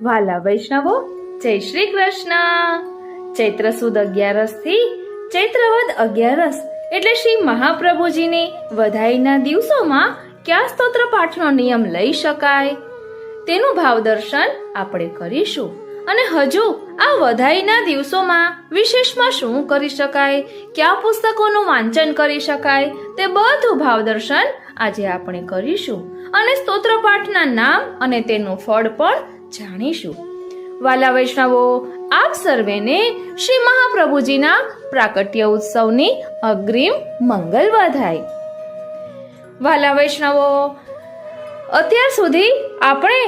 વાલા વૈષ્ણવો, જય શ્રી કૃષ્ણ. ચૈત્ર સુદ 11 થી ચૈત્રવદ 11 એટલે શ્રી મહાપ્રભુજીની વધાઈના દિવસોમાં કયા સ્તોત્ર પાઠનો નિયમ લઈ શકાય તેનું ભાવ દર્શન આપણે કરીશું. અને હજુ આ વધાઈના દિવસોમાં વિશેષમાં શું કરી શકાય, કયા પુસ્તકોનું વાંચન કરી શકાય તે બધું ભાવ દર્શન આજે આપણે કરીશું. અને સ્તોત્ર પાઠના નામ અને તેનું ફળ પણ જાણીશું. વાલા વૈષ્ણવો, આપ સર્વેને શ્રી મહાપ્રભુજીના પ્રાકટ્ય ઉત્સવની અગ્રિમ મંગલ વધાય. વાલા વૈષ્ણવો, અત્યાર સુધી આપણે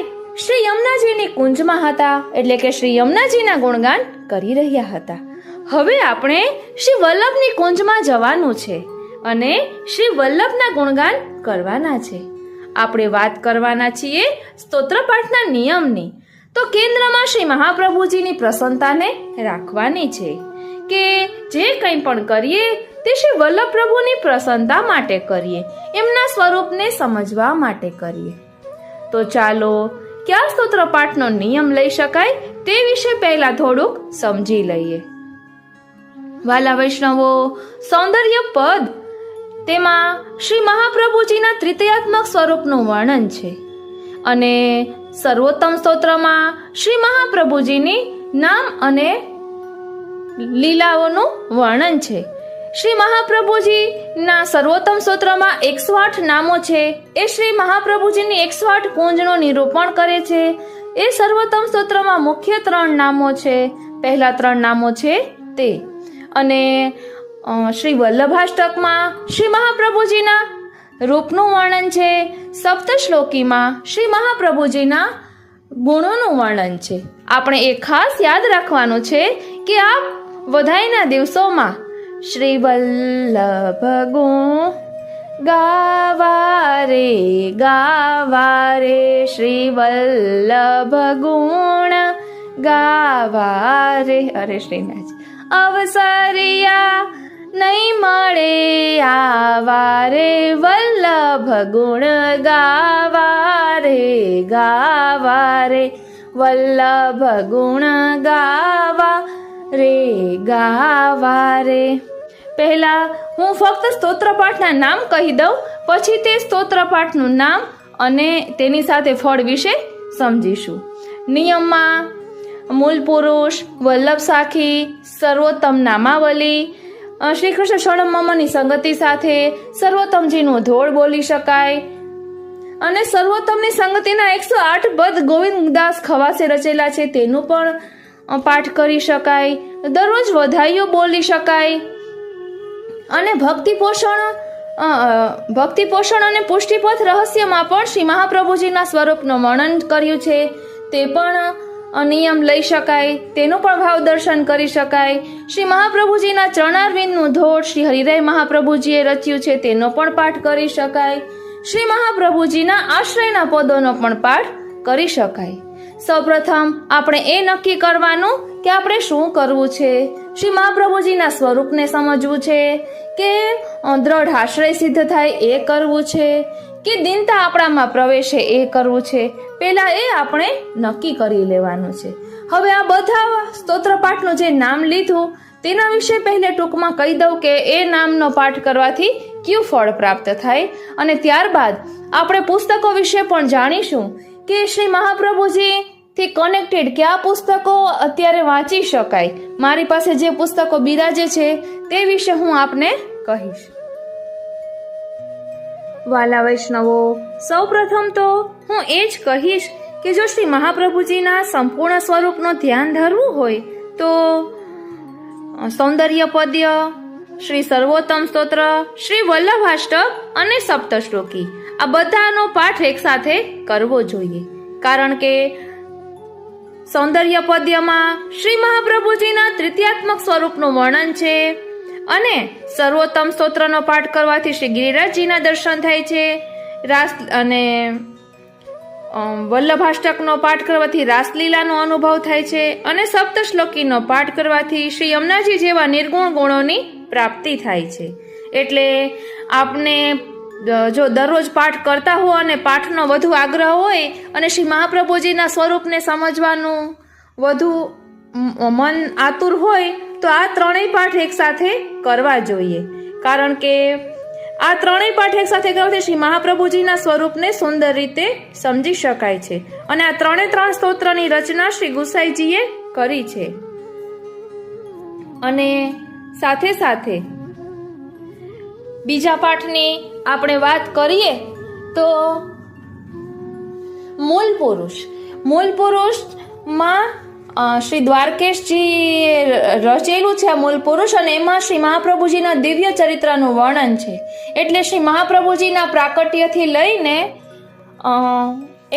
શ્રી યમુનાજીની કુંજમાં હતા, એટલે કે શ્રી યમુનાજીના ગુણગાન કરી રહ્યા હતા. હવે આપણે શ્રી વલ્લભની કુંજમાં જવાનું છે અને શ્રી વલ્લભના ગુણગાન કરવાના છે. આપણે વાત કરવાના છીએ સ્તોત્ર પાઠના નિયમની. તો કેન્દ્રમાં શ્રી મહાપ્રભુજીની પ્રસન્નતાને રાખવાની છે કે જે કંઈ પણ કરીએ તે શ્રી વલ્લભ પ્રભુની પ્રસન્નતા માટે કરીએ, એમના સ્વરૂપને સમજવા માટે કરીએ. તો ચાલો કયા સ્તોત્ર પાઠનો નિયમ લઈ શકાય તે વિશે પહેલા થોડુંક સમજી લઈએ. વાલા વૈષ્ણવો, સૌંદર્ય પદ તેમાં શ્રી મહાપ્રભુજીના ત્રિતયાત્મક સ્વરૂપનું વર્ણન છે અને સર્વોત્તમ સ્તોત્રમાં શ્રી મહાપ્રભુજીની નામ અને લીલાઓનું વર્ણન છે. શ્રી મહાપ્રભુજીના સર્વોત્તમ સ્તોત્રમાં 108 નામો છે. એ શ્રી મહાપ્રભુજીની 108 કુંજનું નિરૂપણ કરે છે. એ સર્વોત્તમ સ્તોત્રમાં મુખ્ય 3 નામો છે. પહેલા 3 નામો છે તે. અને શ્રી વલ્લભાષ્ટકમાં શ્રી મહાપ્રભુજીના રૂપનું વર્ણન છે. સપ્તશ્લોકીમાં શ્રી મહાપ્રભુજીના ગુણોનું વર્ણન છે. આપણે એ ખાસ યાદ રાખવાનું છે કે આ વધાઈના દિવસોમાં શ્રી વલ્લભ ગુણ ગાવા રે શ્રી વલ્લભ ગુણ ગાવા રે. અરે શ્રીનાથ, અવસરિયા નહીં મળે આવા રે વલ્લભ ગુણ ગાવા રે વલ્લભ ગુણ ગાવા રે. પહેલા હું ફક્ત સ્તોત્ર પાઠના નામ કહી દઉં, પછી તે સ્તોત્ર પાઠનું નામ અને તેની સાથે ફળ વિશે સમજીશું. નિયમમાં મૂળ પુરુષ, વલ્લભ સાખી, સર્વોત્તમ નામાવલી, શ્રી કૃષ્ણ ષણમની સંગતિ સાથે સર્વોત્તમજીનું ધોળ બોલી શકાય. અને સર્વોત્તમની સંગતિના 108 પદ ગોવિંદદાસ ખવાસે રચેલા છે, તેનું પણ પાઠ કરી શકાય. દરરોજ વધાઈઓ બોલી શકાય. અને ભક્તિ પોષણ અને પુષ્ટિપથ રહસ્યમાં પણ શ્રી મહાપ્રભુજીના સ્વરૂપનું વર્ણન કર્યું છે, તે પણ નિયમ લઈ શકાય. તેનું પણ ભાવ દર્શન કરી શકાય. શ્રી મહાપ્રભુજીના ચરણારવિંદનું ધોળ શ્રી હરિરાય મહાપ્રભુજીએ રચ્યું છે, તેનો પણ પાઠ કરી શકાય. શ્રી મહાપ્રભુજીના આશ્રયના પદોનો પણ પાઠ કરી શકાય. સૌપ્રથમ આપણે એ નક્કી કરવાનું કે આપણે શું કરવું છે. શ્રી મહાપ્રભુજીના સ્વરૂપને સમજવું છે કે દ્રઢ આશ્રય સિદ્ધ થાય એ કરવું છે કે દિનતા આપણામાં પ્રવેશે એ કરવું છે. પહેલા એ આપણે નક્કી કરી લેવાનું છે. હવે આ બધા સ્તોત્ર પાઠનું જે નામ લીધું તેના વિશે પહેલે ટૂંકમાં કહી દઉં કે એ નામનો પાઠ કરવાથી કયું ફળ પ્રાપ્ત થાય. અને ત્યારબાદ આપણે પુસ્તકો વિશે પણ જાણીશું કે શ્રી મહાપ્રભુજી થી કનેક્ટેડ કયા પુસ્તકો અત્યારે વાંચી શકાય. મારી પાસે જે પુસ્તકો બિરાજે છે તે વિશે હું આપને કહીશ. વાલા વૈષ્ણવો, સૌપ્રથમ તો હું એ જ કહીશ કે જો શ્રી મહાપ્રભુજીના સંપૂર્ણ સ્વરૂપનું ધ્યાન ધરવું હોય તો સૌંદર્ય પદ્ય, શ્રી સર્વોત્તમ સ્તોત્ર, શ્રી વલ્લભાષ્ટક અને સપ્તશ્લોકી આ બધાનો પાઠ એક સાથે કરવો જોઈએ. કારણ કે સૌંદર્ય પદ્યમાં શ્રી મહાપ્રભુજીના તૃતીયાત્મક સ્વરૂપનું વર્ણન છે અને સર્વોત્તમ સ્તોત્રનો પાઠ કરવાથી શ્રી ગિરિરાજજીના દર્શન થાય છે. અને વલ્લભાષ્ટકનો પાઠ કરવાથી રાસલીલાનો અનુભવ થાય છે અને સપ્તશ્લોકીનો પાઠ કરવાથી શ્રી યમુનાજી જેવા નિર્ગુણ ગુણોની પ્રાપ્તિ થાય છે. એટલે આપને જો દરરોજ પાઠ કરતા હો અને પાઠનો વધુ આગ્રહ હોય અને શ્રી મહાપ્રભુજીના સ્વરૂપને સમજવાનું વધુ મન આતુર હોય તો આ ત્રણેય પાઠ એકસાથે કરવા જોઈએ, કારણ કે આ ત્રણેય પાઠ એકસાથે કરવાથી શ્રી મહાપ્રભુજીના સ્વરૂપને સુંદર રીતે સમજી શકાય છે. અને આ ત્રણ સ્તોત્રની રચના શ્રી ગુસાઈજીએ કરી છે. અને સાથે સાથે બીજા પાઠની આપણે વાત કરીએ તો મૂળ પુરુષમાં શ્રી દ્વારકેશજીએ રચેલું છે આ મૂળ પુરુષ, અને એમાં શ્રી મહાપ્રભુજીના દિવ્ય ચરિત્રનું વર્ણન છે. એટલે શ્રી મહાપ્રભુજીના પ્રાકટ્યથી લઈને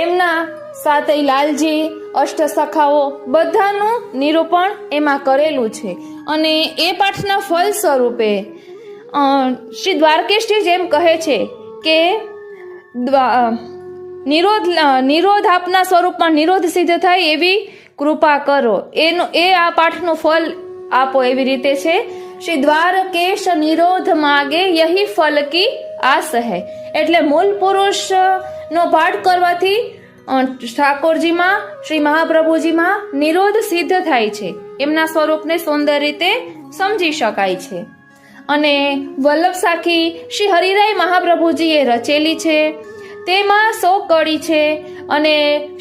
એમના સાતય લાલજી, અષ્ટસખાઓ બધાનું નિરૂપણ એમાં કરેલું છે. અને એ પાઠના ફલ સ્વરૂપે શ્રી દ્વારકેશજી જેમ કહે છે કે નિરોધ આપના સ્વરૂપમાં નિરોધ સિદ્ધ થાય એવી કૃપા કરો, એ આ પાઠનું ફલ આપો, એવી રીતે છે. શ્રી દ્વારકેશ નિરોધ માગે યહી ફલ કી આસ હૈ. એટલે મૂળ પુરુષ નો પાઠ કરવાથી ઠાકોરજીમાં, શ્રી મહાપ્રભુજીમાં નિરોધ સિદ્ધ થાય છે, એમના સ્વરૂપને સુંદર રીતે સમજી શકાય છે. અને વલ્લભ સાખી શ્રી હરિરાય મહાપ્રભુજીએ રચેલી છે, તેમાં 100 કડી છે. અને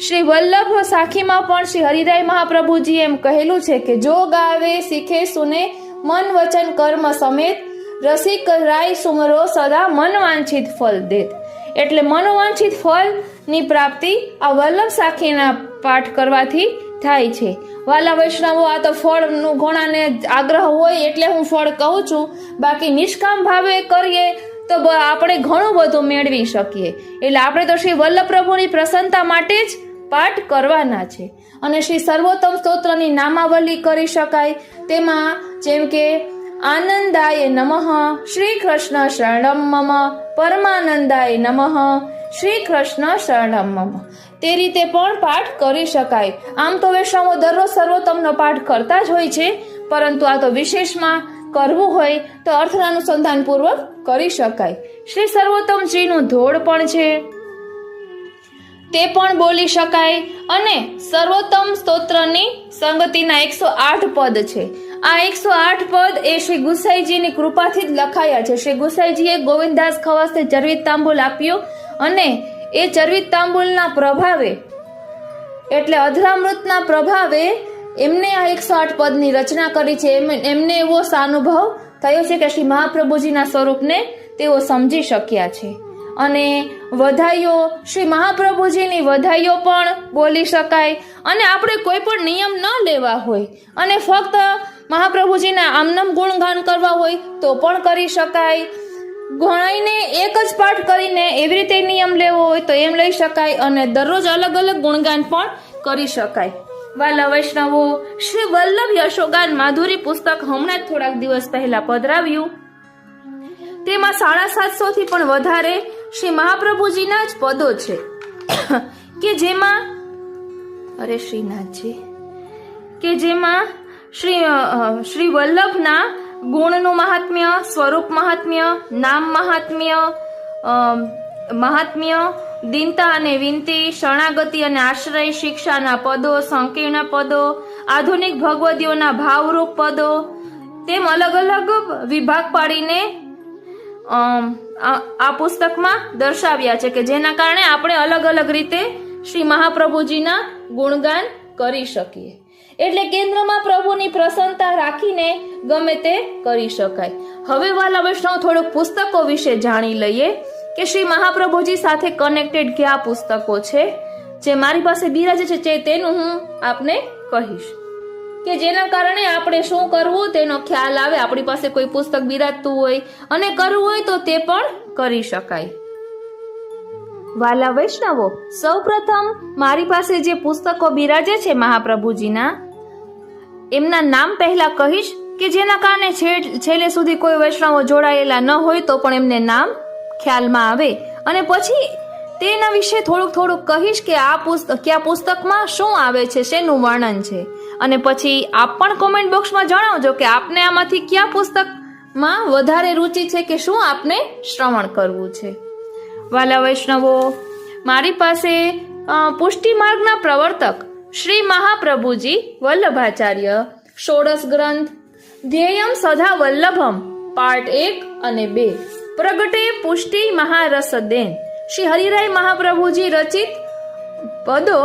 શ્રી વલ્લભ સાખીમાં પણ શ્રી હરિરાય મહાપ્રભુજી એમ કહેલું છે કે જો ગાવે શીખે સુને મન વચન કર્મ સમેત રસિક રાય સુમરો સદા મન વાંછિત ફલ દેત. એટલે મનોવાંછિત ફળની પ્રાપ્તિ આ વલ્લભ સાખીના પાઠ કરવાથી થાય છે. વાલા વૈષ્ણવો, આ તો ફળનું ઘણાને આગ્રહ હોય એટલે હું ફળ કહું છું, બાકી નિષ્કામ ભાવે કરીએ તો આપણે ઘણું બધું મેળવી શકીએ. એટલે આપણે તો શ્રી વલ્લભ પ્રભુની પ્રસન્નતા માટે જ પાઠ કરવાના છે. અને શ્રી સર્વોત્તમ સ્તોત્રની નામાવલી કરી શકાય. તેમાં જેમ કે આનંદાય નમઃ, શ્રી કૃષ્ણ શરણમ મમ, પરમાનંદાય નમઃ, શ્રી કૃષ્ણ શરણમ મમ, તે રીતે પણ પાઠ કરી શકાય. આમ તો વૈષ્ણવો દરરોજ સર્વોત્તમનો પાઠ કરતા જ હોય છે, પરંતુ આ તો વિશેષમાં કરવું હોય તો અર્થના અનુસંધાન પૂર્વક કરી શકાય. શ્રી સર્વોત્તમજીનું ધોળ પણ છે, તે પણ બોલી શકાય. અને સર્વોત્તમ સ્તોત્રની સંગતિના 108 પદ છે. આ 108 પદ એ શ્રી ગુસાઈજીની કૃપાથી જ લખાયા છે. શ્રી ગુસાઈજીએ ગોવિંદદાસ ખવાસને ચરવિત તાંબુલ આપ્યો, અને એ ચરવિત તાંબુલના પ્રભાવે, એટલે અધરામૃતના પ્રભાવે એમને આ 108 પદની રચના કરી છે. એમને એવો સાનુભવ થયો છે કે શ્રી મહાપ્રભુજીના સ્વરૂપને તેઓ સમજી શક્યા છે. અને વધાઈઓ, શ્રી મહાપ્રભુજીની વધાઈઓ પણ બોલી શકાય. અને આપણે કોઈ પણ નિયમ ન લેવા હોય અને ફક્ત મહાપ્રભુજીના આમનામ ગુણગાન કરવા હોય તો પણ કરી શકાય. ઘણાઈને એક જ પાઠ કરીને એવી રીતે નિયમ લેવો હોય તો એમ લઈ શકાય. અને દરરોજ અલગ અલગ ગુણગાન પણ કરી શકાય. વાલા વૈષ્ણવો, શ્રી વલ્લભ યશોગાન માધુરી પુસ્તક હમણાં જ થોડાક દિવસ પહેલા પધરાવ્યું. તેમાં 750 થી પણ વધારે શ્રી મહાપ્રભુજીના જ પદો છે કે જેમાં શ્રી વલ્લભના ગુણનું મહાત્મ્ય, સ્વરૂપ મહાત્મ્ય, નામ મહાત્મ્ય, દીનતા અને વિનતી, શરણાગતિ અને આશ્રય, શિક્ષાના પદો, સંકીર્ણ પદો, આધુનિક ભગવદીઓના ભાવરૂપ પદો, તેમ અલગ અલગ વિભાગ પાડીને આ પુસ્તકમાં દર્શાવ્યા છે કે જેના કારણે આપણે અલગ અલગ રીતે શ્રી મહાપ્રભુજીના ગુણગાન કરી શકીએ. એટલે કેન્દ્રમાં પ્રભુની પ્રસન્નતા રાખીને ગમે તે કરી શકાય. હવે વાલા વૈષ્ણવ, થોડુંક પુસ્તકો વિશે જાણી લઈએ કે શ્રી મહાપ્રભુજી સાથે કનેક્ટેડ કયા પુસ્તકો છે જે મારી પાસે બિરાજે છે, તેનું હું આપને કહીશ કે જેના કારણે આપણે શું કરવું તેનો ખ્યાલ આવે. આપણી પાસે કોઈ પુસ્તક બિરાજતું હોય અને કરવું હોય તો તે પણ કરી શકાય. વાલા વૈષ્ણવો, સૌપ્રથમ મારી પાસે જે પુસ્તકો બિરાજે છે મહાપ્રભુજીના, એમના નામ પહેલા કહીશ કે જેના કારણે છેલ્લે સુધી કોઈ વૈષ્ણવો જોડાયેલા ન હોય તો પણ એમને નામ ખ્યાલમાં આવે. અને પછી તેના વિશે થોડુંક કહીશ કે આ કયા પુસ્તકમાં શું આવે છે, શેનું વર્ણન છે. અને પછી આપ પણ કોમેન્ટ બોક્સમાં જણાવજો કે આપને આમાંથી કયા પુસ્તકમાં વધારે રુચિ છે કે શું આપને શ્રવણ કરવું છે. વાલા વૈષ્ણવો, મારી પાસે પુષ્ટિ માર્ગના પ્રવર્તક શ્રી મહાપ્રભુજી વલ્લભાચાર્ય ષોડશ ગ્રંથ ધ્યેયમ સદા વલ્લભમ પાર્ટ 1 અને 2 પ્રગટે પુષ્ટિ મહારસદેન શ્રી હરિરાય મહાપ્રભુજી રચિત પદો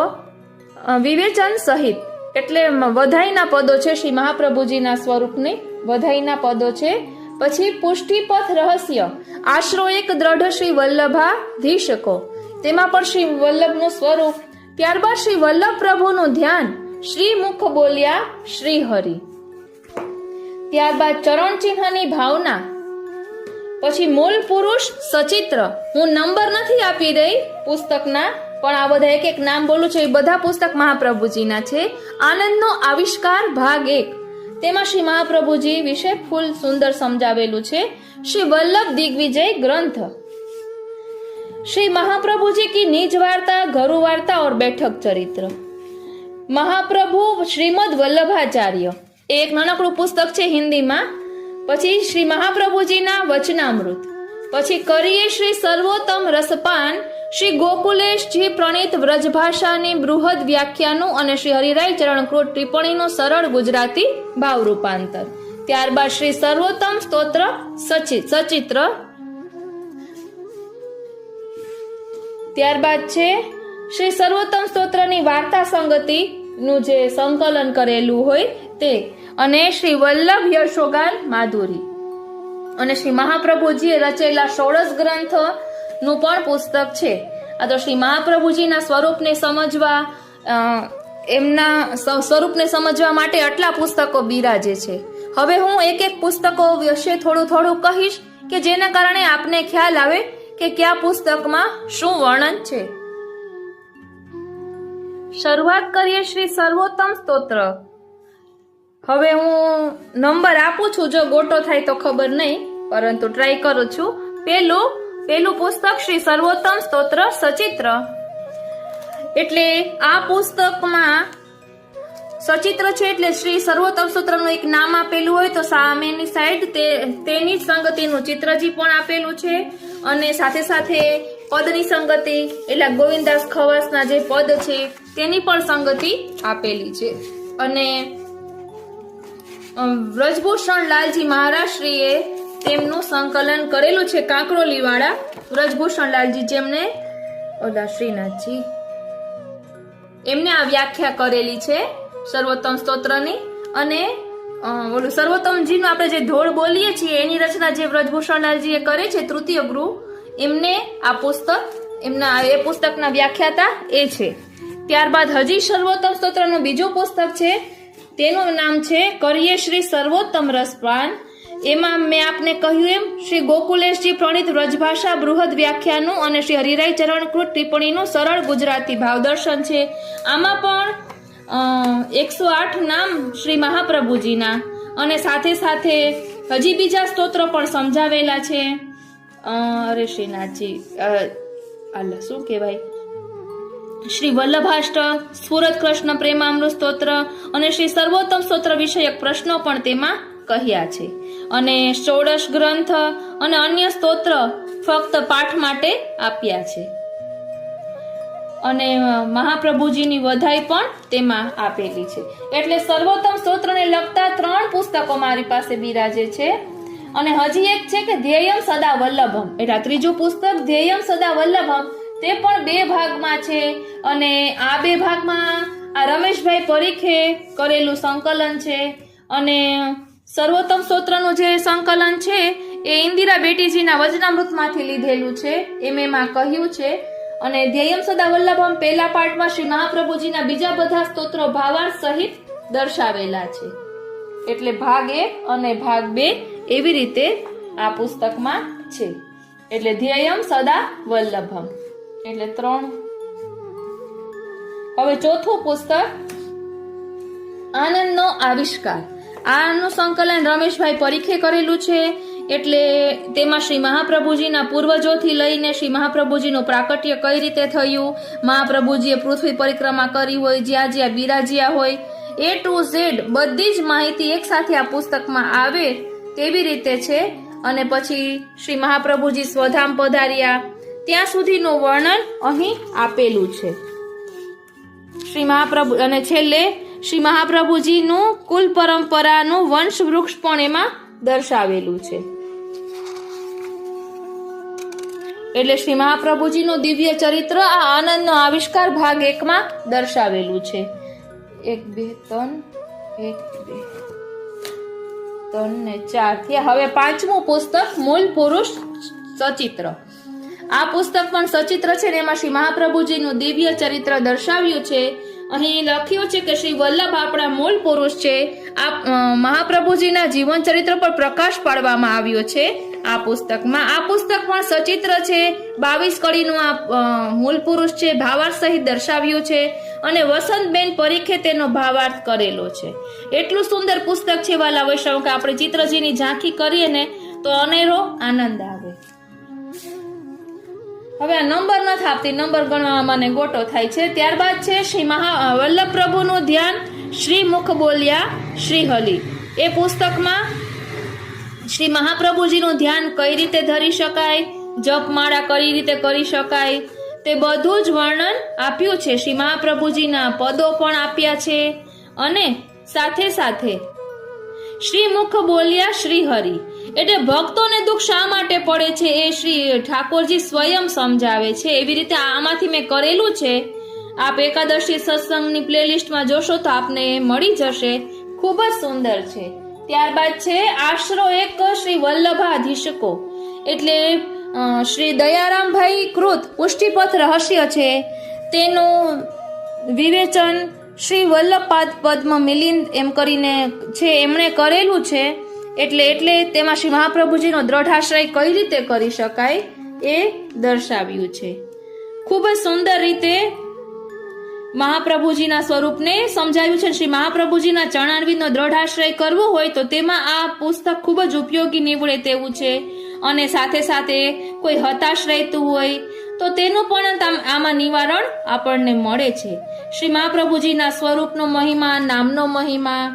વિવેચન સહિત, એટલે વધાઈના પદો છે. શ્રી મહાપ્રભુજીના સ્વરૂપની વધાઈના પદો છે. પછી પુષ્ટિપથ રહસ્ય આશરો એક દ્રઢ શ્રી વલ્લભાધીશકો, તેમાં પણ શ્રી વલ્લભનું સ્વરૂપ. ત્યારબાદ શ્રી વલ્લભ પ્રભુનું ધ્યાન, શ્રી મુખ બોલ્યા શ્રી હરિ. ત્યારબાદ ચરણ ચિહ્નની ભાવના. પછી મૂળ પુરુષ સચિત્ર. હું નંબર નથી આપી રહી પુસ્તકના, પણ આ બધા એક એક નામ બોલું છું. એ બધા પુસ્તક મહાપ્રભુજીના છે. આનંદનો આવિષ્કાર ભાગ 1, તેમાં શ્રી મહાપ્રભુજી વિશે ફૂલ સુંદર સમજાવેલું છે. શ્રી વલ્લભ દિગ્વિજય ગ્રંથ, श्री महाप्रभु जी की निज वार्ता, घरु वार्ता और बैठक चरित्र, महाप्रभु श्रीमद वल्लभाचार्य एक नानकड़ू पुस्तक छे हिंदी में. पछी श्री महाप्रभुजी ना वचनामृत, पछी करिए श्री सर्वोत्तम रसपान, श्री गोकुलेश जी प्रणीत व्रजभाषानी बृहद व्याख्यानु अने श्री हरिराय चरणकृत टिप्पणीनु सरल गुजराती भाव रूपांतर. त्यारबाद श्री सर्वोत्तम स्तोत्र सचित्र. ત્યારબાદ છે શ્રી સર્વોત્તમ સ્તોત્રની વાર્તા સંગતિ નું જે સંકલન કરેલું હોય તે, અને શ્રી વલ્લભ યશોગાન માધુરી, અને શ્રી મહાપ્રભુજીએ રચેલા ષોડશ ગ્રંથ નું પણ પુસ્તક છે. આ તો શ્રી મહાપ્રભુજીના સ્વરૂપને સમજવા, એમના સ્વરૂપને સમજવા માટે આટલા પુસ્તકો બિરાજે છે. હવે હું એક એક પુસ્તકો વિશે થોડું કહીશ કે જેના કારણે આપને ખ્યાલ આવે કે કયા પુસ્તકમાં શું વર્ણન છે. શરૂઆત કરીએ શ્રી સર્વોત્તમ સ્તોત્ર. હવે હું નંબર આપું છું, જો ગોટો થાય તો ખબર નહીં, પરંતુ ટ્રાય કરું છું. પેલું પુસ્તક શ્રી સર્વોત્તમ સ્તોત્ર સચિત્ર. એટલે આ પુસ્તકમાં સચિત્ર છે, એટલે શ્રી સર્વોત્તમ સ્તોત્રનું એક નામ આપેલું હોય તો સામેની સાઈડ તેની જ સંગતિનું ચિત્રજી પણ આપેલું છે, અને સાથે સાથે પદની સંગતિ એટલે ગોવિંદાસ ખવાસના જે પદ છે તેની પણ સંગતિ આપેલી છે. અને વ્રજભૂષણ લાલજી મહારાજશ્રીએ તેમનું સંકલન કરેલું છે. કાંકરોલી વાળા વ્રજભૂષણ લાલજી, જેમને શ્રીનાથજી, એમને આ વ્યાખ્યા કરેલી છે સર્વોત્તમ સ્તોત્રની. અને ઓલું સર્વોત્તમજી નું આપણે જે ધોળ બોલીએ છીએ એની રચના જે વ્રજભૂષણલાલજીએ કરે છે, તૃતીય ગૃહ, એમને આ પુસ્તક, એ પુસ્તકના વ્યાખ્યાતા એ છે. ત્યારબાદ હજી સર્વોત્તમ સ્તોત્રનું બીજું પુસ્તક છે, તેનું નામ છે કરીએ શ્રી સર્વોત્તમ રસપાન. એમાં મેં આપને કહ્યું એમ શ્રી ગોકુલેશજી પ્રણીત વ્રજભાષા બૃહદ વ્યાખ્યાનું અને શ્રી હરિરાય ચરણકૃત ટિપ્પણીનું સરળ ગુજરાતી ભાવદર્શન છે. આમાં પણ 108 નામ શ્રી મહાપ્રભુજીના, અને સાથે સાથે હજી બીજા સ્તોત્રો પણ સમજાવેલા છે. અરે શ્રીનાથજી, શું કહેવાય, શ્રી વલ્લભાષ્ટક, સ્ફુરત કૃષ્ણ પ્રેમામૃત સ્તોત્ર અને શ્રી સર્વોત્તમ સ્તોત્ર વિષયક પ્રશ્નો પણ તેમાં કહ્યા છે. અને ષોડશ ગ્રંથ અને અન્ય સ્તોત્ર ફક્ત પાઠ માટે આપ્યા છે. અને મહાપ્રભુજીની વધાઈ પણ તેમાં આપેલી છે. એટલે સર્વોત્તમ સ્તોત્રને લગતા 3 પુસ્તકો મારી પાસે બિરાજે છે. અને હજી એક છે કે ધ્યેયમ સદા વલ્લભમ, એટલે ત્રીજું પુસ્તક ધ્યેયમ સદા વલ્લભમ, તે પણ 2 ભાગમાં છે. અને આ 2 ભાગમાં આ રમેશભાઈ પરીખે કરેલું સંકલન છે. અને સર્વોત્તમ સ્તોત્રનું જે સંકલન છે એ ઇન્દિરા બેટીજીના વચનામૃતમાંથી લીધેલું છે, એમાં કહ્યું છે. અને ધ્યેયમ સદા વલ્લભમ પહેલા પાઠમાં શ્રી મહાપ્રભુજીના બીજા બધા સ્તોત્રો ભાવાર્થ સહિત દર્શાવેલા છે. એટલે ભાગ 1 અને ભાગ 2 એવી રીતે આ પુસ્તકમાં છે. એટલે ધ્યેયમ સદા વલ્લભમ એટલે 3. હવે ચોથું પુસ્તક આનંદનો આવિષ્કાર. આનું સંકલન રમેશભાઈ પરીખે કરેલું છે. એટલે તેમાં શ્રી મહાપ્રભુજીના પૂર્વજોથી લઈને શ્રી મહાપ્રભુજીનું પ્રાકટ્ય કઈ રીતે થયું, મહાપ્રભુજીએ પૃથ્વી પરિક્રમા કરી હોય, જ્યાં જ્યાં બિરાજ્યા હોય, A to Z બધી જ માહિતી એક સાથે આ પુસ્તકમાં આવે તેવી રીતે છે. અને પછી શ્રી મહાપ્રભુજી સ્વધામ પધાર્યા, ત્યાં સુધીનું વર્ણન અહીં આપેલું છે. શ્રી મહાપ્રભુ અને છેલ્લે શ્રી મહાપ્રભુજીનું કુલ પરંપરાનું વંશ વૃક્ષ પણ એમાં દર્શાવેલું છે. એટલે શ્રી મહાપ્રભુજીનું દિવ્ય ચરિત્ર આ આનંદનો આવિષ્કાર ભાગ 1 માં દર્શાવેલું છે. 1 2 3 1 2 3 ને 4 થયા. હવે 5મું પુસ્તક મૂળ પુરુષ સચિત્ર. આ પુસ્તક પણ સચિત્ર છે ને એમાં શ્રી મહાપ્રભુજીનું દિવ્ય ચરિત્ર દર્શાવ્યું છે. અહીં લખ્યું છે કે શ્રી વલ્લભ આપણા મૂળ પુરુષ છે. આ મહાપ્રભુજીના જીવન ચરિત્ર પર પ્રકાશ પાડવામાં આવ્યો છે આ પુસ્તકમાં. આ પુસ્તક પણ સચિત્ર છે. 22 કડીનું આ મૂળ પુરુષ છે. ભાવાર્થ સહિત દર્શાવ્યું છે અને વસંતબેન પરીખે તેનો ભાવાર્થ કરેલો છે. એટલું સુંદર પુસ્તક છે વાલા વૈષ્ણવ કે આપણે ચિત્રજીની ઝાંખી કરીએ ને તો અનેરો આનંદ આવે. હવે આ નંબર નથી આપતી, નંબર ગણવામાં મને ગોટો થાય છે. ત્યારબાદ છે શ્રી વલ્લભ પ્રભુનું ધ્યાન શ્રી મુખ બોલ્યા શ્રી હલી. એ પુસ્તકમાં શ્રી મહાપ્રભુજીનું ધ્યાન કઈ રીતે ધરી શકાય, જપમાળા કઈ રીતે કરી શકાય, તે બધું જ વર્ણન આપ્યું છે. શ્રી મહાપ્રભુજીના પદો પણ આપ્યા છે અને સાથે સાથે શ્રી મુખ બોલ્યા શ્રી હરિ એટલે ભક્તોને દુઃખ શા માટે પડે છે એ શ્રી ઠાકોરજી સ્વયં સમજાવે છે. એવી રીતે આમાંથી મેં કરેલું છે. આપ એકાદશી સત્સંગની પ્લેલિસ્ટમાં જોશો તો આપને મળી જશે. ખૂબ જ સુંદર છે. ત્યારબાદ છે આશરો 1 શ્રી વલ્લભાધીશકો એટલે શ્રી દયારામભાઈ કૃત પુષ્ટિપથ રહસ્ય છે. તેનું વિવેચન શ્રી વલ્લભપાદ પદ્મ મિલિંદ એમ કરીને છે એમણે કરેલું છે. એટલે તેમાં શ્રી મહાપ્રભુજીનો દ્રઢાશ્રય કઈ રીતે કરી શકાય એ દર્શાવ્યું છે. ખૂબ જ સુંદર રીતે મહાપ્રભુજીના સ્વરૂપને સમજાવ્યું છે. શ્રી મહાપ્રભુજીના ચરણારવિંદનો દ્રઢાશ્રય કરવો હોય તો તેમાં આ પુસ્તક ખૂબ જ ઉપયોગી નીવડે તેવું છે. અને સાથે સાથે કોઈ હતાશ રહેતું હોય તો તેનું પણ આમાં નિવારણ આપણને મળે છે. શ્રી મહાપ્રભુજીના સ્વરૂપનો મહિમા, નામનો મહિમા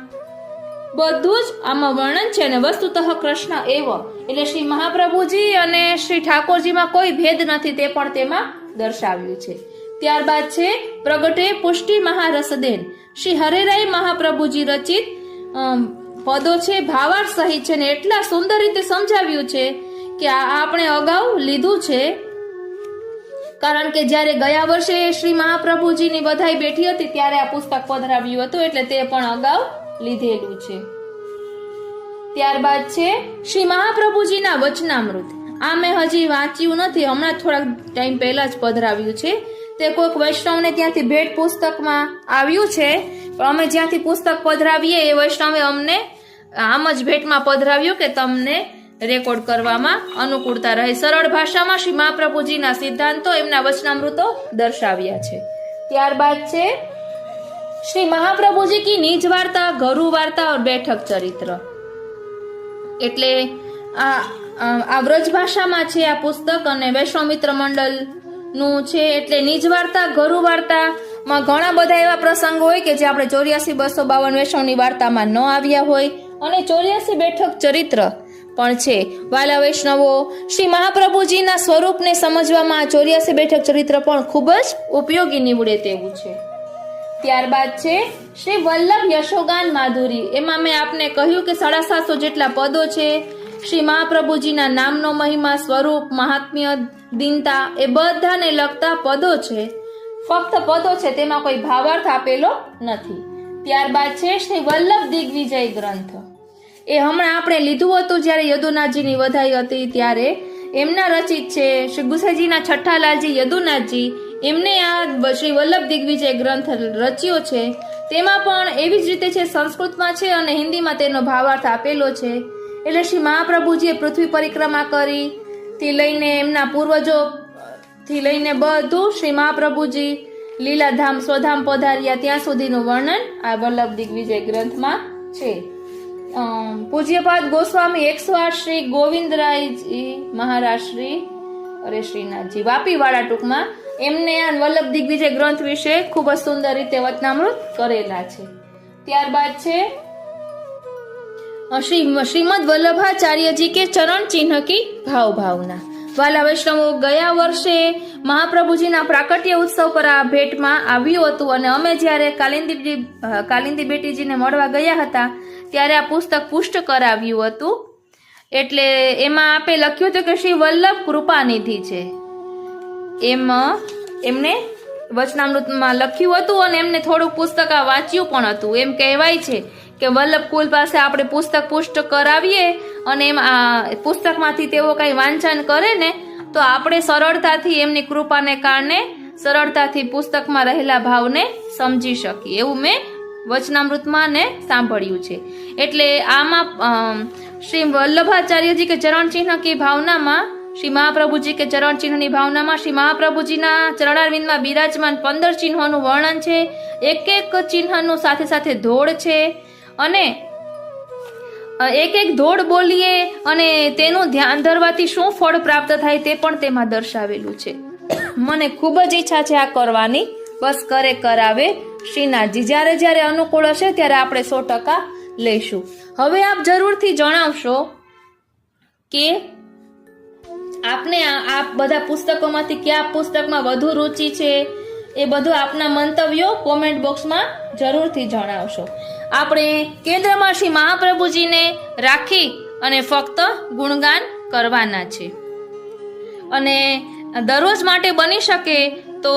બધું જ આમાં વર્ણન છે. અને વસ્તુતઃ કૃષ્ણ એવ એટલે શ્રી મહાપ્રભુજી અને શ્રી ઠાકોરજીમાં કોઈ ભેદ નથી તે પણ તેમાં દર્શાવ્યું છે. ત્યારબાદ છે પ્રગટે પુષ્ટિ મહારસદેન શ્રી હરેરાય મહાપ્રભુજી રચિત પદો છે. ભાવાર્થ સહિત છે ને એટલા સુંદર રીતે સમજાવ્યું છે કે આ આપણે અગાઉ લીધું છે. કારણ કે જ્યારે ગયા વર્ષે શ્રી મહાપ્રભુજીની વધાઈ બેઠી હતી ત્યારે આ પુસ્તક પધરાવ્યું હતું એટલે તે પણ અગાઉ લીધેલું છે. ત્યારબાદ છે શ્રી મહાપ્રભુજીના વચનામૃત. આ મેં હજી વાંચ્યું નથી, હમણાં થોડાક ટાઈમ પહેલા જ પધરાવ્યું છે. તે કોઈક વૈષ્ણવને ત્યાંથી ભેટ પુસ્તકમાં આવ્યું છે. પણ અમે જ્યાંથી પુસ્તક પધરાવીએ એ વૈષ્ણવે અમને આમ જ ભેટમાં પધરાવ્યું કે તમને રેકોર્ડ કરવામાં અનુકૂળતા રહે. સરળ ભાષામાં શ્રી મહાપ્રભુજીના સિદ્ધાંતો એમના વચનામૃતો દર્શાવ્યા છે. ત્યારબાદ છે શ્રી મહાપ્રભુજી કી નિજ વાર્તા, ઘરુ વાર્તા और બેઠક ચરિત્ર એટલે આ વ્રજ ભાષામાં છે આ પુસ્તક અને વૈષ્ણવ મિત્ર મંડળ નું છે. એટલે નિજ વાર્તા, ઘરુ વાર્તામાં ઘણા બધા એવા પ્રસંગો હોય કે જે આપણે 84-252 વૈષ્ણવની વાર્તામાં ન આવ્યા હોય અને 84 બેઠક ચરિત્ર પણ છે. વાલા વૈષ્ણવો, શ્રી મહાપ્રભુજીના સ્વરૂપને સમજવામાં 84 બેઠક ચરિત્ર પણ ખૂબ જ ઉપયોગી નીવડે તેવું છે. ત્યારબાદ છે શ્રી વલ્લભ યશોગાન માધુરી. એમાં મેં આપને કહ્યું કે 750 જેટલા પદો છે. શ્રી મહાપ્રભુજીના નામનો મહિમા, સ્વરૂપ, મહાત્મ્ય, દીનતા એ બધાને લગતા પદો છે. ફક્ત પદો છે, તેમાં કોઈ ભાવાર્થ આપેલો નથી. ત્યારબાદ છે શ્રી વલ્લભ દિગ્વિજય ગ્રંથ. એ હમણાં આપણે લીધું હતું જ્યારે યદુનાથજીની વધાઈ હતી ત્યારે એમના રચિત છે. શ્રી ગુસાઈજીના છઠ્ઠા લાલજી યદુનાથજી એમને આ શ્રી વલ્લભ દિગ્વિજય ગ્રંથ રચ્યો છે. તેમાં પણ એવી જ રીતે છે, સંસ્કૃતમાં છે અને હિન્દીમાં તેનો ભાવાર્થ આપેલો છે. એટલે શ્રી મહાપ્રભુજીએ પૃથ્વી પરિક્રમા કરી થી લઈને એમના પૂર્વજો થી લઈને બધું શ્રી મહાપ્રભુજી લીલાધામ સ્વધામ પધાર્યા ત્યાં સુધીનું વર્ણન આ વલ્લભ દિગ્વિજય ગ્રંથમાં છે. પૂજ્યપાદ ગોસ્વામી 108 શ્રી ગોવિંદરાયજી મહારાજ શ્રી શ્રીનાથજી વાપીવાળા ટૂંકમાં એમને આ વલ્લભ દિગ્વિજય ગ્રંથ વિશે ખૂબ જ સુંદર રીતે વચનામૃત કરેલા છે. ત્યારબાદ છે શ્રીમદ વલ્લભાચાર્યજી કે ચરણ ચિહ્ન કી ભાવ ભાવના. વાલા વૈષ્ણવો, ગયા વર્ષે મહાપ્રભુજીના પ્રાકટ્ય ઉત્સવ પર આ ભેટમાં આવ્યું હતું અને અમે જ્યારે કાલિંદી બેટીજીને મળવા ગયા હતા ત્યારે આ પુસ્તક પુષ્ટ કરાવ્યું હતું. એટલે એમાં આપે લખ્યું હતું કે શ્રી વલ્લભ કૃપાનિધિ છે, એમને વચનામૃતમાં લખ્યું હતું અને એમને થોડુંક પુસ્તક આ વાંચ્યું પણ હતું. એમ કહેવાય છે કે વલ્લભ કુલ પાસે આપણે પુસ્તક પુષ્ટ કરાવીએ અને એમ આ પુસ્તકમાંથી તેઓ કંઈ વાંચન કરે ને તો આપણે સરળતાથી એમની કૃપાને કારણે સરળતાથી પુસ્તકમાં રહેલા ભાવને સમજી શકીએ, એવું મેં વચનામૃતમાં ને સાંભળ્યું છે. એટલે આમાં શ્રી વલ્લભાચાર્યજી કે ચરણ ચિહ્ન કી ભાવનામાં, શ્રી મહાપ્રભુજી કે ચરણ ચિહ્નની ભાવનામાં શ્રી મહાપ્રભુજીના ચરણારવિંદમાં બિરાજમાન 15 ચિહ્નોનું વર્ણન છે. એક એક ચિહ્નનું સાથે સાથે ધોળ છે અને એક એક ધોળ બોલીએ અને તેનું ધ્યાન ધરવાથી શું ફળ પ્રાપ્ત થાય તે પણ તેમાં દર્શાવેલું છે. મને ખૂબ જ ઈચ્છા છે આ કરવાની, બસ કરે કરાવે શ્રીનાથજી. જ્યારે જ્યારે અનુકૂળ હશે ત્યારે આપણે 100% લઈશું. હવે આપ જરૂરથી જણાવશો કે આપને આ બધા પુસ્તકોમાંથી કયા પુસ્તકમાં વધુ રુચિ છે. એ બધું આપના મંતવ્યો કોમેન્ટ બોક્સમાં જરૂરથી જણાવશો. આપણે કેન્દ્રમાં શ્રી મહાપ્રભુજીને રાખી અને ફક્ત ગુણગાન કરવાના છે. અને દરરોજ માટે બની શકે તો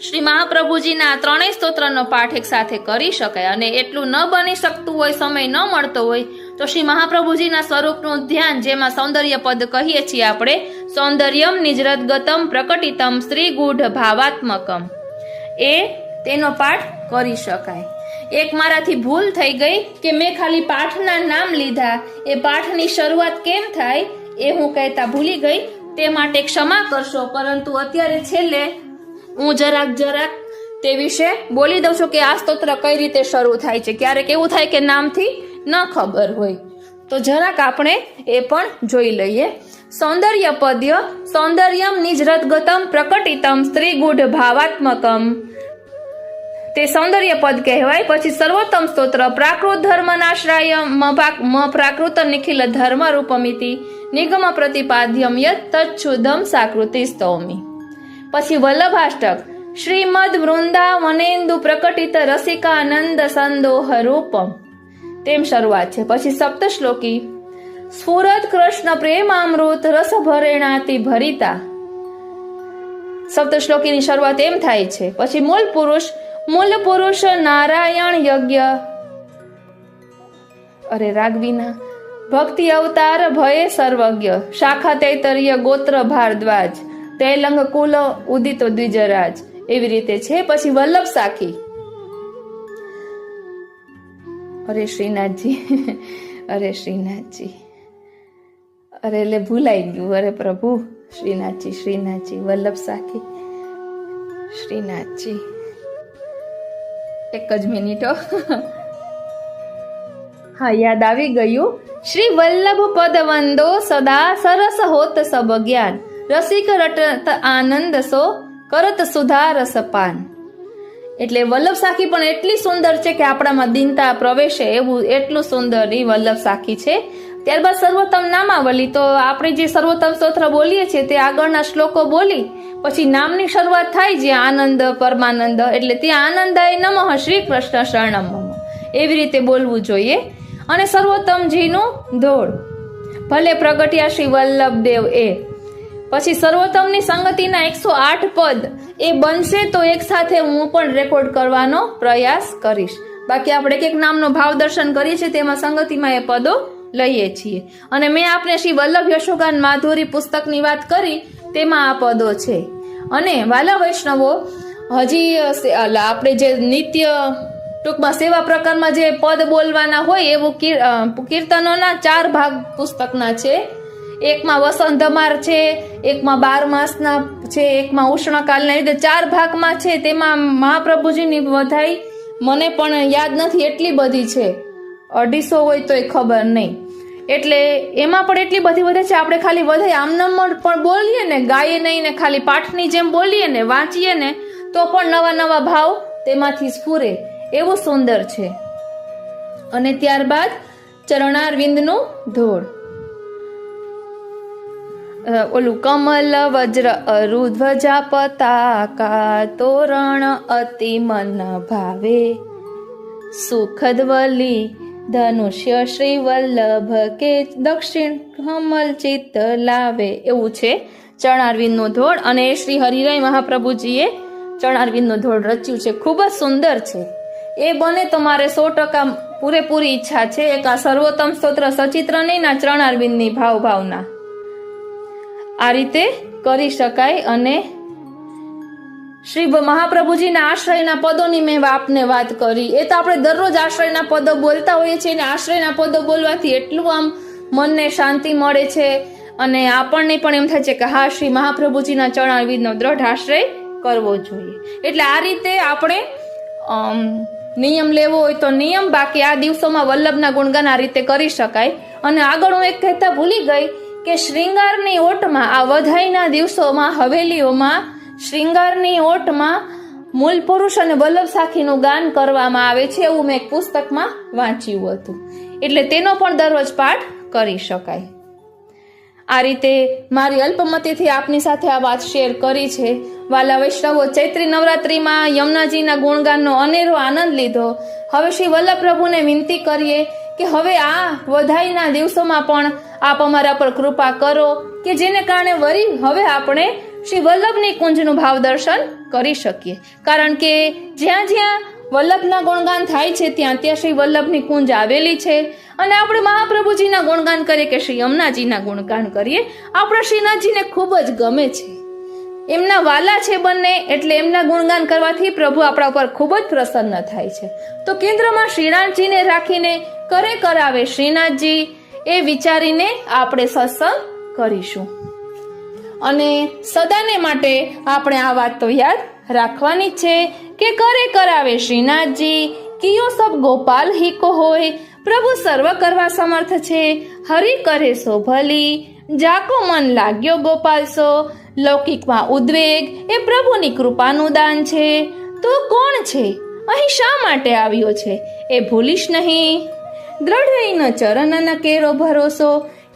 શ્રી મહાપ્રભુજીના 3 સ્તોત્રનો પાઠ એક સાથે કરી શકાય. અને એટલું ન બની શકતું હોય, સમય ન મળતો હોય તો શ્રી મહાપ્રભુજીના સ્વરૂપનું ધ્યાન, જેમાં સૌંદર્ય પદ કહીએ છીએ આપણે, સૌંદર્યમ નિજરદગતમ પ્રકટિતમ શ્રી ગૂઢ ભાવાત્મકમ, તેનો પાઠ કરી શકાય. એક મારાથી ભૂલ થઈ ગઈ કે મેં ખાલી પાઠના નામ લીધા, એ પાઠની શરૂઆત કેમ થાય એ હું કહેતા ભૂલી ગઈ, તે માટે ક્ષમા કરશો. પરંતુ અત્યારે છેલ્લે હું જરાક તે વિશે બોલી દઉં છું કે આ સ્તોત્ર કઈ રીતે શરૂ થાય છે. ક્યારેક એવું થાય કે નામથી ન ખબર હોય તો જરાક આપણે એ પણ જોઈ લઈએ. સૌંદર્ય પદ્ય સૌંદર્યમ નિજરદગતમ પ્રકટિતમ સ્ત્રી ગૂઢ ભાવાત્મકમ, તે સૌંદર્ય પદ કહેવાય. પછી સર્વોત્તમ સ્તોત્ર પ્રાકૃત ધર્મનાશ્રાય પ્રાકૃત નિખિલ ધર્મ રૂપમિતિ નિગમ પ્રતિપાદ્યમ યત તચ્છુદમ સાકૃતિ સ્તૌમી. પછી વલ્લભાષ્ટક શ્રીમદ વૃંદાવનેન્દુ પ્રકટિત રસિકાનંદ સંદોહ રૂપમ, તેમ શરૂઆત છે. પછી સપ્તશ્લોકી સ્ફુરત કૃષ્ણ પ્રેમામૃત રસ ભરેણાતિ ભરિતા, સપ્તશ્લોકીની શરૂઆત એમ થાય છે. પછી મૂલ પુરુષ નારાયણ યજ્ઞ, રાગવીના ભક્તિ અવતાર ભય સર્વજ્ઞ, શાખા તૈતરીય ગોત્ર ભારદ્વાજ, તૈલંગ કુલ ઉદિતો દ્વિજરાજ, એવી રીતે છે. પછી વલ્લભ સાખી, શ્રીનાથજી એટલે ભૂલાઈ ગયું. અરે પ્રભુ, શ્રીનાથજી વલ્લભ સાખી, શ્રીનાથજી, એક જ મિનિટો. હા, યાદ આવી ગયું. શ્રી વલ્લભ પદ વંદો સદા સરસ હોત સબ જ્ઞાન, રસિક રટત આનંદ સો કરત સુધા રસપાન. એટલે વલ્લભ સાખી પણ એટલી સુંદર છે કે આપણામાં દીનતા પ્રવેશે એવું એટલું સુંદર એ વલ્લભ સાખી છે. ત્યારબાદ સર્વોત્તમ નામાવલી, તો આપણે જે સર્વોત્તમ સ્તોત્ર બોલીએ છીએ તે આગળના શ્લોકો બોલી પછી નામની શરૂઆત થાય છે આનંદ પરમાનંદ, એટલે ત્યાં આનંદાય નમઃ શ્રી કૃષ્ણ શરણમ મમ, એવી રીતે બોલવું જોઈએ. અને સર્વોત્તમજીનું ધોળ ભલે પ્રગટ્યા શ્રી વલ્લભદેવ એ. પછી સર્વોત્તમની સંગતિના 108 પદ એ બનશે તો એક સાથે હું પણ રેકોર્ડ કરવાનો પ્રયાસ કરીશ. બાકી આપણે એક નામનો ભાવ દર્શન કરીએ છીએ, તેમાં સંગતિમાં એ પદો લઈએ છીએ. અને મેં આપને શ્રી વલ્લભ યશોગાન માધુરી પુસ્તકની વાત કરી, તેમાં આ પદો છે. અને વાલા વૈષ્ણવો, હજી આપણે જે નિત્ય ટૂંકમાં સેવા પ્રકારમાં જે પદ બોલવાના હોય એવું કીર્તનોના 4 ભાગ પુસ્તકના છે. એકમાં વસંત ધમાર છે, એકમાં 12 માસના છે, એકમાં ઉષ્ણકાલના રીતે 4 ભાગમાં છે. તેમાં મહાપ્રભુજીની વધાઈ મને પણ યાદ નથી, એટલી બધી છે, 250 હોય તોય ખબર નહીં. એટલે એમાં પણ એટલી બધી વધે છે. આપણે ખાલી વધાઈ આમનામ પણ બોલીએ ને, ગાઈએ નહીં ને ખાલી પાઠની જેમ બોલીએ ને, વાંચીએ ને, તો પણ નવા નવા ભાવ તેમાંથી સ્ફુરે, એવું સુંદર છે. અને ત્યારબાદ ચરણારવિંદનું ધોળ, ઓલું કમલ વજ્ર અરુધ્વજા પતાકા તોરણ અતિ મન ભાવે સુખદવલી ધનુષ્ય શ્રી વલ્લભ કે દક્ષિણ કમલ ચિત્ત લાવે. એવું છે ચરણારવિંદનો ધોળ, અને શ્રી હરિરાય મહાપ્રભુજીએ ચરણારવિંદનો ધોળ રચ્યું છે. ખૂબ જ સુંદર છે. એ બને તો મારે 100% પૂરેપૂરી ઈચ્છા છે એક આ સર્વોત્તમ સ્તોત્ર સચિત્રની ના ચરણારવિંદની ભાવના આ રીતે કરી શકાય. અને શ્રી મહાપ્રભુજીના આશ્રયના પદોની મેં આપને વાત કરી. એ તો આપણે દરરોજ આશ્રયના પદો બોલતા હોઈએ છીએ, અને આશ્રયના પદો બોલવાથી એટલું આમ મનને શાંતિ મળે છે, અને આપણને પણ એમ થાય છે કે હા, શ્રી મહાપ્રભુજીના ચરણારવિંદનો દ્રઢ આશ્રય કરવો જોઈએ. એટલે આ રીતે આપણે નિયમ લેવો હોય તો નિયમ, બાકી આ દિવસોમાં વલ્લભના ગુણગાન આ રીતે કરી શકાય. અને આગળ હું એક કહેતા ભૂલી ગઈ કે શ્રૃંગારની ઓટમાં આ વધાઈના દિવસોમાં હવેલીઓમાં શ્રૃંગારની ઓટમાં મૂલ પુરુષ અને વલ્લભ સાખીનું ગાન કરવામાં આવે છે, એવું મેં એક પુસ્તકમાં વાંચ્યું હતું. એટલે તેનો પણ દરરોજ પાઠ કરી શકાય. આ રીતે મારી અલ્પમતીથી આપની સાથે આ વાત શેર કરી છે. વાલા વૈષ્ણવો, ચૈત્રી નવરાત્રિમાં યમુનાજીના ગુણગાનનો અનેરો આનંદ લીધો. હવે શ્રી વલ્લભ પ્રભુને વિનંતી કરીએ કે હવે આ વધાઈના દિવસોમાં પણ આપ અમારા પર કૃપા કરો, કે જેને કારણે વળી હવે આપણે શ્રી વલ્લભની કુંજનું ભાવ દર્શન કરી શકીએ. કારણ કે જ્યાં જ્યાં વલ્લભના ગુણગાન થાય છે ત્યાં ત્યાં શ્રી વલ્લભની કુંજ આવેલી છે. અને આપણે મહાપ્રભુજીના ગુણગાન કરીએ કે શ્રી યમુનાજીના ગુણગાન કરીએ, આપણા શ્રીનાથજીને ખૂબ જ ગમે છે. એમના વાલા છે બંને, એટલે એમના ગુણગાન કરવાથી પ્રભુ આપણા ઉપર ખૂબ જ પ્રસન્ન થાય છે. તો કેન્દ્રમાં શ્રીનાથજીને રાખીને કરે કરાવે શ્રીનાથજી, એ વિચારીને આપણે સત્સંગ કરીશું. અને સદાને માટે આપણે આ વાત તો યાદ રાખવાની છે કે કરે કરાવે શ્રીનાથજી, કિયો સબ ગોપાલ હિકો હોય, પ્રભુ સર્વ કરવા સમર્થ છે, હરિ કરે સો ભલી, જાકો મન લાગ્યો ગોપાલ સો, લૌકિકમાં ઉદ્વેગ એ પ્રભુની કૃપાનું દાન છે. તો કોણ છે અહીં શા માટે આવ્યો છે એ ભૂલીશ નહીં, દ્રઢ ન ચરણ કેરો ભરોસો,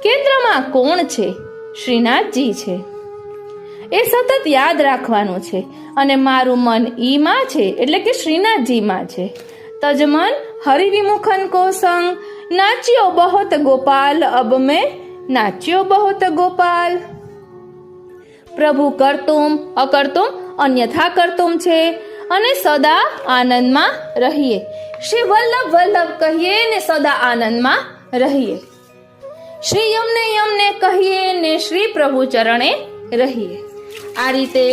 કેન્દ્રમાં કોણ છે? શ્રીનાથજી છે. એ સતત યાદ રાખવાનું છે. અને મારું મન ઈમાં છે, એટલે કે શ્રીનાથજીમાં છે. તજમન હરિવિમુખન કો સંગ, નાચ્યો બહોત ગોપાલ અબ મેં નાચ્યો બહોત ગોપાલ. પ્રભુ કરતુમ અકર્તુમ અન્યથા કરતુમ છે, અને સદા આનંદમાં રહીએ. શ્રી વલ્લભ વલ્લભ કહીએ ને સદા આનંદમાં રહીએ. શ્રી યમને કહીએ ને શ્રી પ્રભુ ચરણે રહીએ. આ રીતે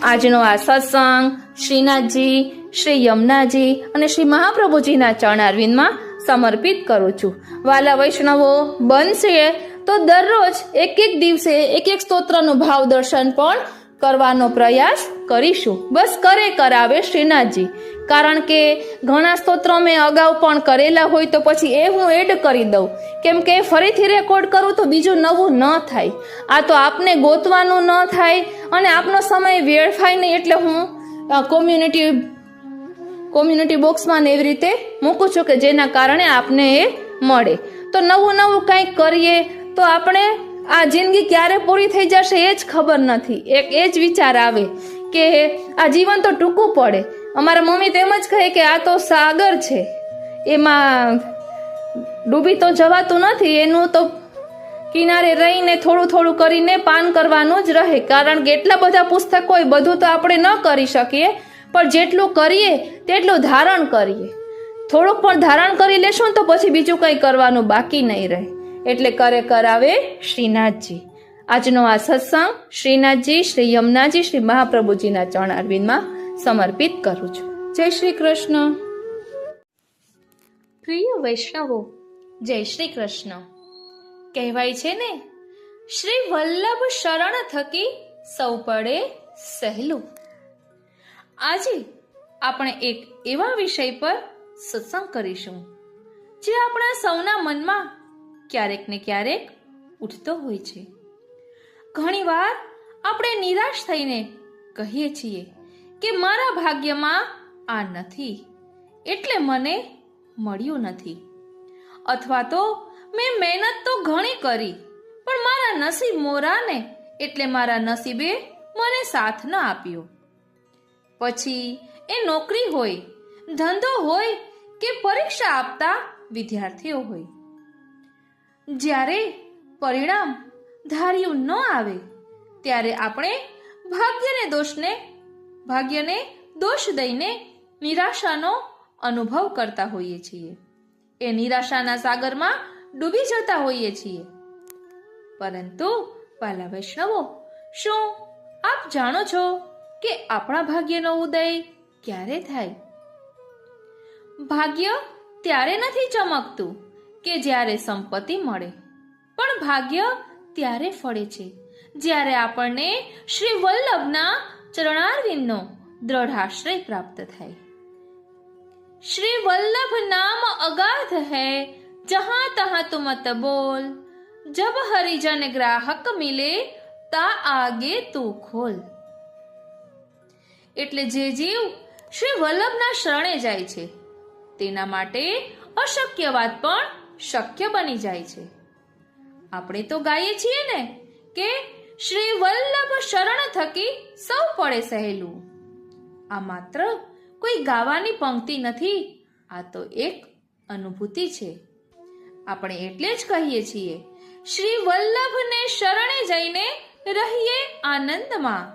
આજનો આ સત્સંગ શ્રીનાથજી, શ્રી યમુનાજી અને શ્રી મહાપ્રભુજીના ચરણારવિંદમાં સમર્પિત કરું છું. વાલા વૈષ્ણવો, બનશે તો દરરોજ એક દિવસે એક સ્તોત્રનું ભાવ દર્શન પણ કરવાનો પ્રયાસ કરીશું. બસ કરે કરાવે શ્રીનાથજી. કારણ કે ઘણા સ્તોત્રો મેં અગાઉ પણ કરેલા હોય તો પછી એ હું એડ કરી દઉં, કેમ કે ફરીથી રેકોર્ડ કરું તો બીજું નવું ન થાય. આ તો આપને ગોતવાનું ન થાય અને આપનો સમય વેડફાય નહીં, એટલે હું કોમ્યુનિટી બોક્સમાં ને એવી રીતે મૂકું છું કે જેના કારણે આપને એ મળે. તો નવું કંઈક કરીએ તો આપણે આ જિંદગી ક્યારે પૂરી થઈ જશે એ જ ખબર નથી. એ જ વિચાર આવે કે આ જીવન તો ટૂંકું પડે. અમારા મમ્મી તેમ જ કહે કે આ તો સાગર છે, એમાં ડૂબી તો જવાતું નથી, એનું તો કિનારે રહીને થોડું કરીને પાન કરવાનું જ રહે. કારણ કે એટલા બધા પુસ્તકો હોય, બધું તો આપણે ન કરી શકીએ, પણ જેટલું કરીએ તેટલું ધારણ કરીએ. થોડુંક પણ ધારણ કરી લેશું તો પછી બીજું કંઈ કરવાનું બાકી નહીં રહે. એટલે કરે કરાવે શ્રીનાથજી. આજનો આ સત્સંગ શ્રીનાથજી, શ્રી યમુનાજી, શ્રી મહાપ્રભુજીના ચરણારવિંદમાં સમર્પિત કરું છું. જય શ્રી કૃષ્ણ. પ્રિય વૈષ્ણવો, જય શ્રી કૃષ્ણ. કહેવાય છે ને, શ્રી વલ્લભ શરણ થકી સૌ પડે સહેલું. આજે આપણે એક એવા વિષય પર સત્સંગ કરીશું જે આપણા સૌના મનમાં ક્યારેક ને ક્યારેક ઉઠતો હોય છે. ઘણીવાર આપણે નિરાશ થઈને કહીએ છીએ કે મારા ભાગ્યમાં આ નથી, એટલે મને મળ્યું નથી. અથવા તો મેં મહેનત તો ઘણી કરી, પણ મારા નસીબ મોરાને એટલે મારા નસીબે મને સાથ ન આપ્યો. પછી એ નોકરી હોય, ધંધો હોય કે પરીક્ષા આપતા વિદ્યાર્થીઓ હોય, જ્યારે પરિણામ ધાર્યું ન આવે ત્યારે આપણે ભાગ્યને દોષ દઈને નિરાશાનો અનુભવ કરતા હોઈએ છીએ. એ નિરાશાના સાગરમાં ડૂબી જતા હોઈએ છીએ. પરંતુ વાલા વૈષ્ણવો, શું આપ જાણો છો કે આપણા ભાગ્યનો ઉદય ક્યારે થાય? ભાગ્ય ત્યારે નથી ચમકતું કે જ્યારે સંપત્તિ મળે, પણ ભાગ્ય ત્યારે ફળે છે જ્યારે આપણને શ્રી વલ્લભના ચરણારવિંદનો દ્રઢ આશ્રય પ્રાપ્ત થાય. શ્રી વલ્લભ નામ અગાધ હૈ, જહાં તહાં તું મત બોલ, જબ હરિજન ગ્રાહક મિલે તા આગે તું ખોલ. એટલે જે જીવ શ્રી વલ્લભના શરણે જાય છે તેના માટે અશક્ય વાત પણ શક્ય બની જાય છે. આપણે તો ગાઈએ છીએ ને કે શ્રી વલ્લભ શરણ થકી સૌ પડે સહેલું. આ માત્ર કોઈ ગાવાની પંક્તિ નથી, આ તો એક અનુભૂતિ છે. આપણે એટલે જ કહીએ છીએ, શ્રી વલ્લભને શરણે જઈને રહીએ આનંદમાં.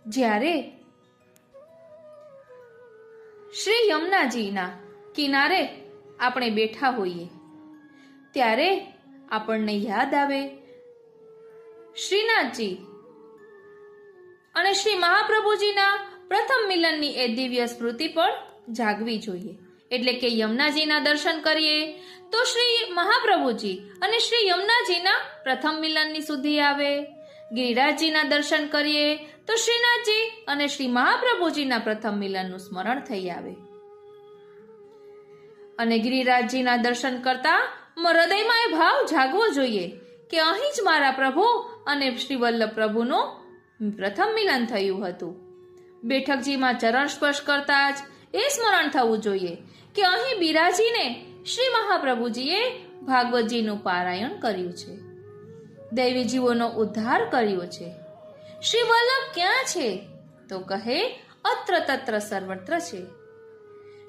જ્યારે શ્રી યમુનાજીના કિનારે આપણે બેઠા હોઈએ ત્યારે આપણને યાદ આવે શ્રીનાથજી અને શ્રી મહાપ્રભુજીના પ્રથમ મિલનની એ દિવ્ય સ્મૃતિ પણ જાગવી જોઈએ. એટલે કે યમુનાજીના દર્શન કરીએ તો શ્રી મહાપ્રભુજી અને શ્રી યમુનાજીના પ્રથમ મિલનની સુધી આવે. ગિરિરાજજીના દર્શન કરીએ તો શ્રીનાથજી અને શ્રી મહાપ્રભુજીના પ્રથમ મિલનનું સ્મરણ થઈ આવે. અને ગિરિરાજજીના દર્શન કરતા હૃદયમાં એ ભાવ જાગવો જોઈએ કે અહીં જ મારા પ્રભુ અને શ્રી વલ્લભ પ્રભુનું પ્રથમ મિલન થયું હતું. બેઠકજીમાં ચરણ સ્પર્શ કરતા જ એ સ્મરણ થવું જોઈએ કે અહીં બિરાજીને શ્રી મહાપ્રભુજીએ ભાગવતજીનું પારાયણ કર્યું છે, દૈવી જીવોનો ઉદ્ધાર કર્યો છે. શ્રી વલ્લભ ક્યાં છે? તો કહે અત્ર તત્ર સર્વત્ર છે.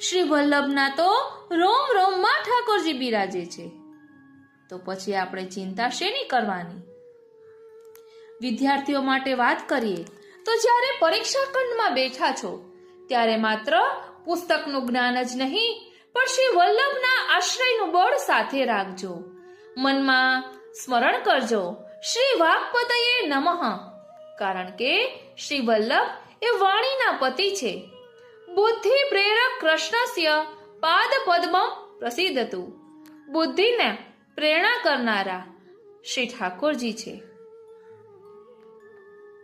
શ્રી વલ્લભના તો રોમ રોમમાં ઠાકોરજી બિરાજે છે. તો પછી આપણે ચિંતા શેની કરવાની? વિદ્યાર્થીઓ માટે વાત કરીએ તો જ્યારે પરીક્ષા ખંડમાં બેઠા છો ત્યારે માત્ર પુસ્તકનું જ્ઞાન જ નહીં પણ શ્રી વલ્લભના આશ્રયનું બળ સાથે રાખજો. મનમાં સ્મરણ કરજો શ્રી વાક્પતયે નમઃ, કારણ કે શ્રી વલ્લભ એ વાણીના પતિ છે. બુદ્ધિ પ્રેરક કૃષ્ણસ્ય પાદ પદ્મમ પ્રસિદ્ધતું. બુદ્ધિને પ્રેરણા કરનારા શ્રી ઠાકોરજી છે.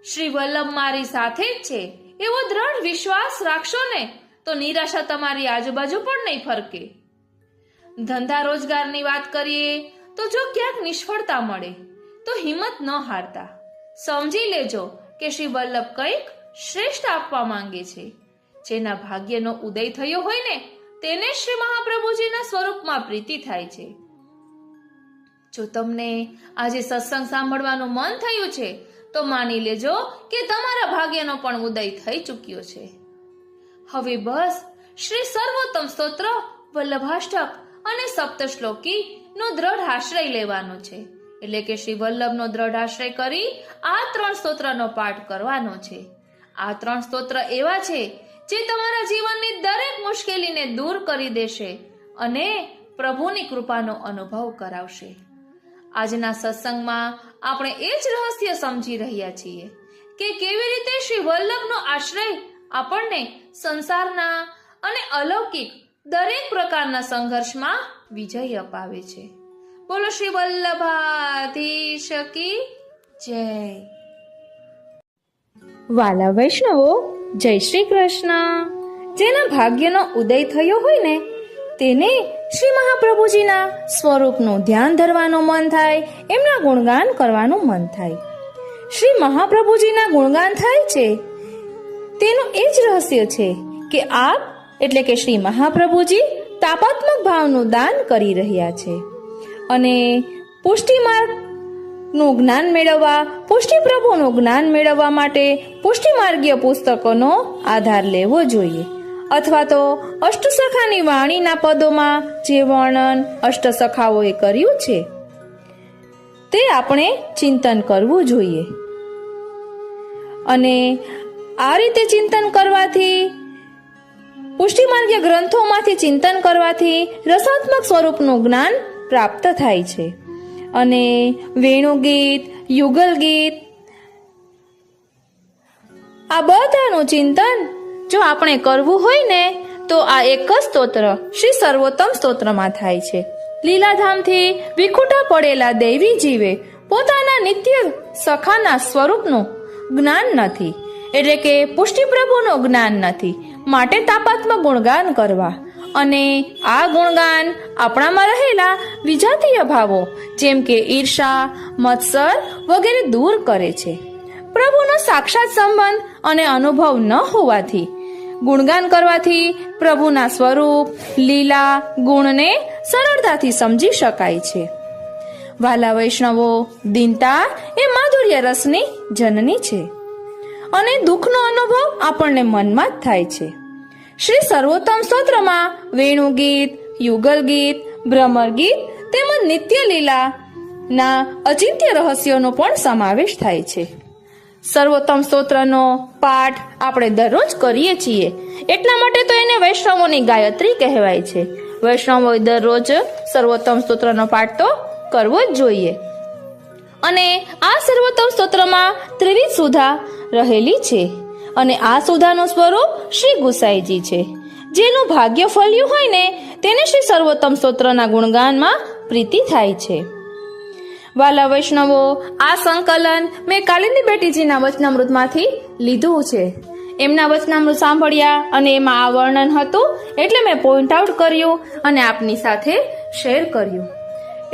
શ્રી વલ્લભ મારી સાથે જ છે એવો દ્રઢ વિશ્વાસ રાખશો ને તો નિરાશા તમારી આજુબાજુ પણ નહીં ફરકે. ધંધા રોજગારની વાત કરીએ તો જો ક્યાંક નિષ્ફળતા મળે તો હિંમત ન હારતા. સમજી લેજો કે શ્રી વલ્લભ કંઈક શ્રેષ્ઠ આપવા માંગે છે. જેના ભાગ્યનો ઉદય થયો હોય ને તેને શ્રી મહાપ્રભુજીના સ્વરૂપમાં પ્રીતિ થાય છે. જો તમને આજે સત્સંગ સાંભળવાનું મન થયું છે તો માની લેજો કે તમારા ભાગ્યનો પણ ઉદય થઈ ચૂક્યો છે. હવે બસ શ્રી સર્વોત્તમ સ્તોત્ર, વલ્લભાષ્ટક અને સપ્તશ્લોકી નો દ્રઢ આશ્રય લેવાનો છે. એટલે કે શ્રી વલ્લભનો દ્રઢ આશ્રય કરી આ 3 સ્તોત્રનો પાઠ કરવાનો છે. આ 3 સ્તોત્ર એવા છે જે તમારા જીવનની દરેક મુશ્કેલીને દૂર કરી દેશે અને પ્રભુની કૃપાનો અનુભવ કરાવશે. આજના સત્સંગમાં આપણે એ જ રહસ્ય સમજી રહ્યા છીએ કે કેવી રીતે શ્રી વલ્લભનો આશ્રય આપણને સંસારના અને અલૌકિક દરેક પ્રકારના સંઘર્ષમાં વિજય અપાવે છે. બોલો શ્રી વલ્લભાધીશ કી જય. વાલા વૈષ્ણવો, જય શ્રી કૃષ્ણ. જેના ભાગ્યનો ઉદય થયો હોય ને તેને શ્રી મહાપ્રભુજીના સ્વરૂપનું ધ્યાન ધરવાનું મન થાય, એમના ગુણગાન કરવાનું મન થાય. શ્રી મહાપ્રભુજીના ગુણગાન થાય છે તેનું એ જ રહસ્ય છે કે આપ એટલે કે શ્રી મહાપ્રભુજી તાપાત્મક ભાવનું દાન કરી રહ્યા છે અને પુષ્ટિ માર્ગ નું જ્ઞાન મેળવવા, પુષ્ટિ પ્રભુનું જ્ઞાન મેળવવા માટે પુષ્ટિમાર્ગીય પુસ્તકોનો આધાર લેવો જોઈએ, અથવા તો અષ્ટસખાની વાણીના પદોમાં જે વર્ણન અષ્ટસખાઓએ કર્યું છે તે આપણે ચિંતન કરવું જોઈએ. અને આ રીતે ચિંતન કરવાથી, પુષ્ટિમાર્ગીય ગ્રંથોમાંથી ચિંતન કરવાથી રસાત્મક સ્વરૂપનું જ્ઞાન પ્રાપ્ત થાય છે. અને વેણુગીત, યુગલ ગીત, આ બધાનું ચિંતન જો આપણે કરવું હોય ને તો આ એક જ સ્તોત્ર શ્રી સર્વોત્તમ સ્તોત્રમાં થાય છે. લીલાધામથી વિખૂટા પડેલા દૈવી જીવે પોતાના નિત્ય સખાના સ્વરૂપનું જ્ઞાન નથી, એટલે કે પુષ્ટિ પ્રભુનું જ્ઞાન નથી, માટે તાપાત્મક ગુણગાન કરવા અને આ ગુણગાન આપણામાં રહેલા વિજાતીય ભાવો જેમ કે ઈર્ષા, મત્સર વગેરે દૂર કરે છે. પ્રભુનો સાક્ષાત સંબંધ અને અનુભવ ન હોવાથી ગુણગાન કરવાથી પ્રભુના સ્વરૂપ, લીલા, ગુણને સરળતાથી સમજી શકાય છે. વાલા વૈષ્ણવો, દીનતા એ માધુર્ય રસની જનની છે અને દુઃખનો અનુભવ આપણને મનમાં જ થાય છે. શ્રી સર્વોત્તમ સ્તોત્રમાં વેણુગીત, યુગલ ગીત, ભ્રમર ગીત તેમજ નિત્ય લીલા ના અચિંત્ય રહસ્યોનો પણ સમાવેશ થાય છે. સર્વોત્તમ સ્તોત્રનો પાઠ આપણે દરરોજ કરીએ છીએ, એટલા માટે તો એને વૈષ્ણવોની ગાયત્રી કહેવાય છે. વૈષ્ણવોએ દરરોજ સર્વોત્તમ સ્તોત્રનો પાઠ તો કરવો જ જોઈએ. અને આ સર્વોત્તમ સ્તોત્રમાં ત્રિવિધ સુધા રહેલી છે અને આ સુધાનું સ્વરૂપ શ્રી ગુસાઈજી છે. જેનું ભાગ્ય ફળ્યું હોય ને તેને શ્રી સર્વોત્તમ સ્તોત્રના ગુણગાનમાં પ્રીતિ થાય છે. વાલા વૈષ્ણવો, આ સંકલન મેં કાલિંદી બેટીજીના વચનામૃતમાંથી લીધું છે. એમના વચનામૃત સાંભળ્યા અને એમાં આ વર્ણન હતું એટલે મેં પોઈન્ટ આઉટ કર્યું અને આપની સાથે શેર કર્યું.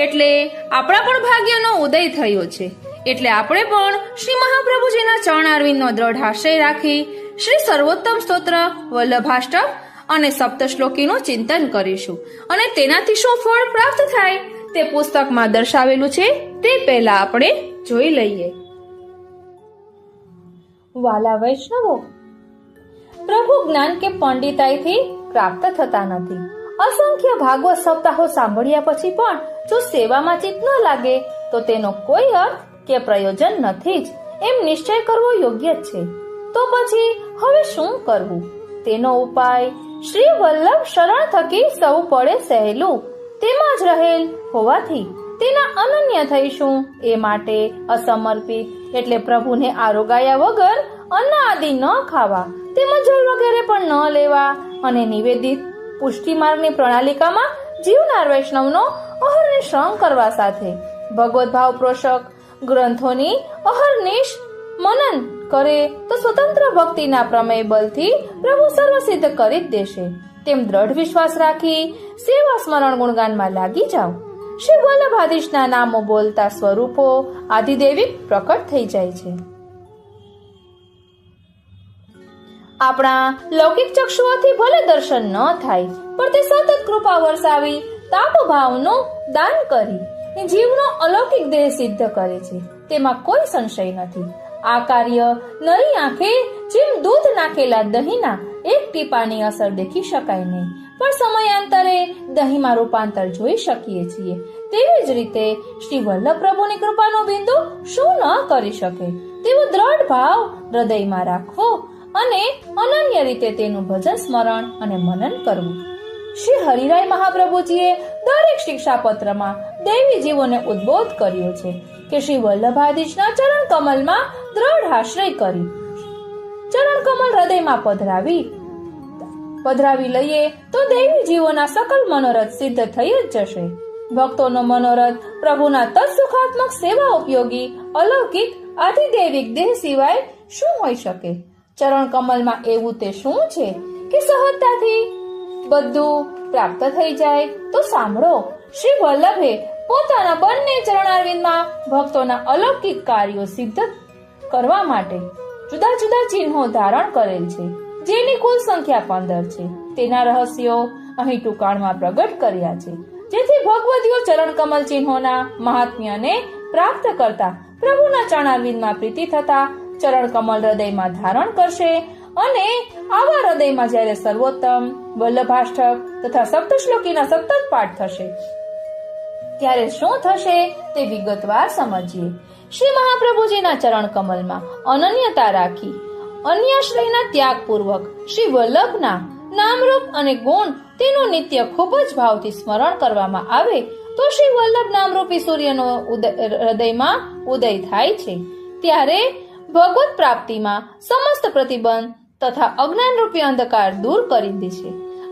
એટલે આપણા પણ ભાગ્યનો ઉદય થયો છે. એટલે આપણે પણ શ્રી મહાપ્રભુજીના ચરણારવિંદનો દ્રઢ આશ્રય રાખી શ્રી સર્વોત્તમ સ્તોત્ર, વલ્લભાષ્ટક અને સપ્તશ્લોકીનું ચિંતન કરીશું. અને તેનાથી શું ફળ પ્રાપ્ત થાય તે પુસ્તકમાં દર્શાવેલું છે તે પહેલા આપણે જોઈ લઈએ. વાલા વૈષ્ણવો, પ્રભુ જ્ઞાન કે પંડિતાઈથી પ્રાપ્ત થતા નથી. અસંખ્ય ભાગવત સપ્તાહો સાંભળ્યા પછી પણ જો સેવામાં ચિત્ત ન લાગે તો તેનો કોઈ અર્થ કે પ્રયોજન નથી જ એમ નિશ્ચય કરવો યોગ્ય જ છે. તો પછી હવે શું કરવું? તેનો ઉપાય શ્રી વલ્લભ શરણ થકી સૌ પડે સહેલું, તેમાં જ રહેલ હોવાથી તેના અનન્ય થઈશું. એ માટે અસમર્પિત એટલે પ્રભુને આરોગાયા વગર અન્ન આદિ ન ખાવા તેમજ જળ વગેરે પણ ન લેવા અને નિવેદિત પુષ્ટિ માર્ગની પ્રણાલિકામાં જીવનાર વૈષ્ણવનો અહર્નિશ કરવા સાથે ભગવત ભાવ પોષક ગ્રંથોની અહર્નિશ મનન કરે તો સ્વતંત્ર ભક્તિના પ્રમેય બલથી પ્રભુ સર્વસિદ્ધ કરી જ દેશે તેમ દ્રઢ વિશ્વાસ રાખી સેવા સ્મરણ ગુણગાનમાં લાગી જાઓ. શ્રી વલ્લભાધીશના નામો બોલતા સ્વરૂપો આદિદેવિક પ્રકટ થઈ જાય છે. આપણા લૌકિક ચક્ષુઓથી ભલે દર્શન ન થાય પણ તે સતત કૃપા વરસાવી તાપ ભાવનું દાન કરી જીવનો અલૌકિક દેહ સિદ્ધ કરે છે, તેમાં કોઈ સંશય નથી. આ કાર્ય નરી આંખે જેમ દૂધ નાખેલા દહીંના એક ટીપાની અસર દેખી શકાય નહીં, પણ સમયાંતરે દહીંમાં રૂપાંતર જોઈ શકીએ છીએ. તેવી જ રીતે શ્રી વલ્લભ પ્રભુની કૃપાનો બિંદુ શું ન કરી શકે તેવો દ્રઢ ભાવ હૃદયમાં રાખવો અને અનન્ય રીતે તેનું ભજન સ્મરણ અને મનન કરવું. શ્રી હરિરાય મહાપ્રભુજીએ દરેક શિક્ષાપત્રમાં દેવી જીવોને ઉદ્બોધ કર્યો છે કે શ્રી વલ્લભાધીશના ચરણ કમલમાં દ્રઢ આશ્રય કરી ચરણ કમલ હૃદયમાં પધરાવી લઈએ તો દેવી જીવોના સકલ મનોરથ સિદ્ધ થઈ જ જશે. ભક્તોનો મનોરથ પ્રભુના તત્સુખાત્મક સેવા ઉપયોગી અલૌકિક આધિદેવિક દેહ સિવાય શું હોઈ શકે? ચરણ કમલમાં એવું તે શું છે કે સહજતાથી બધું પ્રાપ્ત થઈ જાય? તો સાંભળો, શ્રી વલ્લભે પોતાના બંને ચરણારવિંદમાં ભક્તોના અલૌકિક કાર્યો સિદ્ધ કરવા માટે જુદા જુદા ચિહ્નો ધારણ કરેલ છે, જેની કુલ સંખ્યા 15 છે. તેના રહસ્યો અહીં ટૂંકાણમાં પ્રગટ કર્યા છે, જેથી ભગવદીઓ ચરણ કમલ ચિહ્નોના મહાત્મ્યને પ્રાપ્ત કરતા પ્રભુના ચરણારવિંદમાં પ્રીતિ થતા ચરણ કમલ હૃદયમાં ધારણ કરશે અને આવા હૃદયમાં જ્યારે સર્વોત્તમ વલ્લભાષ્ટક તથા સપ્તશ્લોકીના સતત પાઠ થશે ત્યારે શું થશે તે વિગતવાર સમજીએ. શ્રી મહાપ્રભુજીના ચરણ કમલમાં અનન્યતા રાખી અન્યાશ્રયના ત્યાગપૂર્વક શ્રી વલ્લભના નામરૂપ અને ગુણ તેનું નિત્ય ખૂબ જ ભાવથી સ્મરણ કરવામાં આવે તો શ્રી વલ્લભ નામરૂપી સૂર્યનો હૃદયમાં ઉદય થાય છે. ત્યારે ભગવત પ્રાપ્તિમાં સમસ્ત પ્રતિબંધ તથા અજ્ઞાનરૂપી અંધકાર દૂર કરી દે છે.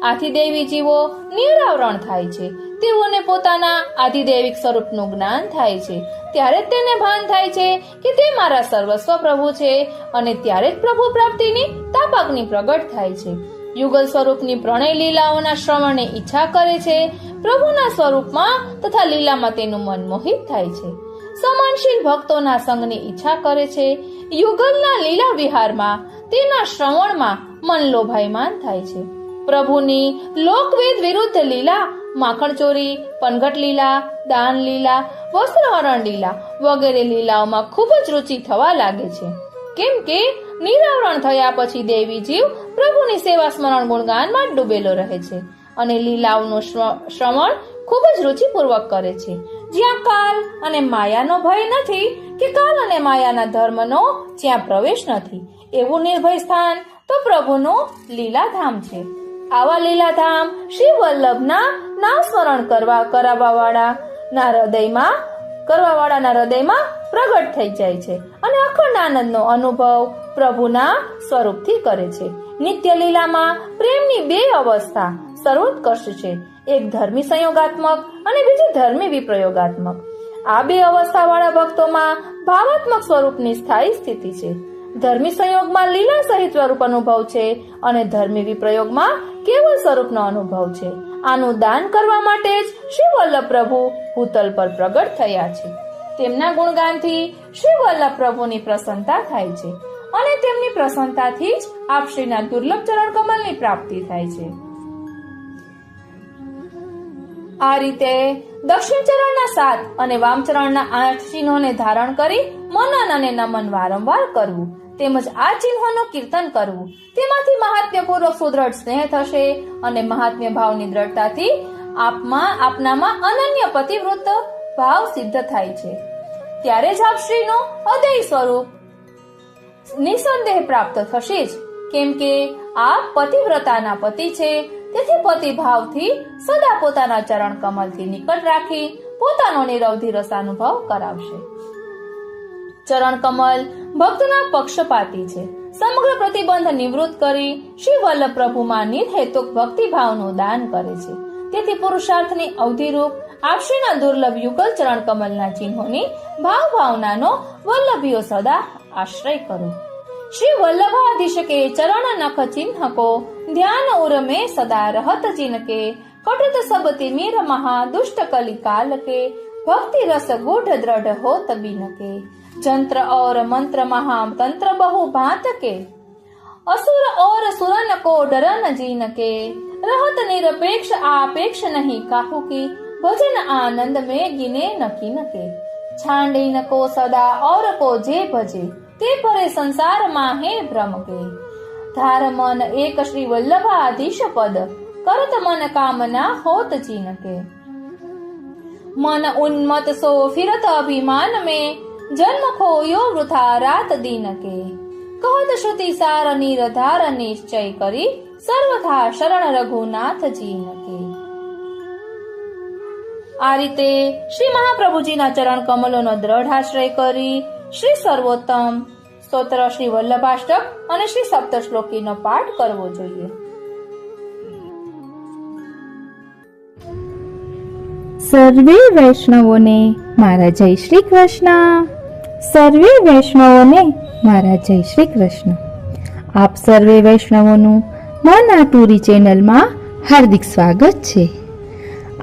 આથી દેવી જીવો નિરાવરણ થાય છે. તેઓને પોતાના આધિદૈવિક સ્વરૂપનું જ્ઞાન થાય છે. ત્યારે જ તેને ભાન થાય છે કે તે મારા સર્વસ્વ પ્રભુ છે અને ત્યારે જ પ્રભુ પ્રાપ્તિની તાપાગ્નિ પ્રગટ થાય છે. યુગલ સ્વરૂપની પ્રણય લીલાઓના શ્રવણની ઈચ્છા કરે છે. પ્રભુના સ્વરૂપમાં તથા લીલામાં તેનું મન મોહિત થાય છે. સમાનશીલ ભક્તોના સંગની ઈચ્છા કરે છે. યુગલના લીલા વિહારમાં તેના શ્રવણમાં મન લોભાયમાન થાય છે. પ્રભુની લોકવેદ વિરુદ્ધ લીલા, માખણ ચોરી, પનઘટ લીલા, દાન લીલા, વસ્ત્રહરણ લીલા વગેરે લીલાઓમાં ખૂબ જ રુચિ થવા લાગે છે. કેમ કે નિરાવરણ થયા પછી દેવી જીવ પ્રભુની સેવા સ્મરણ ગુણગાનમાં ડૂબેલો રહે છે અને લીલાઓનું શ્રવણ ખૂબ જ રુચિપૂર્વક કરે છે. જ્યાં કાલ અને માયાનો ભય નથી કે કાલ અને માયાના ધર્મનો જ્યાં પ્રવેશ નથી એવું નિર્ભય સ્થાન તો પ્રભુનું લીલાધામ છે. આવા લીલાધામ શ્રી વલ્લભના નામ સ્મરણ કરવાવાળાના હૃદયમાં પ્રગટ થઈ જાય છે અને અખંડ આનંદનો અનુભવ પ્રભુના સ્વરૂપથી કરે છે. નિત્ય લીલામાં પ્રેમની બે અવસ્થા સર્વોત્કર્ષ છે. એક ધર્મી સંયોગાત્મક અને બીજી ધર્મી વિપ્રયોગાત્મક. આ બે અવસ્થાવાળા ભક્તોમાં ભાવાત્મક સ્વરૂપની સ્થાયી સ્થિતિ છે. ધર્મી સંયોગમાં લીલા સહિત સ્વરૂપ અનુભવ છે અને ધર્મી વિપ્રયોગમાં કેવળ સ્વરૂપનો અનુભવ છે. આનું દાન કરવા માટે જ શ્રી વલ્લભ પ્રભુ ભૂતલ પર પ્રગટ થયા છે. તેમના ગુણગાનથી શ્રી વલ્લભ પ્રભુની પ્રસન્નતા થાય છે અને તેમની પ્રસન્નતાથી જ આપશ્રીના દુર્લભ ચરણ કમલની પ્રાપ્તિ થાય છે. આ રીતે દક્ષિણ ચરણના 7 અને વામ ચરણના 8 ચિહ્નોને ધારણ કરી મનન અને નમન વારંવાર કરવું તેમજ આ ચિહ્નોનું કીર્તન કરવું. તેમાંથી મહાત્મ્યપૂર્વક સુદ્રઢ સ્નેહ થશે અને મહાત્મ્ય ભાવની દ્રઢતાથી આપનામાં અનન્ય પતિવૃત્ત ભાવ સિદ્ધ થાય છે. ત્યારે જ આપશ્રીનું અદય સ્વરૂપ નિસંદેહ પ્રાપ્ત થશે જ. કેમ કે આપ પતિવ્રતાના પતિ છે. તેથી પતિ ભાવથી સદા પોતાના ચરણ કમલથી નિકટ રાખી પોતાનો નિરવધિ રસાનુભવ કરાવશે. ચરણ કમલ ભક્તના પક્ષપાતી છે. સમગ્ર પ્રતિબંધ નિવૃત્ત કરી શ્રી વલ્લભ પ્રભુમાં નિર્હેતુક ભક્તિભાવનું દાન કરે છે. તેથી પુરુષાર્થની અવધિરૂપ આપશ્રીના દુર્લભ યુગલ ચરણ કમલના ચિહ્નોની ભાવનાનો વલ્લભીઓ સદા આશ્રય કરો. श्री वल्लभाधीश के चरण नख चिन्ह को ध्यान उर में सदा रहत जिनके कटुत सब तिमिर महा दुष्ट कलि काल के भक्ति रस गूढ़ दृढ़ होत बिन के जंत्र और मंत्र महा तंत्र बहु भांत के असुर और सुरन को डरन जीन के रहत निरपेक्ष आपेक्ष नहीं काहू की भजन आनंद में गिने न किन के छांडीन को सदा और को जे भजे ते परे संसार माहे भ्रम के धार मन एक श्री वल्लभाधीश पद करत मन कामना होत जीन के मन उन्मत सो फिरत अभिमान में जन्म खोयो वृथा रात दिन के कहत श्रुति सार निरधार निश्चय करी सर्वथा शरण रघुनाथ जीन के। आ रीते श्री महाप्रभुजीना चरण कमलोनो दृढ़ आश्रय करी श्री सर्वोत्तम स्तोत्र श्री वल्लभाष्टक અને શ્રી સપ્તશ્લોકીનો પાઠ કરવો જોઈએ। સર્વે વૈષ્ણવોને મારા જય શ્રી કૃષ્ણ। સર્વે વૈષ્ણવોને મારા જય શ્રી કૃષ્ણ। આપ સર્વે વૈષ્ણવોનું મન આતુરી ચેનલમાં હાર્દિક સ્વાગત છે।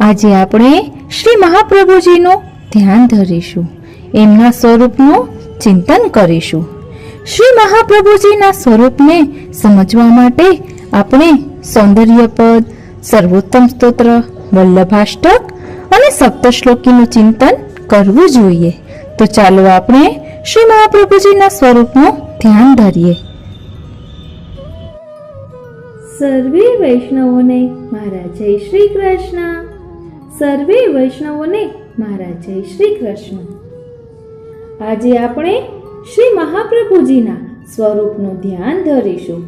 આજે આપણે શ્રી મહાપ્રભુજીનું ધ્યાન ધરીશું, એમના સ્વરૂપનું ચિંતન કરીશું। શ્રી મહાપ્રભુજીના સ્વરૂપને સમજવા માટે આપણે સૌંદર્યપદ, સર્વોત્તમ સ્તોત્ર, વલ્લભાષ્ટક અને સપ્તશ્લોકીનું ચિંતન કરવું જોઈએ। તો ચાલો આપણે શ્રી મહાપ્રભુજીના સ્વરૂપનું ધ્યાન ધરીએ. સર્વે વૈષ્ણવોને મારા જય શ્રી કૃષ્ણ. સર્વે વૈષ્ણવોને મારા જય શ્રી કૃષ્ણ. આજે આપણે શ્રી મહાપ્રભુજીના સ્વરૂપનું ધ્યાન ધરીશું.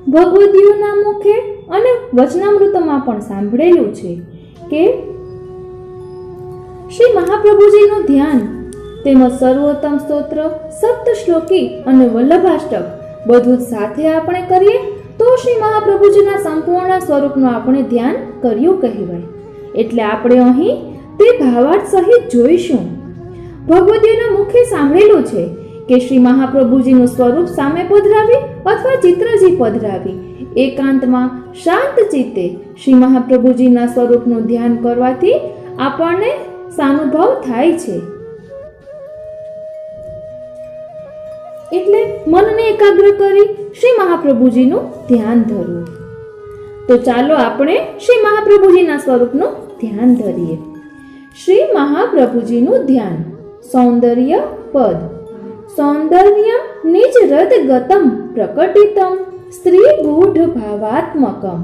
ભગવદીઓના મુખે અને વચનામૃતમાં પણ સાંભળેલું છે કે શ્રી મહાપ્રભુજીનું ધ્યાન તેમજ સર્વોત્તમ સ્તોત્ર, સપ્તશ્લોકી અને વલ્લભાષ્ટક બધું જ સાથે આપણે કરીએ તો શ્રી મહાપ્રભુજીના સંપૂર્ણ સ્વરૂપનું આપણે ધ્યાન કર્યું કહેવાય. એટલે આપણે અહીં તે ભાવાર્થ સહિત જોઈશું. ભગવદીઓના મુખે સાંભળેલું છે કે શ્રી મહાપ્રભુજીનું સ્વરૂપ સામે પધરાવી અથવા ચિત્રજી પધરાવી એકાંતમાં શાંત ચિત્તે શ્રી મહાપ્રભુજીના સ્વરૂપનું ધ્યાન કરવાથી આપણને સાનુભવ થાય છે. એટલે મનને એકાગ્ર કરી શ્રી મહાપ્રભુજીનું ધ્યાન ધરવું. તો ચાલો આપણે શ્રી મહાપ્રભુજીના સ્વરૂપનું ધ્યાન ધરીએ. શ્રી મહાપ્રભુજીનું ધ્યાન. સૌંદર્ય પદ. સૌંદર્ય નિજ હૃદ ગતમ પ્રકટિતમ સ્ત્રી ગૂઢ ભાવાત્મકમ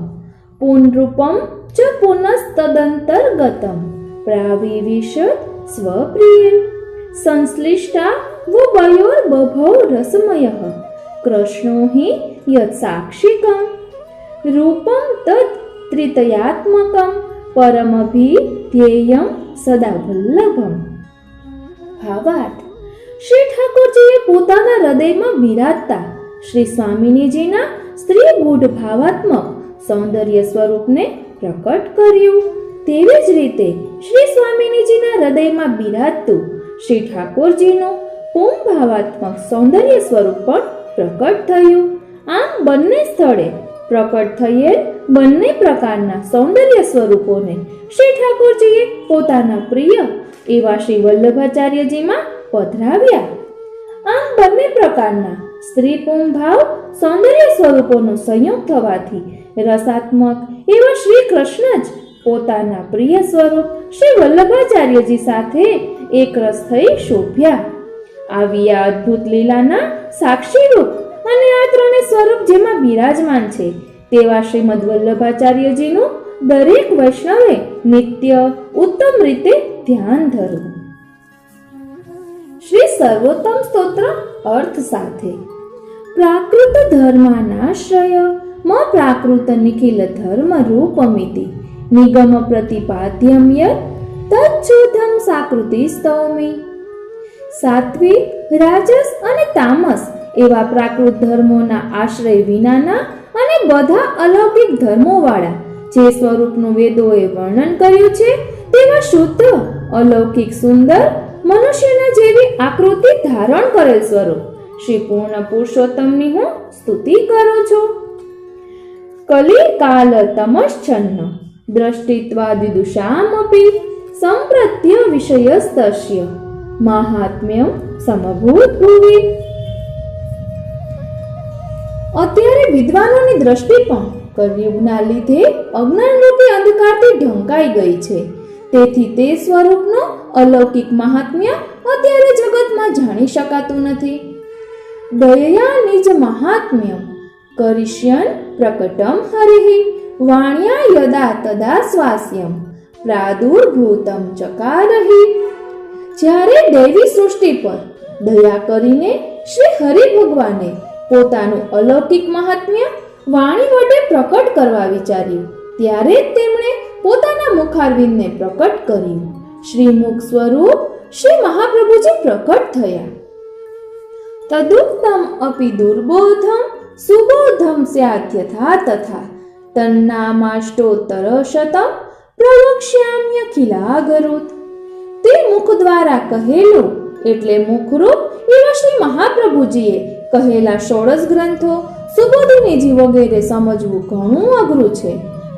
પુનરૂપમ ચ પુનસ્તદંતર્ગતમ પ્રાવિવિશત સ્વપ્રિય સંશ્લિષ્ટા વયોર બભૌ રસમયઃ કૃષ્ણો હિ યત સાક્ષિકમ રૂપમ તદ ત્રિતયાત્મકમ પરમભિધ્યેયમ સદા વલ્લભમ. ભાવાર્થ. શ્રી ઠાકોરજીએ પોતાના હૃદયમાં બિરાજતા શ્રી સ્વામિનીજીના સ્ત્રી ગૂઢ ભાવાત્મક સૌંદર્ય સ્વરૂપને પ્રકટ કર્યું. તેવી જ રીતે શ્રી સ્વામિનીજીના હૃદયમાં બિરાજતું શ્રી ઠાકોરજીનું પૂમ ભાવાત્મક સૌંદર્ય સ્વરૂપ પણ પ્રકટ થયું. આમ બંને સ્થળે પ્રકટ થયેલ બંને પ્રકારના સૌંદર્ય સ્વરૂપોને શ્રી ઠાકોરજીએ પોતાના પ્રિય એવા શ્રી વલ્લભાચાર્યજીમાં પધરાવ્યા. આમ બંને પ્રકારના સ્ત્રી પૂમ ભાવ સૌંદર્ય સ્વરૂપોનો સંયોગ થવાથી રસાત્મક એવા શ્રી કૃષ્ણ જ પોતાના પ્રિય સ્વરૂપ શ્રી વલ્લભાચાર્યજી સાથે એકરસ થઈ શોભ્યા. આવી આ અદ્ભુત લીલાના સાક્ષી રૂપ અને આ ત્રણે સ્વરૂપ જેમાં બિરાજમાન છે તેવા શ્રીમદ વલ્લભાચાર્યજીનું દરેક વૈષ્ણવે નિત્ય ઉત્તમ રીતે ધ્યાન ધરવું. શ્રી સર્વોત્તમ સ્તોત્ર અર્થ સાથે. પ્રાકૃત ધર્માનાશ્રય મ પ્રાકૃત નિખિલ ધર્મ રૂપમિતિ નિગમ પ્રતિપાદ્યમ યત તચ્છોધમ સાકૃતિ સ્તૌમિ. સાત્વિક, રાજસ અને તામસ એવા પ્રાકૃત ધર્મોના આશ્રય વિનાના અને બધા અલૌકિક ધર્મોવાળા જે સ્વરૂપનું વેદોએ વર્ણન કર્યું છે તેવા શુદ્ધ, અલૌકિક, સુંદર, મનુષ્યના જેવી આકૃતિ ધારણ કરેલ સ્વરૂપ શ્રી પૂર્ણ પુરુષોત્તમની હું સ્તુતિ કરું છું. કલિ કાલ તમશ્ચન્ન દ્રષ્ટિત્વા વિદુષામપી સંપ્રત્ય વિષયસ્તસ્ય મહાત્મ્યમ સમભૂત ભુવિ. અત્યારે વિદ્વાનોની દ્રષ્ટિ પણ કલિયુગના લીધે અજ્ઞાનરૂપી અંધકારથી ઢંકાઈ ગઈ છે. તેથી તે સ્વરૂપનો અલૌકિક મહાત્મ્ય અત્યારે જગતમાં જાણી શકાતું નથી. દયા નિજ મહાત્મ્યમ કરિષ્યન પ્રકટમ હરિ વાણ્યા યદા તદા સ્વાસ્યમ પ્રાદુર્ભૂતમ ચકારહિ. જ્યારે દૈવી સૃષ્ટિ પર દયા કરીને શ્રી હરિ ભગવાને પોતાનું અલૌકિક મહાત્મ્ય વાણી વડે પ્રકટ કરવા વિચાર્યું ત્યારે જ તેમણે પોતાના મુખારવિંદને પ્રકટ કર્યું. શ્રીમુખ સ્વરૂપ શ્રી મહાપ્રભુજી પ્રકટ થયા. તદુક્તમ અપી દુર્બોધમ સુબોધમ સ્યાદ્યથા તથા તન્નામાષ્ટોત્તર શતમ પ્રવક્ષ્યામ્યખિલાગરુત. તે મુખ દ્વારા કહેલું એટલે મુખરૂપ એવા શ્રી મહાપ્રભુજીએ કહેલા 16 ગ્રંથો સુબોધિનીજી વગેરે સમજવું ઘણું અઘરું છે.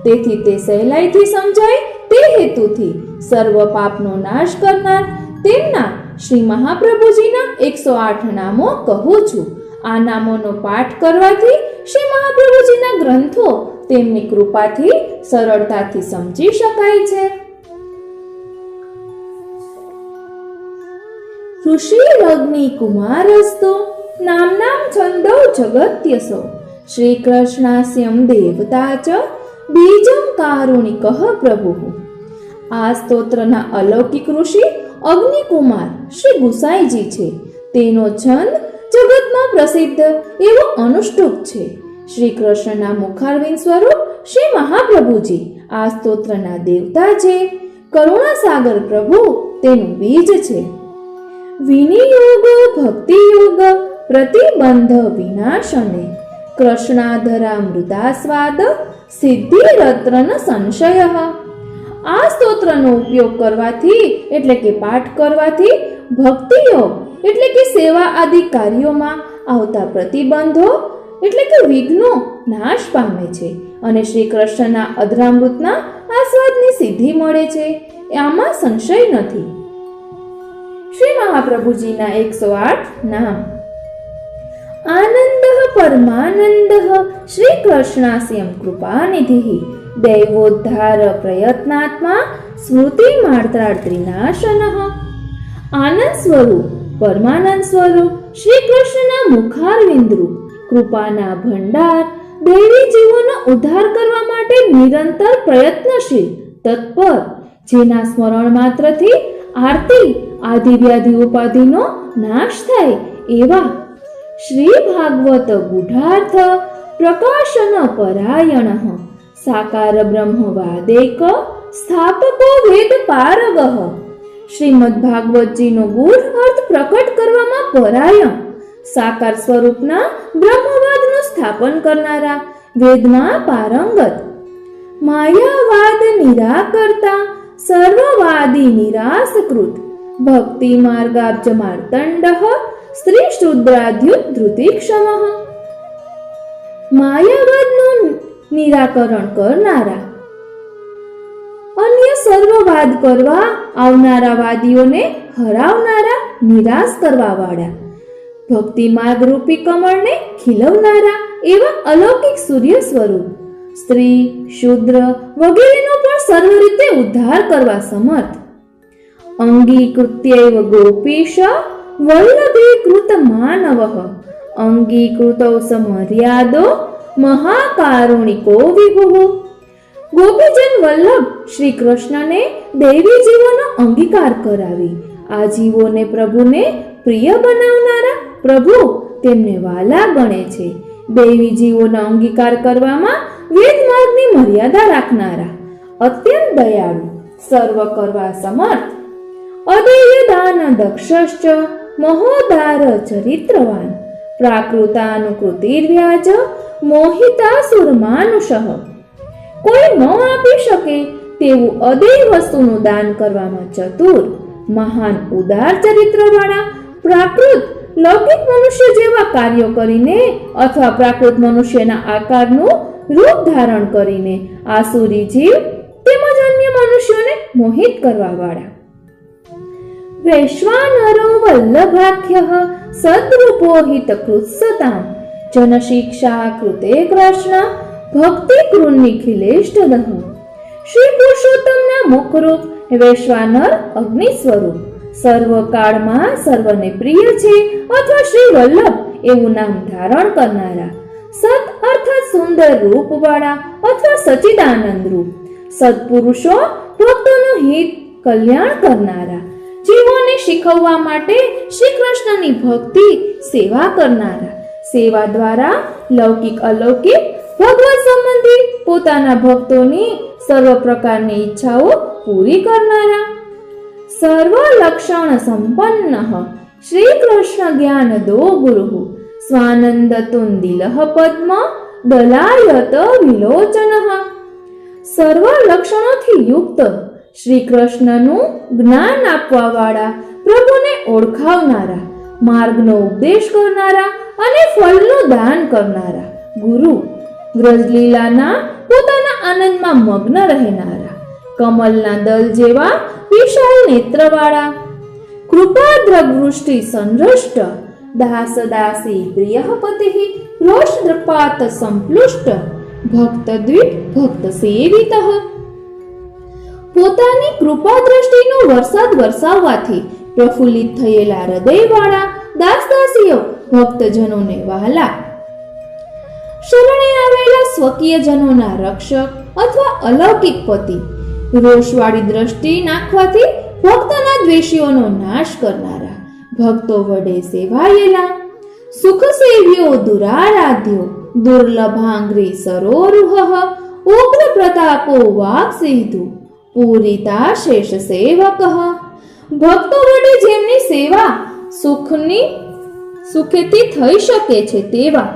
તેથી તે સહેલાઈથી સમજાય તે હેતુથી સર્વ પાપનો નાશ કરનાર તેમના શ્રી મહાપ્રભુજીના 108 નામો કહું છું. આ નામોનો પાઠ કરવાથી શ્રી મહાપ્રભુજીના ગ્રંથો તેમની કૃપાથી સરળતાથી સમજી શકાય છે. ઋષિરગ્નિ કુમારસ્તો નામ્નામ છંદો જગત્યસો શ્રી કૃષ્ણાસ્યમ દેવતા ચ બીજમ કારુણિકઃ પ્રભુઃ. આ સ્તોત્રના અલૌકિક ઋષિ અગ્નિકુમાર શ્રી ગુસાઈજી છે. તેનો છંદ જગતમાં પ્રસિદ્ધ એવો અનુષ્ટુપ છે. શ્રી કૃષ્ણના મુખારવિંદ સ્વરૂપ શ્રી મહાપ્રભુજી આ સ્તોત્રના દેવતા છે. કરુણાસાગર પ્રભુ તેનું બીજ છે. વિનિયોગ ભક્તિ યોગ પ્રતિબંધ વિનાશને કૃષ્ણાધરામૃતાસ્વાદ સિદ્ધિ રત્ન સંશય. આ સ્તોત્રનો ઉપયોગ કરવાથી એટલે કે પાઠ કરવાથી ભક્તિ યોગ એટલે કે સેવા આદિ કાર્યોમાં આવતા પ્રતિબંધો એટલે કે વિઘ્નો નાશ પામે છે અને શ્રી કૃષ્ણના અધરામૃતના આસ્વાદની સિદ્ધિ મળે છે. આમાં સંશય નથી. શ્રી મહાપ્રભુજીના 108 નામ. આનંદ પરમાનંદ શ્રી કૃષ્ણાસ્યમ કૃપાનિધિ દૈવોદ્ધાર પ્રયત્નાત્મા સ્મૃતિ માત્રાત્રિનાશન. આનંદ સ્વરૂપ પરમાનંદ સ્વરૂપ શ્રી કૃષ્ણના મુખારવિંદરૂપ કૃપાના ભંડાર દૈવી જીવોનો ઉદ્ધાર કરવા માટે નિરંતર પ્રયત્નશીલ તત્પર, જેના સ્મરણ માત્રથી આરતી આદિ વ્યાધિ ઉપાધિનો નાશ થાય એવા શ્રી ભાગવત ગુઢાર્થ પ્રકાશન પરાયણ સાકાર બ્રહ્મવાદેક સ્થાપકો વેદ પારગઃ. શ્રીમદ ભાગવતજીનો ગૂઢ અર્થ પ્રકટ કરવામાં પરાયણ, સાકાર સ્વરૂપના બ્રહ્મવાદનું સ્થાપન કરનારા, વેદમાં પારંગત, માયાવાદ નિરાકર્તા, સર્વવાદી નિરાસકૃત, ભક્તિ માર્ગાબ્જ માર્તંડઃ સ્ત્રી શુદ્રાદ્યુત ધૃતિક્ષમઃ. માયાવાદનું નિરાકરણ કરનારા, અન્ય સર્વવાદ કરવા આવનારા વાદીઓને હરાવનારા, નિરાશ કરવા વાળા, ભક્તિ માર્ગ રૂપી કમળને ખીલવનારા એવા અલૌકિક સૂર્ય સ્વરૂપ, સ્ત્રી શુદ્ર વગેરેનો પણ સર્વ રીતે ઉદ્ધાર કરવા સમર્થ. અંગીકૃત્યૈવ ગોપીશ વલ્લભીકૃત માનવઃ અંગીકૃતૌ સમર્યાદો મહાકારુણિકો વિભુઃ. ગોપીજન વલ્લભ શ્રી કૃષ્ણને દૈવી જીવોનો અંગીકાર કરાવી આ જીવોને પ્રભુને પ્રિય બનાવનારા પ્રભુ તેમને વાલા ગણે છે. દૈવી જીવોનો અંગીકાર કરવામાં વેદ માર્ગની મર્યાદા રાખનારા, અત્યંત દયાળુ, સર્વ કરવા સમર્થ, અદેય દાન દક્ષશ્ચ મહોદાર ચરિત્રવાન, પ્રાકૃતાનુકૃતિર્વ્યાજ મોહિતાસુરમાનુષઃ. કોઈ ન આપી શકે તેવું અદેય વસ્તુનું દાન કરવામાં ચતુર, મહાન ઉદાર ચરિત્રવાળા, પ્રાકૃત લૌકિક મનુષ્ય જેવા કાર્યો કરીને અથવા પ્રાકૃત મનુષ્યના આકારનું રૂપ ધારણ કરીને આસુરી જીવ તેમજ અન્ય મનુષ્યોને મોહિત કરવા વાળા. વૈશ્વાનરો વલ્લભાખ્યઃ સદ્રૂપો હિતકૃત્સતામ જનશિક્ષા કૃતે કૃષ્ણ ભક્તિ કૃન્નિખિલેષ્ટદઃ. શ્રી પુરુષોત્તમના મુખરૂપ વૈશ્વાનર અગ્નિ સ્વરૂપ, સર્વકાળમાં સર્વને પ્રિય છે અથવા શ્રી વલ્લભ એવું નામ ધારણ કરનારા, સત અર્થાત સુંદર રૂપ વાળા અથવા સચિદાનંદ રૂપ, સત્પુરુષો ભક્તોનું હિત કલ્યાણ કરનારા, જીવોને શીખવવા માટે શ્રી કૃષ્ણની ભક્તિ સેવા કરનારા, સેવા દ્વારા લૌકિક અલૌકિક ભગવત સંબંધી પોતાના ભક્તોની સર્વ પ્રકારની ઈચ્છાઓ પૂરી કરનારા, સર્વ લક્ષણ સંપન્ન શ્રી કૃષ્ણ જ્ઞાન દો ગુરુ સ્વાનંદ તુંદિલઃ પદ્મ દલાયત વિલોચનઃ. સર્વ લક્ષણોથી યુક્ત શ્રી કૃષ્ણનું જ્ઞાન આપવા વાળા, પ્રભુને ઓળખાવનારા, માર્ગનો ઉપદેશ કરનારા અને ફળનું દાન કરનારા ગુરુ, વ્રજલીલાના પોતાના આનંદમાં મગ્ન રહેનારા, કમલના દલ જેવા વિશાળ નેત્રવાળા, કૃપાદ્રવૃષ્ટિ સંરષ્ટ, દાસ દાસી પ્રિયપતિ રોષદ્રપાત સંપ્લુષ્ટ, ભક્તદ્વિટ ભક્ત સેવિતઃ. પોતાની કૃપા દ્રષ્ટિનો વરસાદ વરસાવવાથી પ્રફુલ્લિત થયેલા હૃદયવાળા દાસદાસીઓ ભક્તજનોને વહાલા, શરણે આવેલા સ્વકીય જનોના રક્ષક અથવા અલૌકિક પતિ, રોષવાળી દ્રષ્ટિ નાખવાથી ભક્તના દ્વેષીઓનો નાશ કરનારા, ભક્તો વડે સેવાયેલા, સુખ સેવ્યો દુરારાધ્યો, દુર્લભાંગ્રી સરોરુહ, ઉગ્ર પ્રતાપો વાક સિંધુ, પૂરિતા શેષ સેવક. ભક્તો વડે જેમની સેવા સુખેથી થઈ શકે છે તેવા,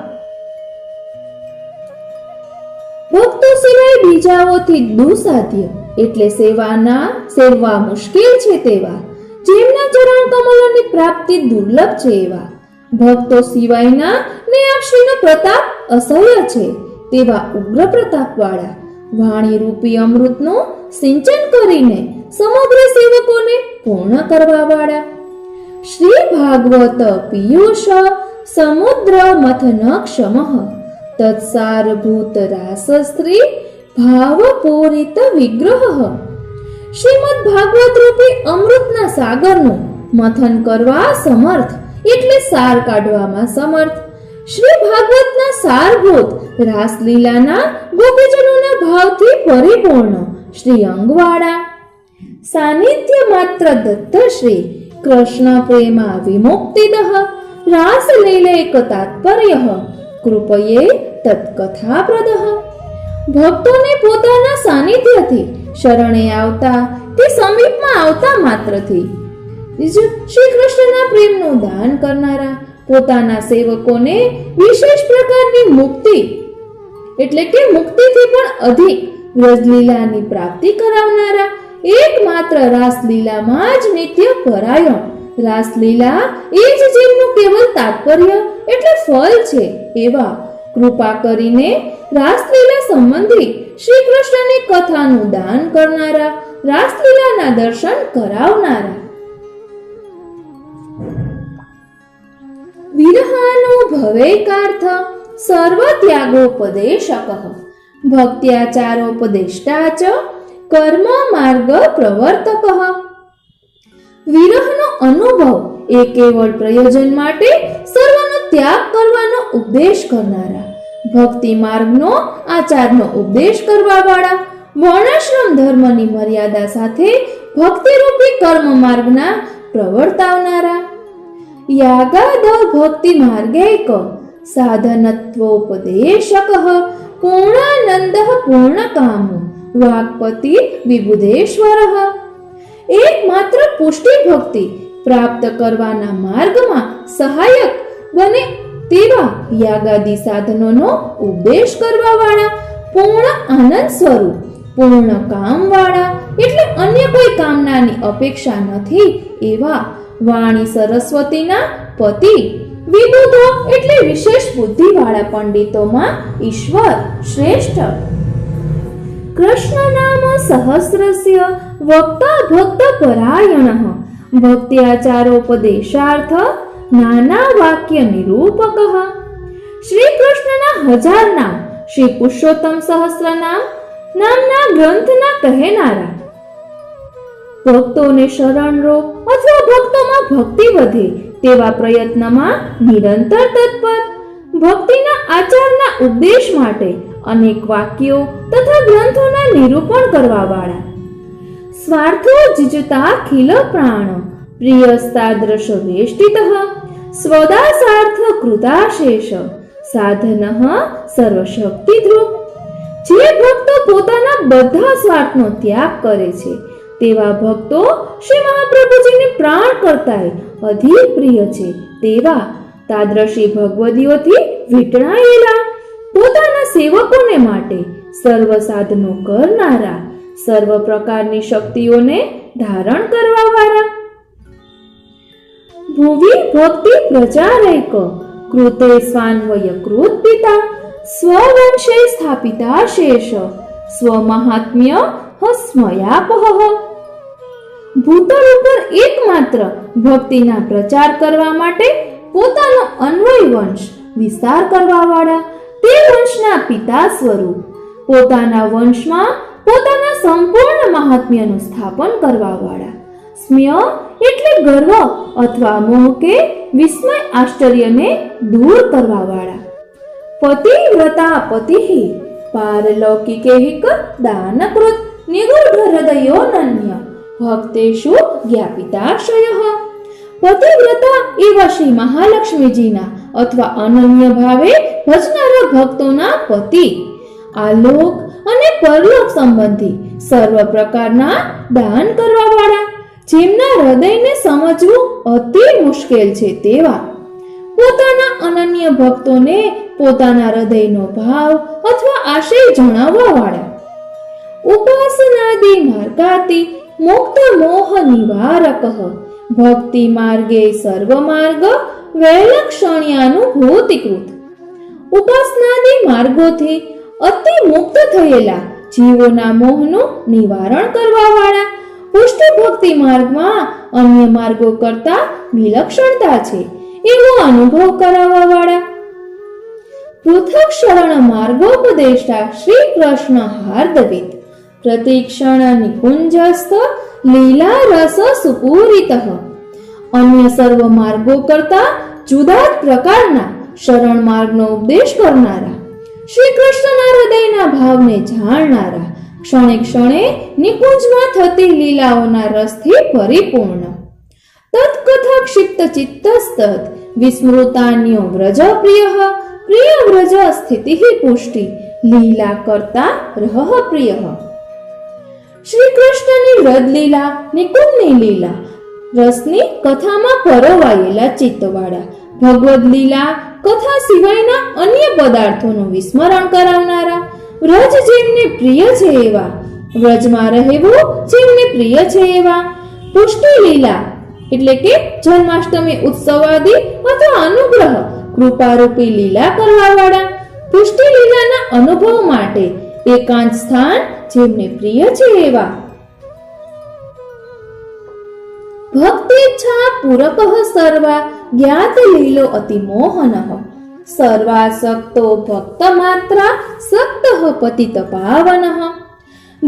ભક્તો સિવાય બીજાઓથી દુસાધ્ય એટલે સેવવા મુશ્કેલ છે તેવા, જેમના ચરણ કમલોની પ્રાપ્તિ દુર્લભ છે એવા, ભક્તો સિવાયના ને અક્ષીનો પ્રતાપ અસહ્ય છે તેવા ઉગ્ર પ્રતાપ વાળા, વાણી રૂપી અમૃતનું સિંચન કરીને સમગ્ર સેવકોને પૂર્ણ કરવા વાળા, શ્રી ભાગવત પિયુષ સમુદ્ર મથન ક્ષમઃ, તત્સારભૂત રાસ સ્ત્રી ભાવ પૂરિત વિગ્રહ. શ્રીમદ ભાગવત રૂપી અમૃતના સાગરનું મથન કરવા સમર્થ એટલે સાર કાઢવામાં સમર્થ, શ્રી ભાગવતના સારભૂત રાસલીલાના ગોપીજનોના ભાવથી પરિપૂર્ણ શ્રી અંગવાળા, સાનિધ્ય માત્ર દત્ત શ્રી કૃષ્ણ પ્રેમા વિમુક્તિદઃ, રાસલીલેક તાત્પર્ય કૃપયે તત્કથાપ્રદઃ. ભક્તોને પોતાના સાનિધ્યથી શરણે આવતા તે સમીપમાં આવતા માત્રથી શ્રી કૃષ્ણના પ્રેમનું દાન કરનારા, પોતાના સેવકોને વિશેષ પ્રકારની મુક્તિ એટલે કે મુક્તિથી પણ અધિક વ્રજલીલાની પ્રાપ્તિ કરાવનારા, એકમાત્ર રાસલીલામાં જ નિત્ય પરાયણ, રાસલીલા એ જ જેમનું કેવલ તાત્પર્ય એટલે ફળ છે એવા, કૃપા કરીને રાસલીલા સંબંધી શ્રી કૃષ્ણની કથાનું દાન કરનારા, રાસલીલાના દર્શન કરાવનારા. વિરહાનુભવૈકાર્થ સર્વ ત્યાગોપદેશક, ભક્ત્યાચારોપદેષ્ટા ચ કર્મ માર્ગ પ્રવર્તક. વિરહનો અનુભવ એ કેવળ પ્રયોજન માટે સર્વનો ત્યાગ કરવાનો ઉપદેશ કરનારા, ભક્તિ માર્ગનો આચારનો ઉપદેશ કરવા વાળા, વર્ણાશ્રમ ધર્મની મર્યાદા સાથે ભક્તિરૂપી કર્મ માર્ગના પ્રવર્તાવનારા, યાગાદ ભક્તિ માર્ગૈક સાધનત્વોપદેશક પૂર્ણાનંદ પૂર્ણકામો વાક્પતિ વિબુધેશ્વર. એકમાત્ર પુષ્ટિ ભક્તિ પ્રાપ્ત કરવાના માર્ગમાં સહાયક બને તેવા યાગાદી સાધનોનો ઉપદેશ કરવા વાળા, પૂર્ણ આનંદ સ્વરૂપ, પૂર્ણ કામ વાળા એટલે અન્ય કોઈ કામનાની અપેક્ષા નથી એવા, વાણી સરસ્વતીના પતિ, વિબુધો એટલે વિશેષ બુદ્ધિ વાળા પંડિતોમાં ઈશ્વર શ્રેષ્ઠ. કૃષ્ણ નામ સહસ્રસ્ય વક્તા ભક્ત પરાયણઃ, ભક્ત્યાચારોપદેશાર્થ નાના વાક્ય નિરૂપક. શ્રી કૃષ્ણના 1000 નામ શ્રી પુરુષોત્તમ સહસ્ર નામના ગ્રંથના કહેનારા, ભક્તોને શરણરૂપ અથવા ભક્તોમાં ભક્તિ વધે તેવા પ્રયત્નમાં નિરંતર તત્પર, ભક્તિના આચારના ઉપદેશ માટે અનેક વાક્યો તથા ગ્રંથોના નિરૂપણ કરવા વાળા, સ્વાર્થો જીજતાખિલ પ્રાણ પ્રિયસ્તાદ્રશ વેષ્ટિતઃ, સ્વદાસાર્થ કૃતાશેષ સાધનઃ સર્વશક્તિ ધ્રુવ. જે ભક્તો પોતાના બધા સ્વાર્થનો ત્યાગ કરે છે તેવા ભક્તો શ્રી મહાપ્રભુજીને પ્રાણ કરતાંય અધિક પ્રિય છે તેવા, તાદ્રશી ભગવદીઓથી વીંટળાયેલા, પોતાના સેવકોને માટે સર્વ સાધનો કરનારા, સર્વ પ્રકારની શક્તિઓને ધારણ કરવા વાળા, ભુવિ ભક્તિ પ્રચારૈક કૃતે સ્વાન્વય કૃત પિતા, સ્વવંશે સ્થાપિતા શેષ સ્વમહાત્મ્ય હસ્મયાપહ. ભૂતળ ઉપર એકમાત્ર ભક્તિના પ્રચાર કરવા માટે પોતાનો અન્વય વંશ વિસ્તાર કરવા વાળા, તે વંશના પિતા સ્વરૂપ, પોતાના વંશમાં પોતાના સંપૂર્ણ મહાત્મ્યનું સ્થાપન કરવા વાળા, સ્મ્ય એટલે ગર્વ અથવા મોહ કે વિસ્મય આશ્ચર્યને દૂર કરવા વાળા. પતિવ્રતા પતિઃ પારલૌકિકૈક દાનકૃત નિગૂઢ હૃદયોનન્ય ભક્તેષુ જ્ઞાપિતાશયઃ. પતિવ્રતા એવા શ્રી મહાલક્ષ્મીજીના અથવા અનન્ય ભાવે ભજનારા ભક્તોના પતિ, આલોક અને પરલોક સંબંધી સર્વ પ્રકારના દાન કરવા વાળા, જેમના હૃદયને સમજવું અતિ મુશ્કેલ છે તેવા, પોતાના અનન્ય ભક્તોને પોતાના હૃદયનો ભાવ અથવા આશય જણાવવા વાળા, ઉપાસનાદિ માર્ગાતિ મુક્ત મોહ નિવારકઃ ભક્તિ માર્ગે સર્વ માર્ગ વૈલક્ષણ્યાનુભૂતિકૃત. ઉપાસનાદિ માર્ગોથી અતિ મુક્ત થયેલા જીવોના મોહનું નિવારણ કરવા વાળા, પુષ્ટિ ભક્તિ માર્ગમાં અન્ય માર્ગો કરતા વિલક્ષણતા છે એવો અનુભવ કરાવવા વાળા, પૃથક શરણ માર્ગોપદેષ્ટા શ્રી કૃષ્ણ હાર્દવિત પ્રતિક્ષણ નિકુંજસ્થ લીલા રસ સુપૂરિતઃ. અન્ય સર્વ માર્ગો કરતા જુદા પ્રકારના શરણ માર્ગનો ઉપદેશ કરનારા, શ્રી કૃષ્ણના હૃદયના ભાવને જાણનારા, ક્ષણે ક્ષણે નિકુંજમાં થતી લીલાઓના રસથી પરિપૂર્ણ. તત્કથા ક્ષિપ્ત ચિત્તસ્તત વિસ્મૃતાન્યો વ્રજ પ્રિયઃ પ્રિય વ્રજ સ્થિતિઃ પુષ્ટિ લીલા કરતા રહ પ્રિયઃ. શ્રી કૃષ્ણની વ્રજ લીલા, નિકુંજની લીલા રસની કથામાં પરોવાયેલા ચિત્તવાળા, ભગવદ લીલા કથા સિવાયના અન્ય પદાર્થોનું વિસ્મરણ કરાવનારા, વ્રજ જેમને પ્રિય છે એવા, વ્રજમાં રહેવું જેમને પ્રિય છે એવા, પુષ્ટિ લીલા એટલે કે જન્માષ્ટમી ઉત્સવાદી અથવા અનુગ્રહ કૃપારૂપી લીલા કરવા વાળા, પુષ્ટિ લીલાના અનુભવ માટે એકાંત સ્થાન જેમને પ્રિય છે એવા, ભક્તિચ્છા પૂરકઃ સર્વા જ્ઞાત લીલો અતિમોહનઃ સર્વાસક્તો ભક્ત માત્રા સક્તઃ પતિત પાવનઃ.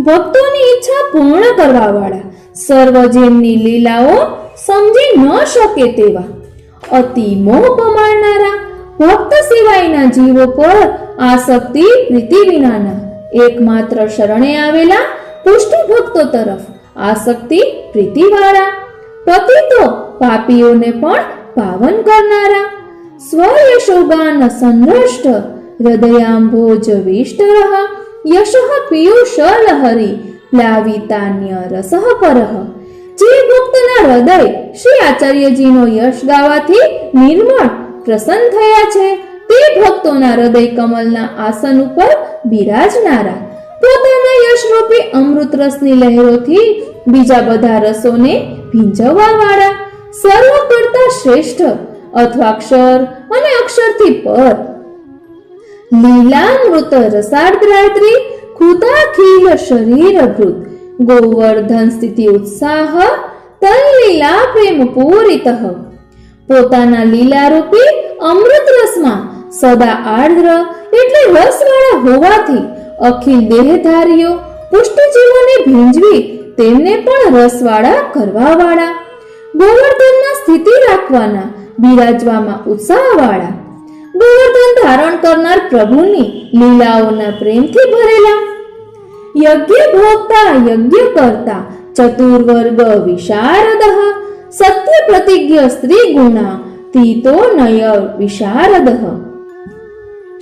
ભક્તોની ઈચ્છા પૂર્ણ કરવા વાળા, સર્વ જેમની લીલાઓ સમજી ન શકે તેવા, અતિ મોહ પમાડનારા, ભક્ત સિવાયના જીવો પર આસક્તિ પ્રીતિ વિનાના, એકમાત્ર શરણે આવેલા પુષ્ટિ ભક્તો તરફ આસક્તિ પ્રીતિ વાળા, પતિતો પાપીઓને પણ પાવન કરનારા, સ્વયશોગાન સંદ્રષ્ટ હૃદયાંભોજ વિષ્ટરઃ યશઃ પિયુષ લહરી પ્લાવિતાન્ય રસઃ પરઃ. જે ભક્તના હૃદય શ્રી આચાર્યજીનો યશ ગાવાથી નિર્મળ પ્રસન્ન થયા છે તે ભક્તોના હૃદય કમલના આસન ઉપર બિરાજનારા, પોતાના યશરૂપી અમૃત રસની લહેરોથી બીજા બધા રસોને ભીંજવવા વાળા, સર્વ કરતા શ્રેષ્ઠ અથવા અક્ષર અને અક્ષરથી પર, લીલામૃત રસાર્દ્રાત્રી કૃતાખિલ શરીર ભૃત ગોવર્ધન સ્થિતિ ઉત્સાહ તલ્લીલા પ્રેમ પૂરિતઃ. પોતાના લીલા રૂપી અમૃત રસમાં સદા આર્દ્ર એટલે રસવાળા હોવાથી અખિલ દેહધારીઓ પુષ્ટિજીવોને ભીંજવી તેમને પણ રસવાળા કરવા વાળા, ગોવર્ધનમાં સ્થિતિ રાખવાના બિરાજવામાં ઉત્સાહ વાળા, ગોવર્ધન ધારણ કરનાર પ્રભુની લીલાઓના પ્રેમથી ભરેલા, યજ્ઞ ભોગતા યજ્ઞ કરતા ચતુર્વર્ગ વિશારદઃ સત્ય પ્રતિજ્ઞ સ્ત્રી ગુણા તીતો નય વિશારદઃ.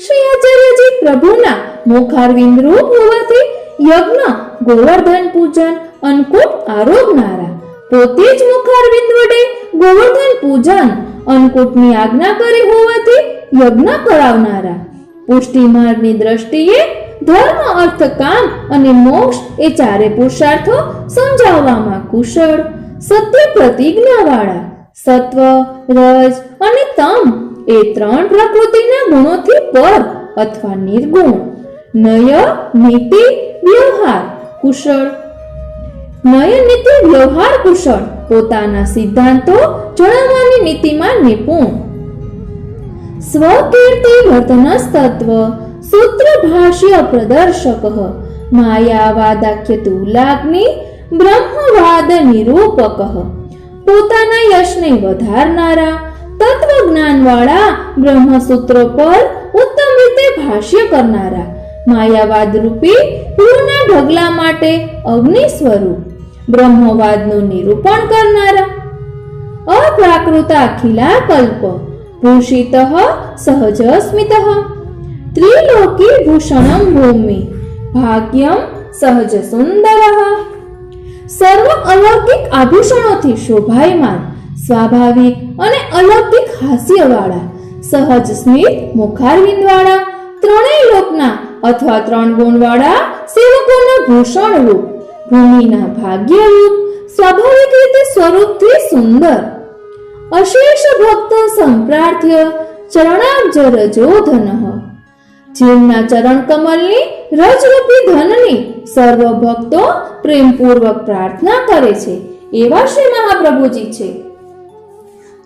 શ્રી આચાર્યજી પ્રભુના મુખારવિંદ રૂપ હોવાથી યજ્ઞ, ગોવર્ધન પૂજન, અન્નકૂટ આરોગનારા, પોતે જ મુખારવિંદ વડે ગોવર્ધન પૂજન, અન્નકૂટની આજ્ઞા કરી હોવાથી યજ્ઞ કરાવનારા, પુષ્ટિ માર્ગની દ્રષ્ટિએ ધર્મ, અર્થ, કામ અને મોક્ષ એ ચારે પુરુષાર્થો સમજાવવામાં કુશળ, સત્ય પ્રતિજ્ઞા વાળા, સત્વ, રજ અને તમ એ ત્રણ પ્રકૃતિના ગુણોથી પર અથવા નિર્ગુણ, નય, નીતિ, વ્યવહાર કુશળ, નય નીતિ વ્યવહાર કુશળ, પોતાના સિદ્ધાંતો જણાવવાની નીતિમાં નિપુણ, સ્વકીર્તિ વર્ધનસ્તત્વ સૂત્ર ભાષ્ય પ્રદર્શક, માયાવાદાખ્ય તુલાગ્નિ બ્રહ્મવાદ નિરૂપક, પોતાના યશને વધારનારા તત્વજ્ઞાનવાળા બ્રહ્મસૂત્ર પર ઉત્તમ રીતે ભાષ્ય કરનારા, માયાવાદ રૂપી પૂરના ઢગલા માટે અગ્નિ સ્વરૂપ બ્રહ્મવાદનું નિરૂપણ કરનારા, અપ્રાકૃતાખિલા કલ્પ ભૂષિતઃ સહજસ્મિતઃ ત્રિલોકી ભૂષણમ ભૂમિ ભાગ્યમ સહજ સુંદરઃ, સર્વ અલૌકિક આભૂષણોથી શોભાયમાન, સ્વાભાવિક અને અલૌકિક હાસ્યવાળા, સહજ સ્મિત મુખારવિંદવાળા, ત્રણેય લોકના અથવા ત્રણ ગુણવાળા સેવકોના ભૂષણરૂપ, ભૂમિના ભાગ્યરૂપ, સ્વાભાવિક રીતે સ્વરૂપથી સુંદર, અશેષ ભક્ત સંપ્રાર્થ્ય ચરણાબ્જ રજોધનઃ, જીવના ચરણ કમલની રજરૂપી ધનની સર્વ ભક્તો પ્રેમપૂર્વક પ્રાર્થના કરે છે એવા શ્રી મહાપ્રભુજી છે.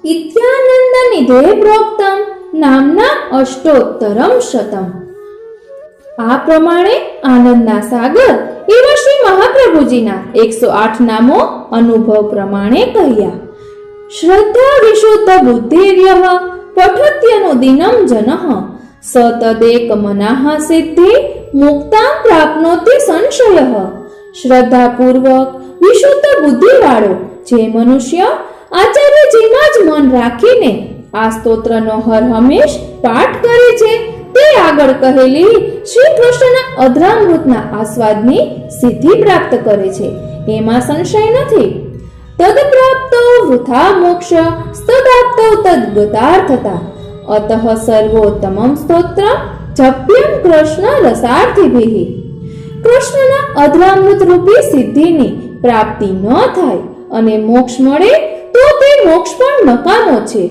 ઇત્યાનંદ નિધે પ્રોક્તમ નામના અષ્ટોત્તરમ શતમ, આ પ્રમાણે આનંદના સાગર એવા શ્રી મહાપ્રભુજીના 108 નામો અનુભવ પ્રમાણે કહ્યા. શ્રદ્ધા વિશુદ્ધ બુદ્ધિર્યઃ પઠત્યનો દિનમ જનઃ સતદેક મનાઃ સિદ્ધિ મુક્તાં પ્રાપ્નોતિ સંશયઃ, શ્રદ્ધાપૂર્વક વિશુદ્ધ બુદ્ધિવાળો જે મનુષ્ય આચાર્યજીમાં જ મન રાખીને આ સ્તોત્રનો હર હંમેશ પાઠ કરે છે તે આગળ કહેલી શ્રી કૃષ્ણના અધરામૃતના આસ્વાદની સિદ્ધિ પ્રાપ્ત કરે છે એમાં સંશય નથી. તદ પ્રાપ્તો વૃથા મોક્ષ તદાપ્તો તદ્ગતાર્થતા અતઃ સર્વોત્તમં સ્તોત્રમ જપ્યં કૃષ્ણ રસાર્થિભિઃ, કૃષ્ણના અધરામૃત રૂપી સિદ્ધિની પ્રાપ્તિ ન થાય અને મોક્ષ મળે તો તે મોક્ષ પણ નકામો છે,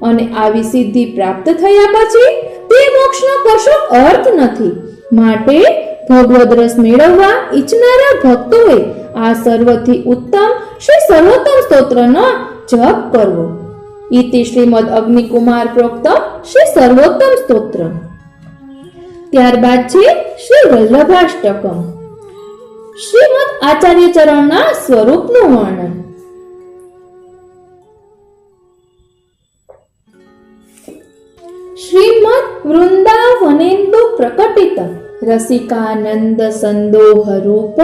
અને આવી સિદ્ધિ પ્રાપ્ત થયા પછી તે મોક્ષનો કશો અર્થ નથી. માટે ભગવદ રસ મેળવવા ઈચ્છનારા ભક્તોએ આ સર્વથી ઉત્તમ શ્રી સર્વોત્તમ સ્તોત્રનો જપ કરવો. ઇતિ શ્રીમદ અગ્નિકુમાર પ્રોક્તમ શ્રી સર્વોત્તમ સ્તોત્ર. ત્યારબાદ છે શ્રી વલ્લભાષ્ટકમ, શ્રીમદ આચાર્ય ચરણના સ્વરૂપનું વર્ણન. શ્રીમદ વૃંદાવનેન્દુ પ્રકટિત રસિકાનંદ સંદોહ રૂપ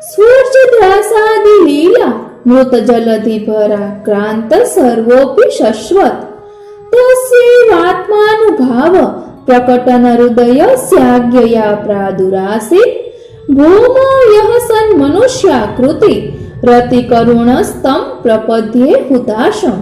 સ્ફૂર્જદ્રાસાદિ લીલા મૃત જલધિ ભરા ક્રાંત સર્વોપી શશ્વત તસ્યૈવાત્માનુભાવ પ્રકટન હૃદય સ્યાજ્ઞયા પ્રાદુરાસિત ભૂમો યહ સન મનુષ્યાકૃતિ રતિ કરુણસ્તમ પ્રપદ્યે હુતાશમ.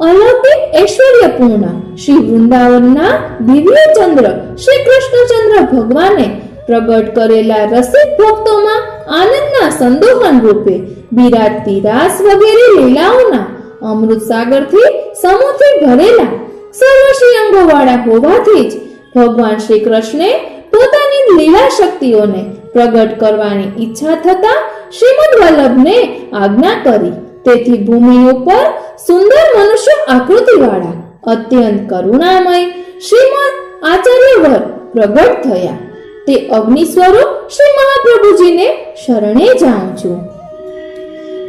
અલૌકિક ઐશ્વર્યપૂર્ણ શ્રી વૃંદાવનના દિવ્ય ચંદ્ર શ્રી કૃષ્ણચંદ્ર ભગવાને પ્રગટ કરેલા રસિક ભક્તોમાં આનંદના સંદોહન રૂપે બિરાજતી રાસ વગેરે લીલાઓના અમૃત સાગરથી સમૂહથી ભરેલા સર્વશ્રી અંગોવાળા હોવાથી જ ભગવાન શ્રી કૃષ્ણે પોતાની લીલા શક્તિઓને પ્રગટ કરવાની ઈચ્છા થતા શ્રીમદ વલ્લભને આજ્ઞા કરી. તેથી ભૂમિ ઉપર સુંદર મનુષ્ય આકૃતિવાળા અત્યંત કરુણામય શ્રીમદ આચાર્યવર પ્રગટ થયા. તે અગ્નિ સ્વરૂપ શ્રી મહાપ્રભુજીને શરણે જાઉં છું.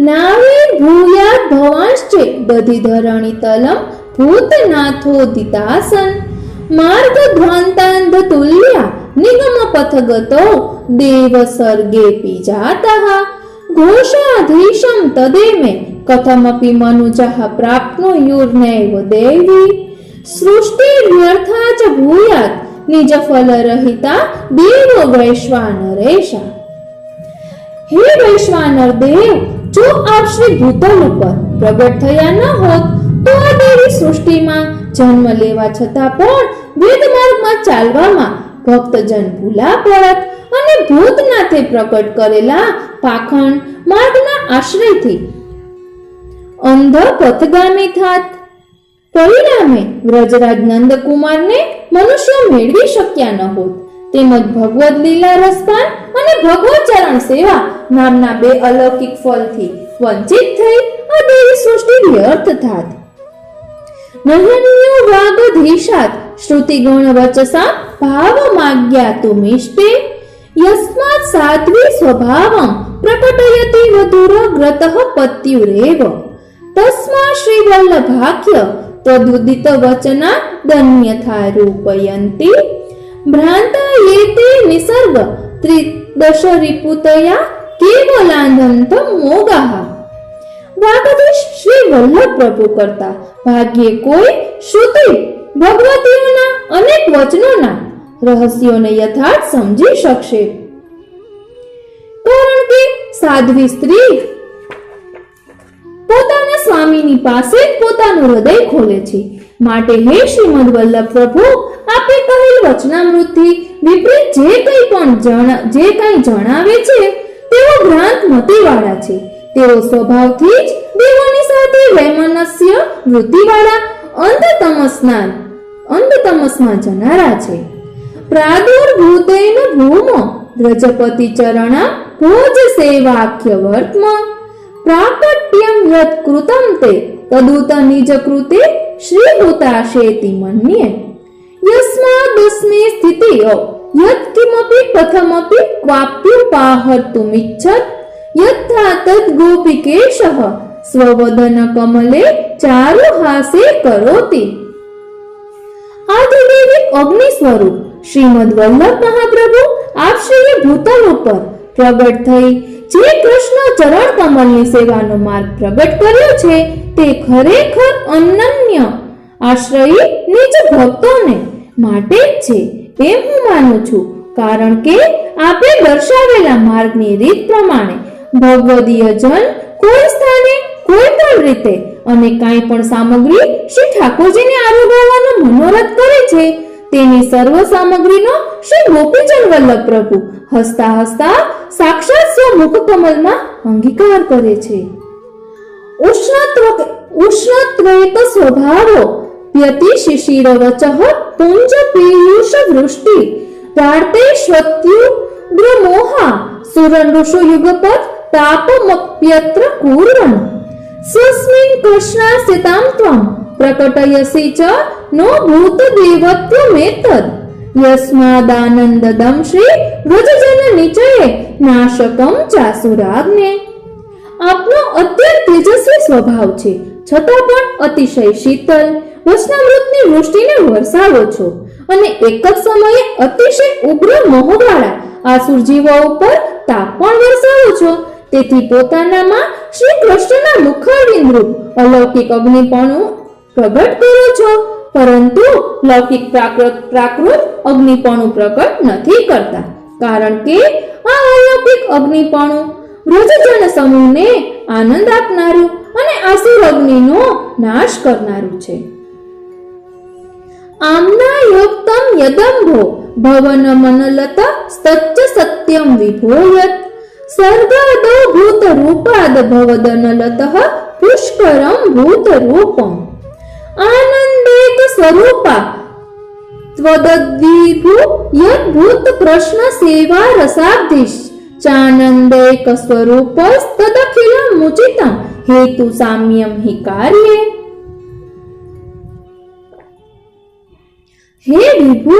નાવે ભૂયાત ભવાંશ્ચે દધિધરણી તલમ ભૂતનાથોદિતાસન માર્ગ ધ્વાંતાંધ તુલ્યા નિગમ પથગતો દેવ સર્ગે પીજાતઃ ઘોષાધીશમ તદેમે કથમપી મનુજઃ પ્રાપ્નુયુર્નૈવ દેવી સૃષ્ટિર્વ્યર્થા ચ ભૂયાત નિજ ફલ રહિતા દેવો વૈશ્વાનરેશા. હે વૈશ્વાનર દેવ, જો આપ શ્રી ભૂતલ ઉપર પ્રગટ થયા ન હોત તો આ દેવી સૃષ્ટિમાં જન્મ લેવા છતાં પણ વેદ માર્ગમાં ચાલવામાં ભક્તજન ભૂલા પડત અને ભૂતનાથે પ્રકટ કરેલા પાખંડ માર્ગના આશ્રયથી અંધ પથગામી થાત. પરિણામે વ્રજરાજ નંદકુમારને મનુષ્ય મેળવી શક્યા ન હોત, તેમજ ભગવદ લીલા રસપાન અને ભગવદ ચરણ સેવા નામના બે અલૌકિક ફળથી વંચિત થઈ આ દેવી સૃષ્ટિ વ્યર્થ થાત. નહનીયો વાગધીશાત શ્રુતિ ગુણ વચસા ભાવ માગ્યા તુમિષ્ટે यस्मात् साध्वी स्वभावं प्रकटयति वधूरग्रतः पत्युरेव तस्मात् श्रीवल्लभाख्य त्वदुदित वचना धन्यथा रूपयन्ति भ्रान्ता येते निसर्ग त्रिदश रिपुतया केवलानंद मोगाः। દ્વારકાધીશ શ્રી વલ્લભ પ્રભુ કરતા ભાગ્યે કોઈ શ્રુતિ ભગવતીઓના અનેક વચનોના રહસ્યોને યથાર્થ સમજી શકશે, કારણ કે સાધ્વી સ્ત્રી પોતાના સ્વામીની પાસે જ પોતાનું હૃદય ખોલે છે. માટે હે શ્રીમદ વલ્લભ પ્રભુ, આપે કહેલ વચનામૃતથી વિપરીત જે કંઈ જણાવે છે તેઓ ભ્રાંત મતિવાળા છે. તેઓ સ્વભાવથી જ દેવોની સાથે વૈમનસ્ય વૃત્તિવાળા અંધતમસમાં જનારા છે. પ્રાદુર્ભૂતેન ભૂમો વ્રજપતિ ચરણા ભોજ સેવાખ્ય વર્ત્મ પ્રાકટ્યમ યત કૃતમ તે તદુત નિજ કૃતે શ્રીભૂતાશેતિ મન્યે યસ્માદસ્મે સ્થિતિયો યત કિમપી કથમપી ક્વાપ્યુપાહર્તુમિચ્છત યથા તદ ગોપિકેશઃ સ્વવદન કમલે ચારુહાસે કરોતિ. આધિદૈવિક અગ્નિ સ્વરૂપ શ્રીમદ વલ્લભ મહાપ્રભુ આપશ્રીએ ભૂતલ ઉપર પ્રગટ થઈ જે કૃષ્ણ ચરણ કમલની સેવાનો માર્ગ પ્રગટ કર્યો છે તે ખરેખર અનન્ય આશ્રયી નિજ ભક્તોને માટે જ છે એમ હું માનું છું, કારણ કે આપે દર્શાવેલા માર્ગની રીત પ્રમાણે ભગવદીય જન કોઈ સ્થાને કોઈ પણ રીતે અને કાંઈ પણ સામગ્રી શ્રી ઠાકોરજીને આરોગવાનો મનોરથ કરે છે તેની સર્વ સામગ્રીનો શ્રી ગોપીચંદ વલ્લભ પ્રભુ હસતા હસતા સાક્ષાત સ્વમુખ કમલમાં અંગીકાર કરે છે. ઉષ્ણત્વૈત સ્વભાવો યતિ શિશિર વચઃ પુંજ પીયુષ વૃષ્ટિ પ્રાર્તે શ્વત્યુગ્રમોહા સુરનૃષુ યુગપત તાપમપ્યત્ર કૂર્વન સ્વસ્મિન કૃષ્ણાસ્યતાં ત્વં પ્રકટયસી ચ નો ભૂત દેવત્વમેતદ યસ્માદાનંદદં શ્રી વ્રજજન નિચયે નાશકમ ચાસુરાગ્ને. આપનો અત્યંત તેજસ્વી સ્વભાવ છે, છતાં પણ અતિશય શીતલ વચનામૃતની વૃષ્ટિને વરસાવો છો અને એક જ સમયે અતિશય ઉગ્ર મોહવાળા આસુર જીવો ઉપર તાપ પણ વરસાવો છો. તેથી પોતાનામાં શ્રી કૃષ્ણના મુખારવિંદ રૂપ અલૌકિક અગ્નિપણું પ્રગટ કરો છો, પરંતુ લૌકિક પ્રાકૃત અગ્નિપણું પ્રગટ નથી કરતા, કારણ કે આ અલૌકિક અગ્નિપણું વ્રજજન સમૂહને આનંદ આપનારું અને આસુર અગ્નિનો નાશ કરનારું છે. આમના યોક્તમ યદંભો ભવન મનલત સ્તચ્ચ સત્યમ વિભોયત સર્ગાદો ભૂત રૂપાદ ભવદનલતઃ પુષ્કરમ ભૂત રૂપમ આનંદેક સ્વરૂપા ત્વદદ્વિભુ યદ ભૂત કૃષ્ણ સેવા રસાબ્ધિશ ચાનંદેક સ્વરૂપસ્તદખિલમ મુચિતમ હેતુ સામ્યમ હિ કાર્યે. હે વિભુ,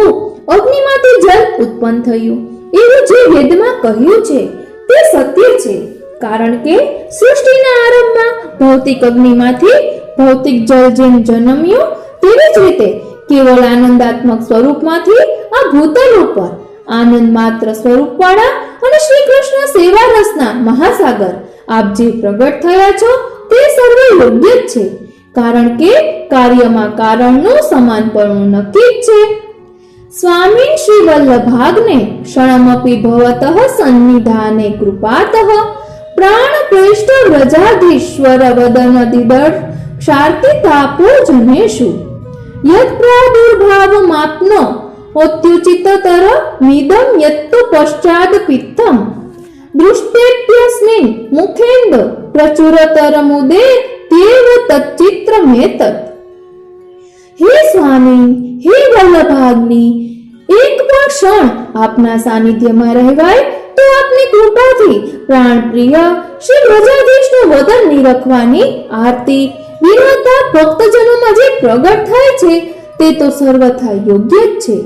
અગ્નિમાંથી જલ ઉત્પન્ન થયું એવું જે વેદમાં કહ્યું છે તે સત્ય છે, કારણ કે સૃષ્ટિના આરંભમાં ભૌતિક અગ્નિમાંથી ભૌતિક જળ જેમ જન્મ્યું તેવી જ રીતે કેવળ આનંદાત્મક સ્વરૂપમાંથી આ ભૂતલ ઉપર આનંદ માત્ર સ્વરૂપવાળા અને શ્રી કૃષ્ણ સેવા રસના મહાસાગર આપ જે પ્રગટ થયા છો તે સર્વ યોગ્ય જ છે, કારણ કે કાર્યમાં કારણનું સમાનપણું નક્કી જ છે. સ્વામી શ્રી વલ્લભાગ્ને ક્ષણમપી ભવતઃ સન્નિધાને કૃપાતઃ પ્રાણ પ્રેષ્ઠ વ્રજાધીશ્વર વદન દિદર્ ક્ષાર્તિ તાપો જનેષુ યદ પ્રાદુર્ભાવમાપ્નો ઓત્યુચિતતર મિદં યત્તુ પશ્ચાદ પિત્તમ દૃષ્ટેપ્યસ્મિન મુખેન્દ પ્રચુરતર મુદે તેવ તચ્ચિત્રમેતત. હે સ્વામી, હે વલ્લભાગ્નિ, એક પણ ક્ષણ આપના સાનિધ્યમાં રહેવાય તો આપની કૃપાથી પ્રાણપ્રિય શ્રી વ્રજાધીશનું વદન નિરખવાની આરતી વિનોદતા ભક્તજનોમાં જે પ્રગટ થાય છે તે તો સર્વથા યોગ્ય જ છે,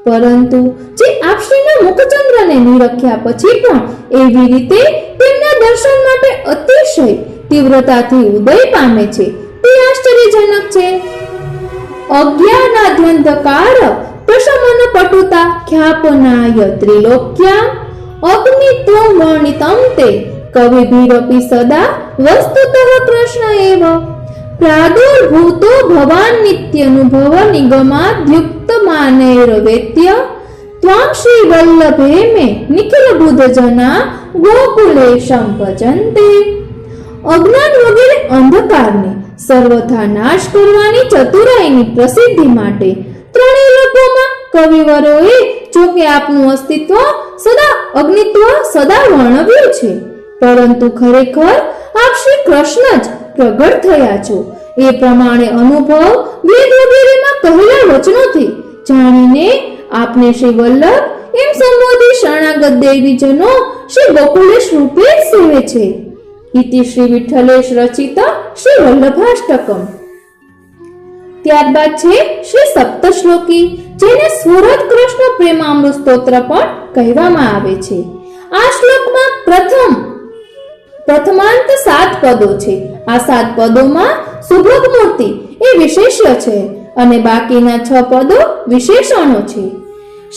પરંતુ જે આપશ્રીના મુખચંદ્રને નિરખ્યા પછી પણ એવી રીતે તેમના દર્શન માટે અતિશય તીવ્રતાથી ઉદય પામે છે તે આશ્ચર્યજનક છે. અજ્ઞાનાદ્યંધકાર પ્રશમન પટુતા ખ્યાપનાય ત્રિલોક્યા અગ્નિત્વં વર્ણિતં તે કવિભિરપી સદા વસ્તુતઃ કૃષ્ણ એવ પ્રાદુર્ભૂતો ભવાન નિત્યનુભવ નિગમાદ્યુક્ત માનૈર્વેત્ય ત્વાં શ્રી વલ્લભે મે નિખિલ બુદ્ધ જના ગોકુલેશમ ભજન્તે. અજ્ઞાન વગેરે અંધકારને સર્વથા નાશ કરવાની ચતુરાઈની પ્રસિદ્ધિ માટે ત્રણેય લોકોમાં કવિવરોએ જો કે આપનું અસ્તિત્વ અગ્નિત્વ સદા વર્ણવ્યું છે, પરંતુ ખરેખર આપ શ્રી કૃષ્ણ જ પ્રગટ થયા છો એ પ્રમાણે અનુભવ વેદ વગેરેમાં કહેલા વચનોથી જાણીને આપને શ્રી વલ્લભ એમ સંબોધી શરણાગત દેવીજનો શ્રી ગોકુલેશ રૂપે જ સેવે છે. ઇતિ શ્રી વિઠ્ઠલેશ રચિત શ્રી વલ્લભાષ્ટકમ. ત્યારબાદ છે શ્રી સપ્તશ્લોકી, જેને સુરત કૃષ્ણ પ્રેમામૃત સ્તોત્ર પણ કહેવામાં આવે છે. આ શ્લોકમાં પ્રથમાંત 7 પદો છે. આ 7 પદોમાં સુભગ મૂર્તિ એ વિશેષ્ય છે અને બાકીના 6 પદો વિશેષણો છે.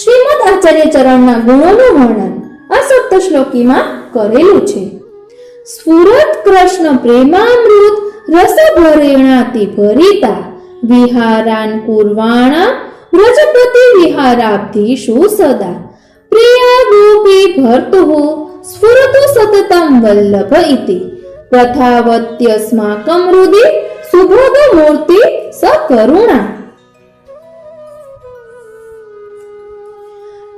શ્રીમદ આચાર્ય ચરણના ગુણોનું વર્ણન આ સપ્તશ્લોકીમાં કરેલું છે. સ્ફુરત કૃષ્ણ પ્રેમામૃત રસ ભરેણાતિ ભરિતા વિહારાન કુર્વાણા વ્રજપતિ વિહારાબ્ધિષુ સદા પ્રિયા ગોપી ભર્તુઃ સ્ફુરતુ સતતં વલ્લભ ઇતિ પ્રથાવત્યસ્માકં હૃદિ સુભગ મૂર્તિ સકરુણા.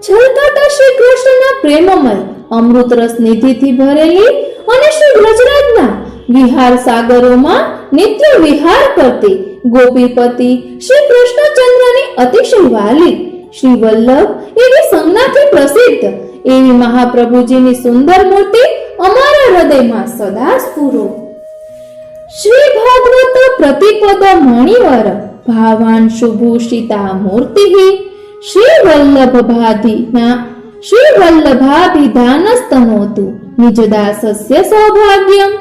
છલકાતા શ્રી કૃષ્ણના પ્રેમમય અમૃત રસ નિધિથી ભરેલી અને શ્રી વ્રજરાજના વિહાર સાગરોમાં નિત્ય વિહાર કરતી ગોપીપતિ શ્રી કૃષ્ણચંદ્રની અતિશય વાલી શ્રી વલ્લભ એવી સંજ્ઞાથી પ્રસિદ્ધ એવી મહાપ્રભુજીની સુંદર મૂર્તિ અમારા હૃદયમાં સદા સ્ફુરો. શ્રી ભાગવત પ્રતિપદ મણિવર ભાવાન શુભૂષિતા મૂર્તિઃ શ્રી વલ્લભાભિધાનસ્તનોતુ નિજદાસસ્ય સૌભાગ્યમ.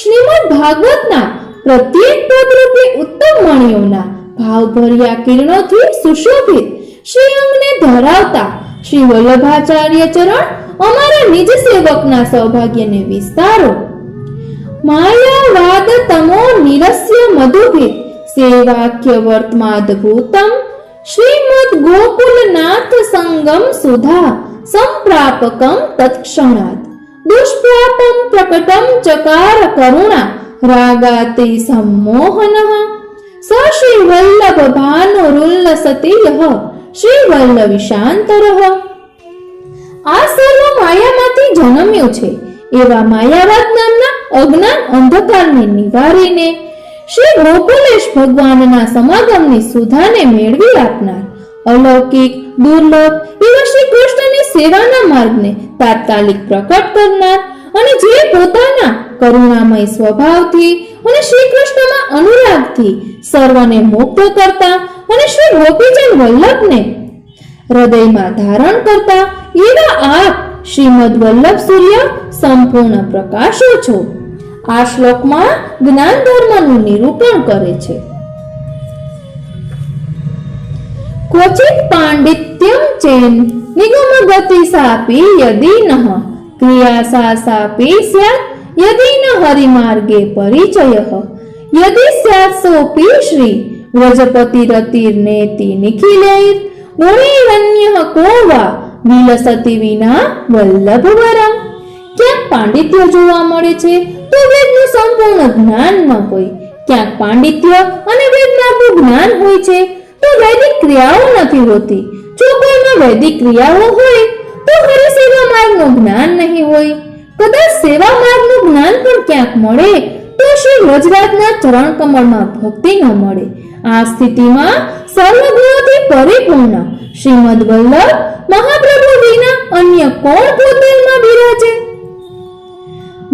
શ્રીમદ ભાગવતના પ્રત્યેક પદ રૂપે ઉત્તમ મણિઓના ભાવભર્યા કિરણોથી સુશોભિત શ્રી અંગને ધરાવતા શ્રી વલ્લભાચાર્ય ચરણ અમારા નિજ સેવકના સૌભાગ્યને વિસ્તારો. માયાવાદ તમો નિરસ્ય મધુભિત સેવાખ્ય વર્તમાદભૂતમ શ્રીમદ ગોકુલનાથ સંગમ સુધા સંપ્રાપકમ તત્ક્ષણાત દુષ્પ્રાપમ પ્રકટમ ચકાર કરુણા રાગાતિ સંમોહનઃ સ શ્રી વલ્લભ ભાનુરુલ્લસતિ યઃ શ્રી વલ્લવિશાંતરઃ. આ સર્વ માયામાંથી જન્મ્યું છે એવા માયાવાદ નામના અજ્ઞાન અંધકારને નિવારીને શ્રી ગોકુલેશ ભગવાનના સમાગમની સુધાને મેળવી આપનાર અલૌકિક દુર્લભ એવા શ્રી કૃષ્ણની સેવાના માર્ગને તાત્કાલિક પ્રકટ કરનાર અને જે પોતાના કરુણામય સ્વભાવથી અને શ્રી કૃષ્ણમાં અનુરાગથી સર્વને મુક્ત કરતા અને શ્રી ગોપીજન વલ્લભને હૃદયમાં ધારણ કરતા એવા આપ શ્રીમદ વલ્લભ સૂર્ય સંપૂર્ણ પ્રકાશો છો. આ શ્લોકમાં જ્ઞાન ધર્મનું નિરૂપણ કરે છે. ક્વચિત પાંડિત્યમ ચેન નિગમ ગતિ સાપી યદી નઃ ક્રિયા સાપી સ્યાત યદી ન હરિમાર્ગે પરિચયઃ યદી સ્યાત સોપી શ્રી વ્રજપતિ રતિર્નેતિ નિખિલૈર ગુણૈરન્યઃ કો વા વિલસતિ વિના વલ્લભવરમ. ક્યાંક પાંડિત્ય જોવા મળે છે તો વેદનું સંપૂર્ણ જ્ઞાન ન હોય, ક્યાંક પાંડિત્ય અને વેદનાનું જ્ઞાન હોય છે તો વૈદિક ક્રિયાઓ નથી હોતી. જો કોઈમાં વૈદિક ક્રિયાઓ હોય તો હરિસેવા માર્ગનું જ્ઞાન નહીં હોય. કદાચ સેવા માર્ગનું જ્ઞાન પણ ક્યાંક મળે તો શ્રી વ્રજરાજના ચરણ કમળમાં ભક્તિ ન મળે. આ સ્થિતિમાં સર્વગુણોથી પરિપૂર્ણ શ્રીમદ વલ્લભ મહાપ્રભુ વિના અન્ય કોણ ભૂતલમાં બિરાજે?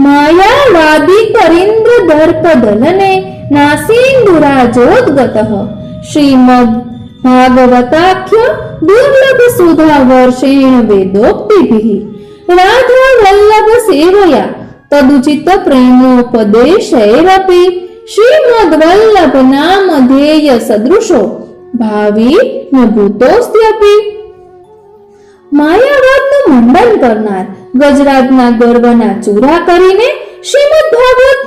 માયાવાદી કરીન્દ્ર દર્પ દલને નાસિંદુરાજોદગતઃ શ્રીમદ ભાગવતાખ્ય दुर्लभ सुधा वर्षेण वेदोक्तिभिः राधा वल्लभ सेवया तदुचित प्रेमोपदेशैरपि श्रीमद्वल्लभ नाम ध्येय सदृशो भावी न भूतोस्त्यपि। માયાવાદનું મંડન કરનાર ગજરાજના ગર્વના ચૂરા કરીને શ્રીમદ ભાગવત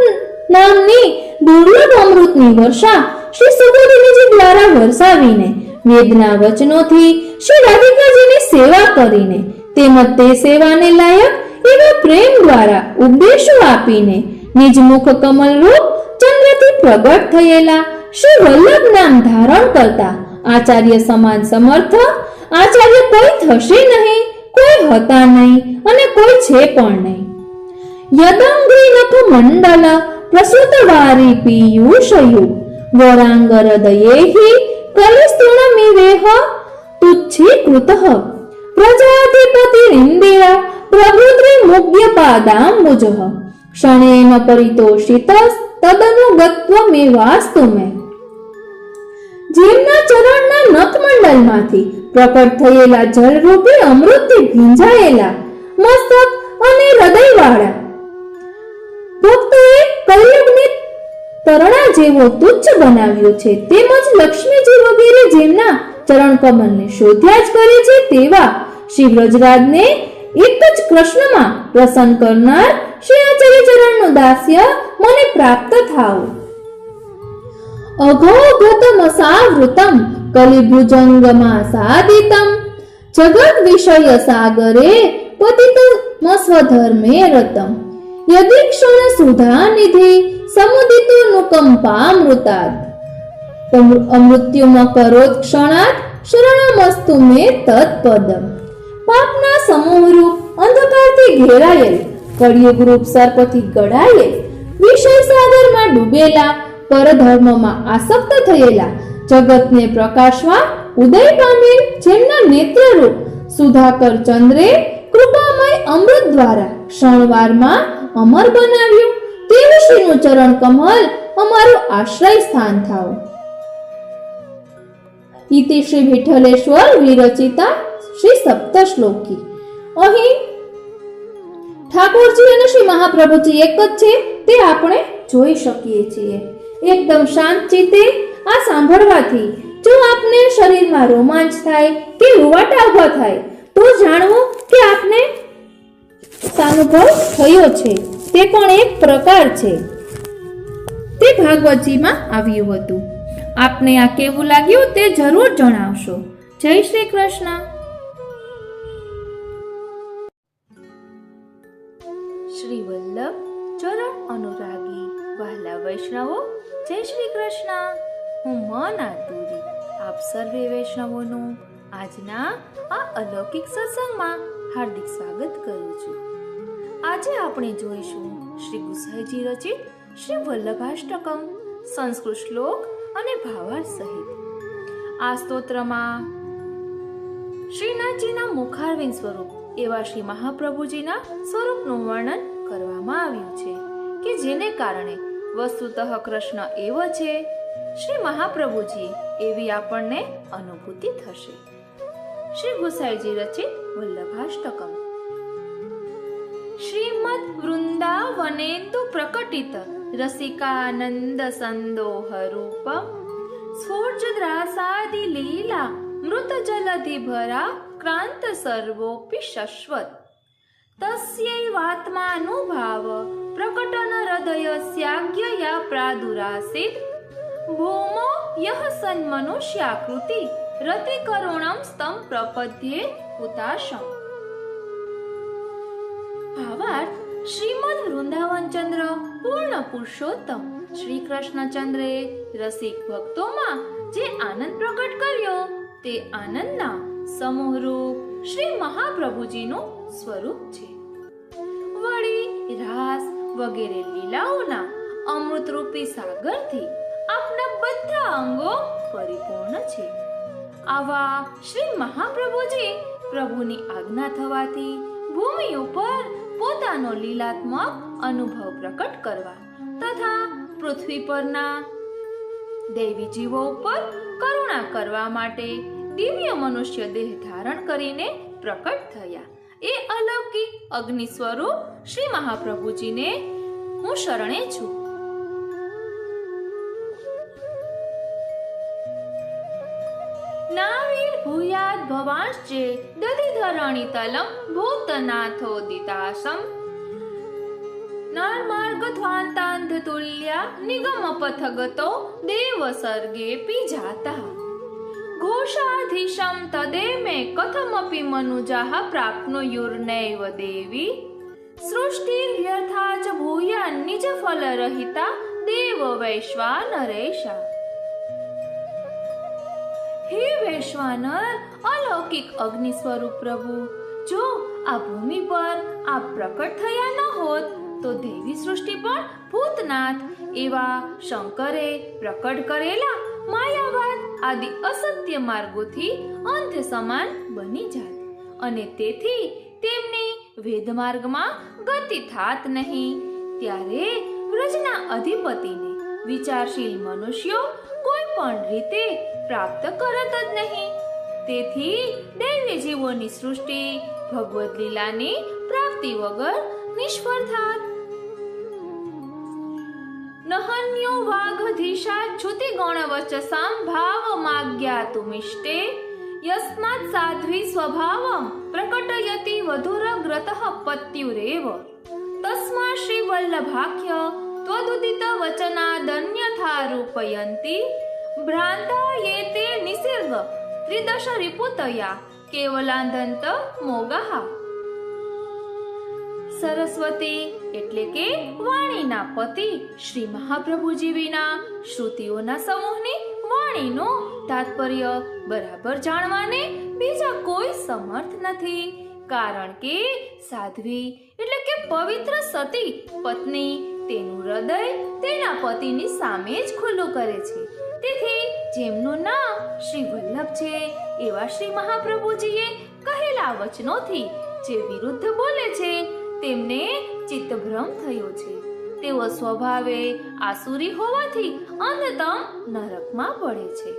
નામની દુર્લભ અમૃતની વર્ષા શ્રી સુબોધિનીજી દ્વારા વરસાવીને વેદના વચનોથી શ્રી રાધિકાજીની સેવા કરીને તેમજ તે સેવાને લાયક એવા પ્રેમ દ્વારા ઉપદેશો આપીને નિજ મુખ કમલ રૂપ ચંદ્રથી પ્રગટ થયેલા શ્રી વલ્લભ નામ ધારણ કરતા આચાર્ય સમાન સમર્થ આચાર્ય કોઈ થશે નહીં, કોઈ હતા નહીં અને કોઈ છે પણ નહીં. યદંગ્રીનખ મંડલ પ્રસૂતવારી પીયુષયુ વરાંગર દયેહિ કલિસ્તુણમિવેહ તુચ્છીકૃતઃ પ્રજાધિપતિરિન્દિરા પ્રભુત્રી મુગ્ય પાદાંબુજઃ ક્ષણેન પરિતોષિતસ તદનુગત્વમેવાસ્તુ મે. જેમના ચરણના નખમંડલમાંથી પ્રકટ થયેલા જળરૂપી અમૃતથી ભીંજાયેલા મસ્તક અને હૃદયવાળા ભક્તોએ કલયુગને તરણા જેવો તુચ્છ બનાવ્યો છે, તેમજ લક્ષ્મીજી વગેરે જેમના ચરણ કમલને શોધ્યા જ કરે છે તેવા શ્રી વ્રજરાજને એક જ કૃષ્ણમાં પ્રસન્ન કરનાર શ્રી આચાર્ય ચરણનું દાસ્ય મને પ્રાપ્ત થાવ. અઘોગતમસાવૃતમ કલિભુજંગમાસાદિતમ જગત વિષય સાગરે પતિતમસ્વધર્મે રતમ યદિક્ષણ સુધાનિધિ સમુદિતો નુકંપામૃતાદ અમૃત્યુમ કરોત ક્ષણાત શરણમસ્તુ મે તત્પદમ. પાપના સમૂહરૂપ અંધકારથી ઘેરાયેલ કળિયુગરૂપ સર્પથી ગળાયેલ વિષય સાગરમાં ડૂબેલા પરધર્મમાં આસક્ત થયેલા જગતને પ્રકાશવા ઉદય પામેલ જેમના નેત્રરૂપ સુધાકર ચંદ્રે કૃપામય અમૃત દ્વારા ક્ષણવારમાં અમર બનાવ્યું તેવું શ્રીનું ચરણ કમલ અમારું આશ્રય સ્થાન થાવ. ઇતિ શ્રી વિઠ્ઠલેશ્વર વિરચિતા શ્રી સપ્તશ્લોકી. અહીં ઠાકોરજી અને શ્રી મહાપ્રભુજી એક જ છે તે આપણે જોઈ શકીએ છીએ. એકદમ શાંત ચિત્તે આ સાંભળવાથી જો આપને શરીરમાં રોમાંચ થાય કે રૂવાટા ઉભા થાય તો જાણવું કે આપને સાનુભવ થયો છે. તે પણ એક પ્રકાર છે. તે ભાગવતજીમાં આવ્યું હતું. આપને આ કેવું લાગ્યું તે જરૂર જણાવશો. જય શ્રી કૃષ્ણ. શ્રી વલ્લભ ચરણ અનુરાગી વહાલા વૈષ્ણવો, જય શ્રી કૃષ્ણ. હું મન આતુરી આપ સર્વે વૈષ્ણવોનું આજના આ અલૌકિક સત્સંગમાં હાર્દિક સ્વાગત કરું છું. આજે આપણે જોઈશું શ્રી ગુસાઈજી રચિત શ્રી વલ્લભાષ્ટકમ સંસ્કૃત શ્લોક અને ભાવાર્થ સહિત. આ સ્તોત્રમાં શ્રીનાથજીના મુખારવિંદ સ્વરૂપ એવા શ્રી મહાપ્રભુજીના સ્વરૂપનું વર્ણન કરવામાં આવ્યું છે કે જેને કારણે વસ્તુતઃ કૃષ્ણ એવો છે, શ્રી મહાપ્રભુજી એવી આપણને અનુભૂતિ થશે. શ્રી ગુસાઈજી રચિત વલ્લભાષ્ટકમ. શ્રીમદ વૃંદાવનેન્દુ પ્રકટિત રસિકાનંદ સંદોહ રૂપમ સ્ફૂર્જદ્રાસાદિ લીલા મૃત જલધિ ભરા ક્રાંત સર્વોપી શશ્વત તસ્યૈવાત્માનુભાવ પ્રકટન હૃદયસ્યાજ્ઞયા પ્રાદુરાસીત ભૂમો યહ સન્મનુષ્યાકૃતિ રતિ કરુણમ સ્તમ પ્રપદ્યે હુતાશમ. ભાવાર્થ: શ્રીમદ વૃંદાવન ચંદ્ર પૂર્ણ પુરુષોત્તમ શ્રી કૃષ્ણચંદ્રે રસિક ભક્તોમાં જે આનંદ પ્રગટ કર્યો તે આનંદના સમૂહરૂપ શ્રી મહાપ્રભુજીનું સ્વરૂપ છે. વળી રાસ વગેરે લીલાઓના અમૃતરૂપી સાગરથી આપના બધા અંગો પરિપૂર્ણ છે. આવા શ્રી મહાપ્રભુજી પ્રભુની આજ્ઞા થવાથી ભૂમિ ઉપર પોતાનો લીલાત્મક અનુભવ પ્રકટ કરવા તથા પૃથ્વી પરના દૈવી જીવો ઉપર કરુણા કરવા માટે દિવ્ય મનુષ્ય દેહ ધારણ કરીને પ્રકટ થયા. એ અલૌકિક અગ્નિ સ્વરૂપ શ્રી મહાપ્રભુજીને હું શરણે છું. નાવીર ભૂયાદ ભવાંશ્ચે દધિધરણી તલમ ભૂતનાથોદિતાસમ નર્માર્ગધ્વાંતાંધતુલ્યા નિગમ પથગતો દેવ સર્ગેપી જાતા ઘોષાધીશમ તદે મે કથમપી મનુજાહ પ્રાપ્નુયુર્નૈવ દેવી સૃષ્ટિર્વ્યથા ચ ભૂયા નિજ ફલરહિતા દેવ વૈશ્વાનરેશા. હે વૈશ્વાનર, અલૌકિક અગ્નિ સ્વરૂપ પ્રભુ, જો આ ભૂમિ પર આપ પ્રકટ થયા ન હોત તો દેવી સૃષ્ટિ પણ ભૂતનાથ એવા શંકરે પ્રકટ કરેલા માયાવાદ આદિ અસત્ય માર્ગોથી અંધ સમાન બની જાત અને તેથી તેમની વેદ માર્ગમાં ગતિ થાત નહીં. ત્યારે વ્રજના અધિપતિને વિચારશીલ મનુષ્યો કોઈ પણ રીતે પ્રાપ્ત કરત જ નહીં. તેથી દૈવી જીવોની સૃષ્ટિ ભગવદ લીલાની પ્રાપ્તિ વગર નિષ્ફળ થાત. નહન્યો વાઘધીશા છુતિ ગણ વચસામ ભાવ માગ્યાતુમિષ્ટે યસ્માત સાધ્વી સ્વભાવમ પ્રકટયતિ વધુરગ્રતઃ પત્યુરેવ તસ્મા શ્રી વલ્લભાખ્ય ત્વદુદિત વચનાદન્યથા રૂપયંતિ ભ્રાંતા યેતે નિસર્ગ ત્રિદશ રિપુતયા કેવલાંધંત મોગઃ. સરસ્વતી એટલે કે વાણીના પતિ શ્રી મહાપ્રભુજી વિના શ્રુતિઓના સમૂહની વાણીનો તાત્પર્ય બરાબર જાણવાને બીજા કોઈ સમર્થ નથી. કારણ કે સાધ્વી એટલે કે પવિત્ર સતી પત્ની તેનું હૃદય તેના પતિની સામે જ ખુલ્લું કરે છે. તેથી જેમનું નામ શ્રી વલ્લભ છે એવા શ્રી મહાપ્રભુજીએ કહેલા વચનોથી જે વિરુદ્ધ બોલે છે તેમને ચિત્તભ્રમ થયો છે. તેઓ સ્વભાવે આસુરી હોવાથી અંધતમ નરકમાં પડે છે.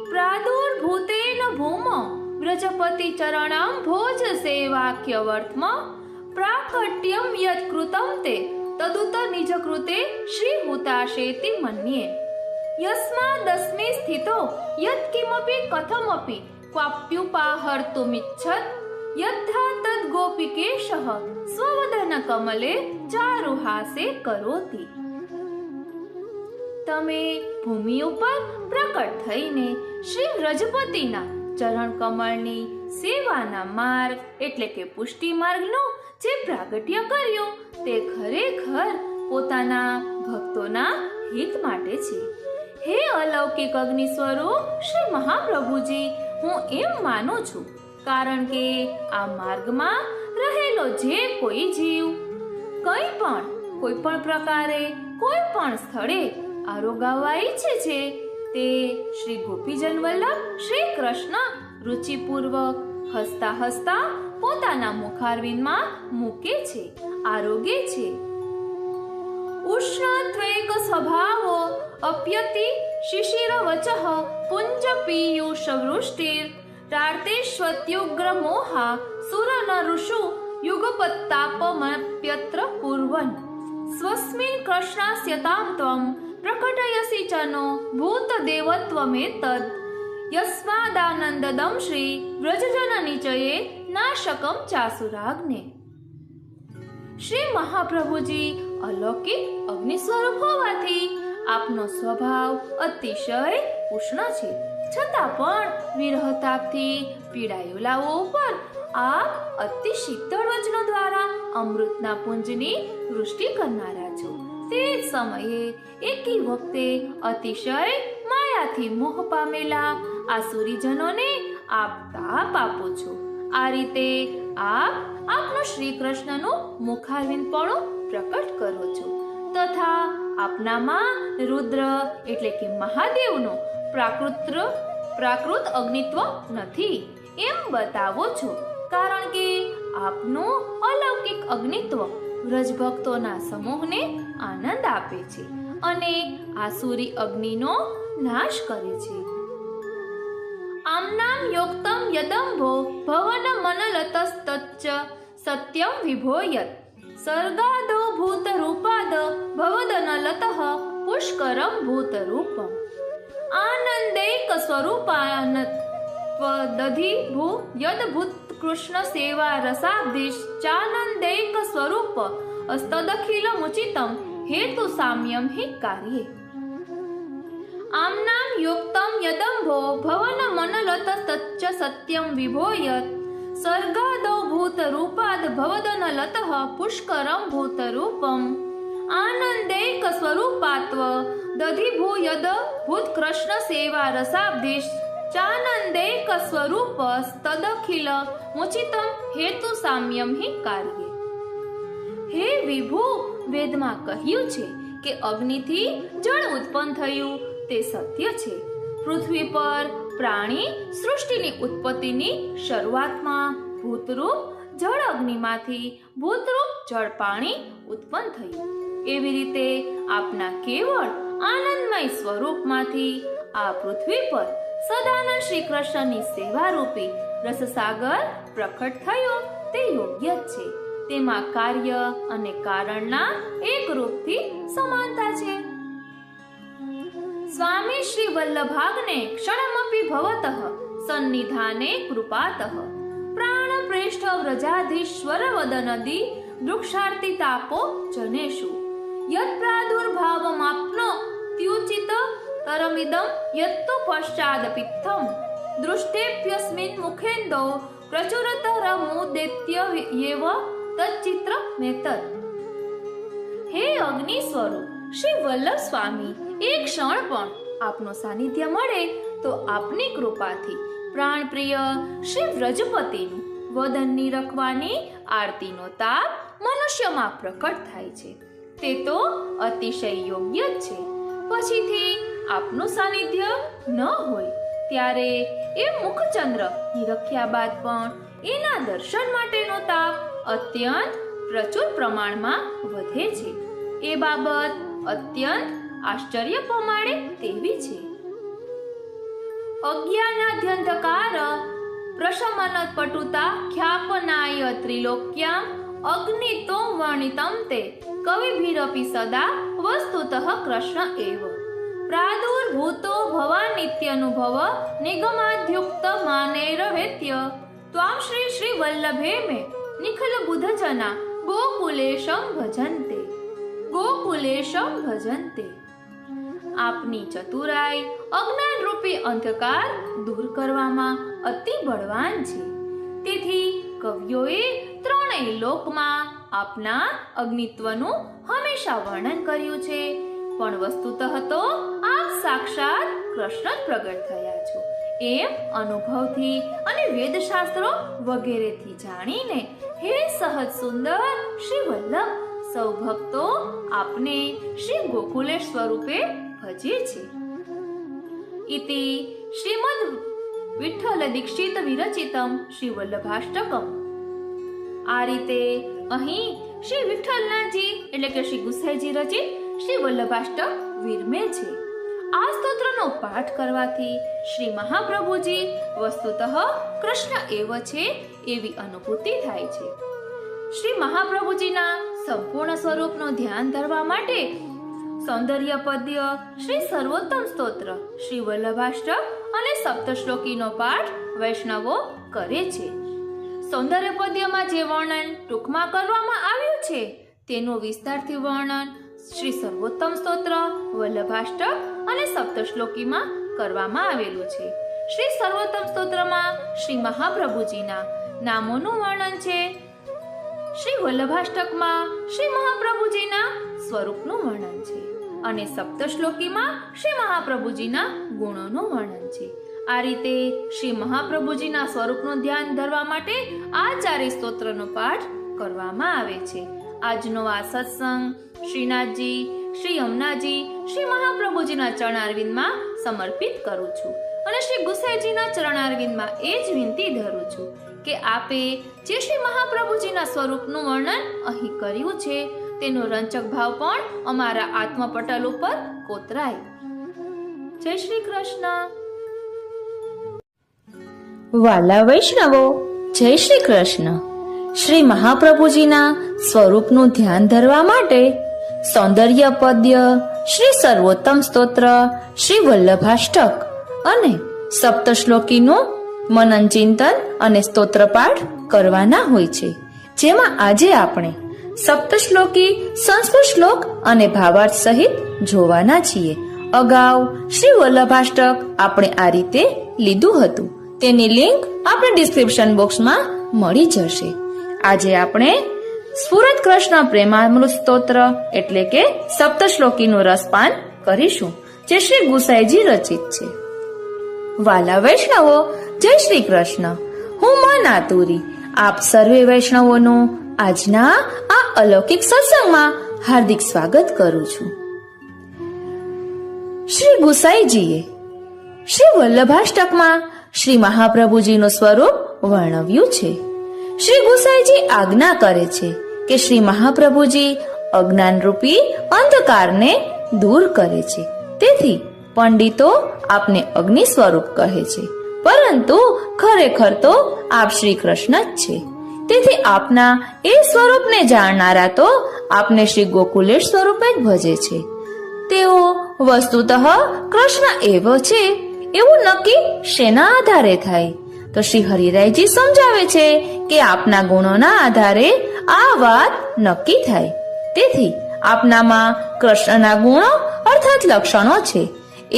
પ્રાદુર્ભૂતેન ભૂમો વ્રજપતિ ચરણમ ભોજ સેવાક્ય વર્તમ પ્રાકટ્યમ યત કૃતમ તે તદુત નિજ કૃતે શ્રી હુતાશેતિ મન્યે યસ્માદસ્મિ સ્થિતો યત કિમપી કથમપી ક્વાપ્યુપાહર્તુમિચ્છત યથા તદ ગોપિકેશઃ સ્વવદન કમલે ચારુહાસે કરોતિ. તમે ભૂમિ ઉપર પ્રકટ થઈને શ્રી વ્રજપતિના ચરણ કમળની સેવાના માર્ગ એટલે કે પુષ્ટિ માર્ગનો જે પ્રાગટ્ય કર્યું તે ખરેખર પોતાના ભક્તોના હિત માટે છે. હે અલૌકિક અગ્નિ સ્વરૂપ શ્રી મહાપ્રભુજી, હું એમ માનું છું કારણ કે આ માર્ગમાં રહેલો જે કોઈ જીવ કોઈ પણ પ્રકારે કોઈ પણ સ્થળે આરોગાવા ઈચ્છે છે તે શ્રી ગોપીજન વલ્લભ શ્રી કૃષ્ણ રુચિપૂર્વક હસતા હસતા પોતાના મુખારવિંદમાં મૂકે છે, આરોગે છે. ઉષ્ણત્વેક સ્વભાવો અપ્યતિ શિશિર વચઃ પુંજ પીયુષ વૃષ્ટિર રાર્તેષ્વત્યુગ્ર મોહા સુરન ઋષુ યુગપત્તાપમપ્યત્ર પૂર્વન સ્વસ્મિન કૃષ્ણાસ્યતામ ત્વમ પ્રકટયસી ચનો ભૂત દેવત્વમેતદ યસ્માદાનંદદમ શ્રી વ્રજજન નિચયે નાશકમ ચાસુરાગ્ને. શ્રી મહાપ્રભુજી અલૌકિક અગ્નિ સ્વરૂપ હોવાથી આપનો સ્વભાવ અતિશય ઉષ્ણ છે, છતાં પણ વિરહતાપથી પીડાયેલાઓ ઉપર આપ અતિ શીતળ વચનો દ્વારા અમૃતના પુંજની વૃષ્ટિ કરનારા છો. તે જ સમયે એકી વખતે અતિશય માયાથી મોહ પામેલા આસુરીજનોને આપ તાપ આપો છો. આ રીતે આપ આપનું શ્રી કૃષ્ણનું મુખારવિંદપણું પ્રકટ કરો છો તથા આપનામાં રુદ્ર એટલે કે મહાદેવનો પ્રાકૃત અગ્નિત્વ નથી એમ બતાવો છો. કારણ કે આપનું અલૌકિક અગ્નિત્વ વ્રજભક્તોના સમૂહને આનંદ આપે છે અને આસુરી અગ્નિનો નાશ કરે છે. આમનામ યોક્તમ યદંભો ભવન મનલતસ્તચ્ચ સત્યમ વિભોયત સર્ગાદો ભૂત રૂપાદ ભવદનલતઃ પુષ્કરમ ભૂત રૂપમ આનંદૈક સ્વરૂપાનત્વ દધિ ભૂ યદભૂત કૃષ્ણ સેવા રસાબ્ધિશ ચાનંદૈક સ્વરૂપ અસ્તદખિલ મુચિતમ હેતુ સામ્યમ હિ કાર્યે આમનામ યુક્તમ યદંભો ભવન મનલતસ્તચ્ચ સત્યમ વિભોયત સર્ગાદો ભૂત રૂપાદ ભવદનલતઃ પુષ્કરમ ભૂત રૂપમ આનંદૈક સ્વરૂપાત્વ દધિભૂ યદ ભૂત કૃષ્ણ સેવા રસાબ્ધિશ ચાનંદૈક સ્વરૂપ તદખિલ મુચિતમ હેતુ સામ્યમ હિ કાર્યે હે વિભુ, વેદમાં કહ્યું છે કે અગ્નિથી જળ ઉત્પન્ન થયું તે સત્ય છે. પૃથ્વી પર પ્રાણી સૃષ્ટિની ઉત્પત્તિની શરૂઆતમાં ભૂતરૂપ જળ અગ્નિમાંથી ભૂતરૂપ જળ પાણી ઉત્પન્ન થયું. એવી રીતે આપના કેવળ આનંદમય સ્વરૂપમાંથી આ પૃથ્વી પર સદાનંદ શ્રી કૃષ્ણની સેવારૂપી રસસાગર પ્રકટ થયો તે યોગ્ય જ છે. તેમાં કાર્ય અને કારણના એક રૂપથી સમાનતા છે. સ્વામી શ્રી વલ્લભાગ્ને ક્ષણમપી ભવતઃ સન્નિધાને કૃપાતઃ પ્રાણ પ્રેષ્ઠ વ્રજાધીશ્વર વદનદી વૃક્ષાર્તિ તાપો જનેષુ યત પ્રાદુર્ભાવમાપ્નો ત્યુચિત તરમિદમ યત્તુ પશ્ચાદ પિત્થમ દૃષ્ટેપ્યસ્મિન મુખેન્દો પ્રચુરતરમુદેત્ય યેવ તચ્ચિત્ર મેતદ. હે અગ્નિ સ્વરૂપ શ્રી વલ્લભ સ્વામી, એક ક્ષણ પણ આપનું સાનિધ્ય મળે તો આપની કૃપાથી પ્રાણપ્રિય શ્રી વ્રજપતિનું વદનની રખવાની આરતીનો તાપ મનુષ્યમાં પ્રકટ થાય છે. તે તો અતિશય યોગ્ય જ છે. પછીથી આપનું સાનિધ્ય ન હોય ત્યારે એ મુખચંદ્ર નિરખ્યા બાદ પણ એના દર્શન માટેનો તાપ અત્યંત પ્રચુર પ્રમાણમાં વધે છે. એ બાબત અત્યંત આશ્ચર્ય પમાડે તેવી છે. અજ્ઞાનાદ્યંધકાર પ્રશમન પટુતા ખ્યાપનાય ત્રિલોક્યામ અગ્નિતો વર્ણિતમ તે કવિભીરપી સદા વસ્તુતઃ કૃષ્ણ એવ પ્રાદુર્ભૂતો ભવાનિત્યનુભવ નિગમાદ્યુક્ત માનૈરવેત્ય ત્વામ શ્રી શ્રી વલ્લભે મે નિખિલ બુધજના ગોકુલેશમ ભજન્તે ગોકુલેશમ ભજન્તે. આપની ચતુરાઈ અજ્ઞાન રૂપી અંધકાર દૂર કરવામાં અતિ બળવાન છે. તેથી કવિઓએ ત્રણેય લોકમાં આપના અગ્નિત્વનું હંમેશા વર્ણન કર્યું છે. પણ વસ્તુતઃ તો આપ સાક્ષાત કૃષ્ણ જ પ્રગટ થયા છો એમ અનુભવથી અને વેદશાસ્ત્રો વગેરેથી જાણીને હે સહજ સુંદર શ્રી વલ્લભ, સૌ ભક્તો આપને શ્રી ગોકુલેશ સ્વરૂપે ભજે છે. ઇતિ શ્રીમદ વિઠ્ઠલ દીક્ષિત વિરચિતમ શ્રી વલ્લભાષ્ટકમ. આ રીતે અહીં શ્રી વિઠ્ઠલનાથજી એટલે કે શ્રી ગુસાઈજી રચિત શ્રી વલ્લભાષ્ટક વિરમે છે. આ સ્તોત્રનો પાઠ કરવાથી શ્રી મહાપ્રભુજી વસ્તુતઃ કૃષ્ણ એવ છે એવી અનુભૂતિ થાય છે. શ્રી મહાપ્રભુજીના સંપૂર્ણ સ્વરૂપનું ધ્યાન ધરવા માટે સૌંદર્ય પદ્ય શ્રી સર્વોત્તમ સ્તોત્ર શ્રી વલ્લભાષ્ટક અને સપ્તશ્લોકીનો પાઠ વૈષ્ણવો કરે છે. સૌંદર્ય પદ્યમાં જે વર્ણન ટૂંકમાં કરવામાં આવ્યું છે તેનું વિસ્તારથી વર્ણન શ્રી સર્વોત્તમ સ્તોત્ર, વલ્લભાષ્ટક અને સપ્તશ્લોકીમાં કરવામાં આવેલું છે. શ્રી સર્વોત્તમ સ્તોત્રમાં શ્રી મહાપ્રભુજીના નામોનું વર્ણન છે. શ્રી વલ્લભાષ્ટકમાં શ્રી મહાપ્રભુજીના સ્વરૂપનું વર્ણન છે અને સપ્તશ્લોકીમાં શ્રી મહાપ્રભુજીના ગુણોનું વર્ણન છે. આ રીતે શ્રી મહાપ્રભુજીના સ્વરૂપનું ધ્યાન ધરવા માટે આ ચારેય સ્તોત્રનો પાઠ કરવામાં આવે છે. આજનો આ સત્સંગ શ્રીનાથજી, શ્રી યમુનાજી, શ્રી મહાપ્રભુજીના ચરણારવિંદમાં સમર્પિત કરું છું અને શ્રી ગુસાઈજીના ચરણારવિંદમાં એ જ વિનંતી ધરું છું કે આપે જે શ્રી મહાપ્રભુજીના સ્વરૂપનું વર્ણન અહીં કર્યું છે તેનો રંચક ભાવ પણ અમારા આત્મપટલ ઉપર કોતરાય. જય શ્રી કૃષ્ણ. વાલા વૈષ્ણવો, જય શ્રી કૃષ્ણ. શ્રી મહાપ્રભુજીના સ્વરૂપનું ધ્યાન ધરવા માટે સૌંદર્ય પદ્ય, શ્રી સર્વોત્તમ સ્તોત્ર, શ્રી વલ્લભાષ્ટક અને સપ્તશ્લોકીનું મનન ચિંતન અને સ્તોત્રપાઠ કરવાના હોય છે, જેમાં આજે આપણે સપ્તશ્લોકી સંસ્કૃત શ્લોક અને ભાવાર્થ સહિત જોવાના છીએ. અગાઉ શ્રી વલ્લભાષ્ટક આપણે આ રીતે લીધું હતું, તેની લિંક આપણે ડિસ્ક્રિપ્શન બોક્સમાં મળી જશે. આજે આપણે સ્ફુરત કૃષ્ણ પ્રેમામૃત સ્તોત્ર એટલે કે સપ્તશ્લોકીનું રસપાન કરીશું, જે શ્રી ગુસાઈજી રચિત છે. વાલા વૈષ્ણવો, જય શ્રી કૃષ્ણ. હું મન આતુરી આપ સર્વે વૈષ્ણવોનું આજના આ અલૌકિક સત્સંગમાં હાર્દિક સ્વાગત કરું છું. શ્રી ગુસાઈજીએ શ્રી વલ્લભાષ્ટકમાં શ્રી મહાપ્રભુજીનું સ્વરૂપ વર્ણવ્યું છે. શ્રી ગુસાઈજી આજ્ઞા કરે છે કે શ્રી મહાપ્રભુજી અજ્ઞાનરૂપી અંધકારને દૂર કરે છે. તેથી પંડિતો આપને અગ્નિ સ્વરૂપ કહે છે, પરંતુ ખરેખર તો આપ શ્રી કૃષ્ણ જ છે. તેથી આપના એ સ્વરૂપને જાણનારા તો આપને શ્રી ગોકુલેશ સ્વરૂપે જ ભજે છે. તેઓ વસ્તુતઃ કૃષ્ણ એવો છે એવું નક્કી શેના આધારે થાય? તો શ્રી હરિરાયજી સમજાવે છે કે આપના ગુણોના આધારે આ વાત નક્કી થાય. તેથી આપનામાં કૃષ્ણના ગુણો અર્થાત લક્ષણો છે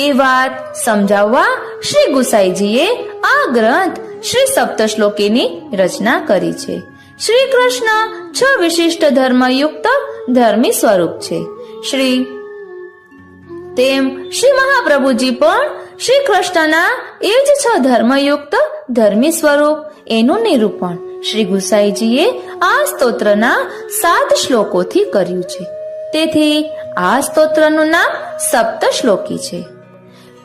એ વાત સમજાવવા શ્રી ગુસાઈજીએ આ ગ્રંથ શ્રી સપ્તશ્લોકીની રચના કરી છે. શ્રી કૃષ્ણ 6 વિશિષ્ટ ધર્મયુક્ત ધર્મી સ્વરૂપ છે. શ્રી મહાપ્રભુજી પણ શ્રી કૃષ્ણના એ જ 6 ધર્મયુક્ત ધર્મી સ્વરૂપ એનું નિરૂપણ શ્રી ગુસાઈજીએ આ સ્તોત્રના 7 શ્લોકોથી કર્યું છે. તેથી આ સ્તોત્રનું નામ સપ્તશ્લોકી છે.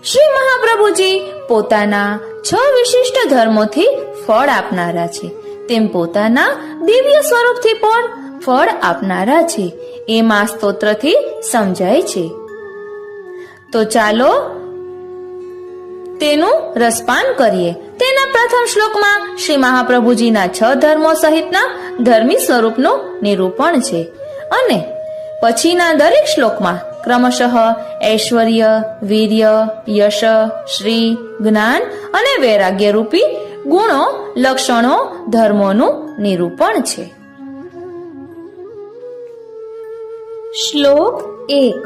શ્રી મહાપ્રભુજી પોતાના 6 વિશિષ્ટ ધર્મોથી ફળ આપનારા છે, તેમ પોતાના દિવ્ય સ્વરૂપથી પણ ફળ આપનારા છે, એમ આ સ્તોત્રથી સમજાય છે. તો ચાલો તેનું રસપાન કરીએ. તેના પ્રથમ શ્લોકમાં શ્રી મહાપ્રભુજીના 6 ધર્મો સહિતના ધર્મી સ્વરૂપનું નિરૂપણ છે અને પછીના દરેક શ્લોકમાં ક્રમશઃ ઐશ્વર્ય, વીર્ય, યશ, શ્રી, જ્ઞાન અને વૈરાગ્ય રૂપી ગુણો, લક્ષણો, ધર્મોનું નિરૂપણ છે. શ્લોક 1.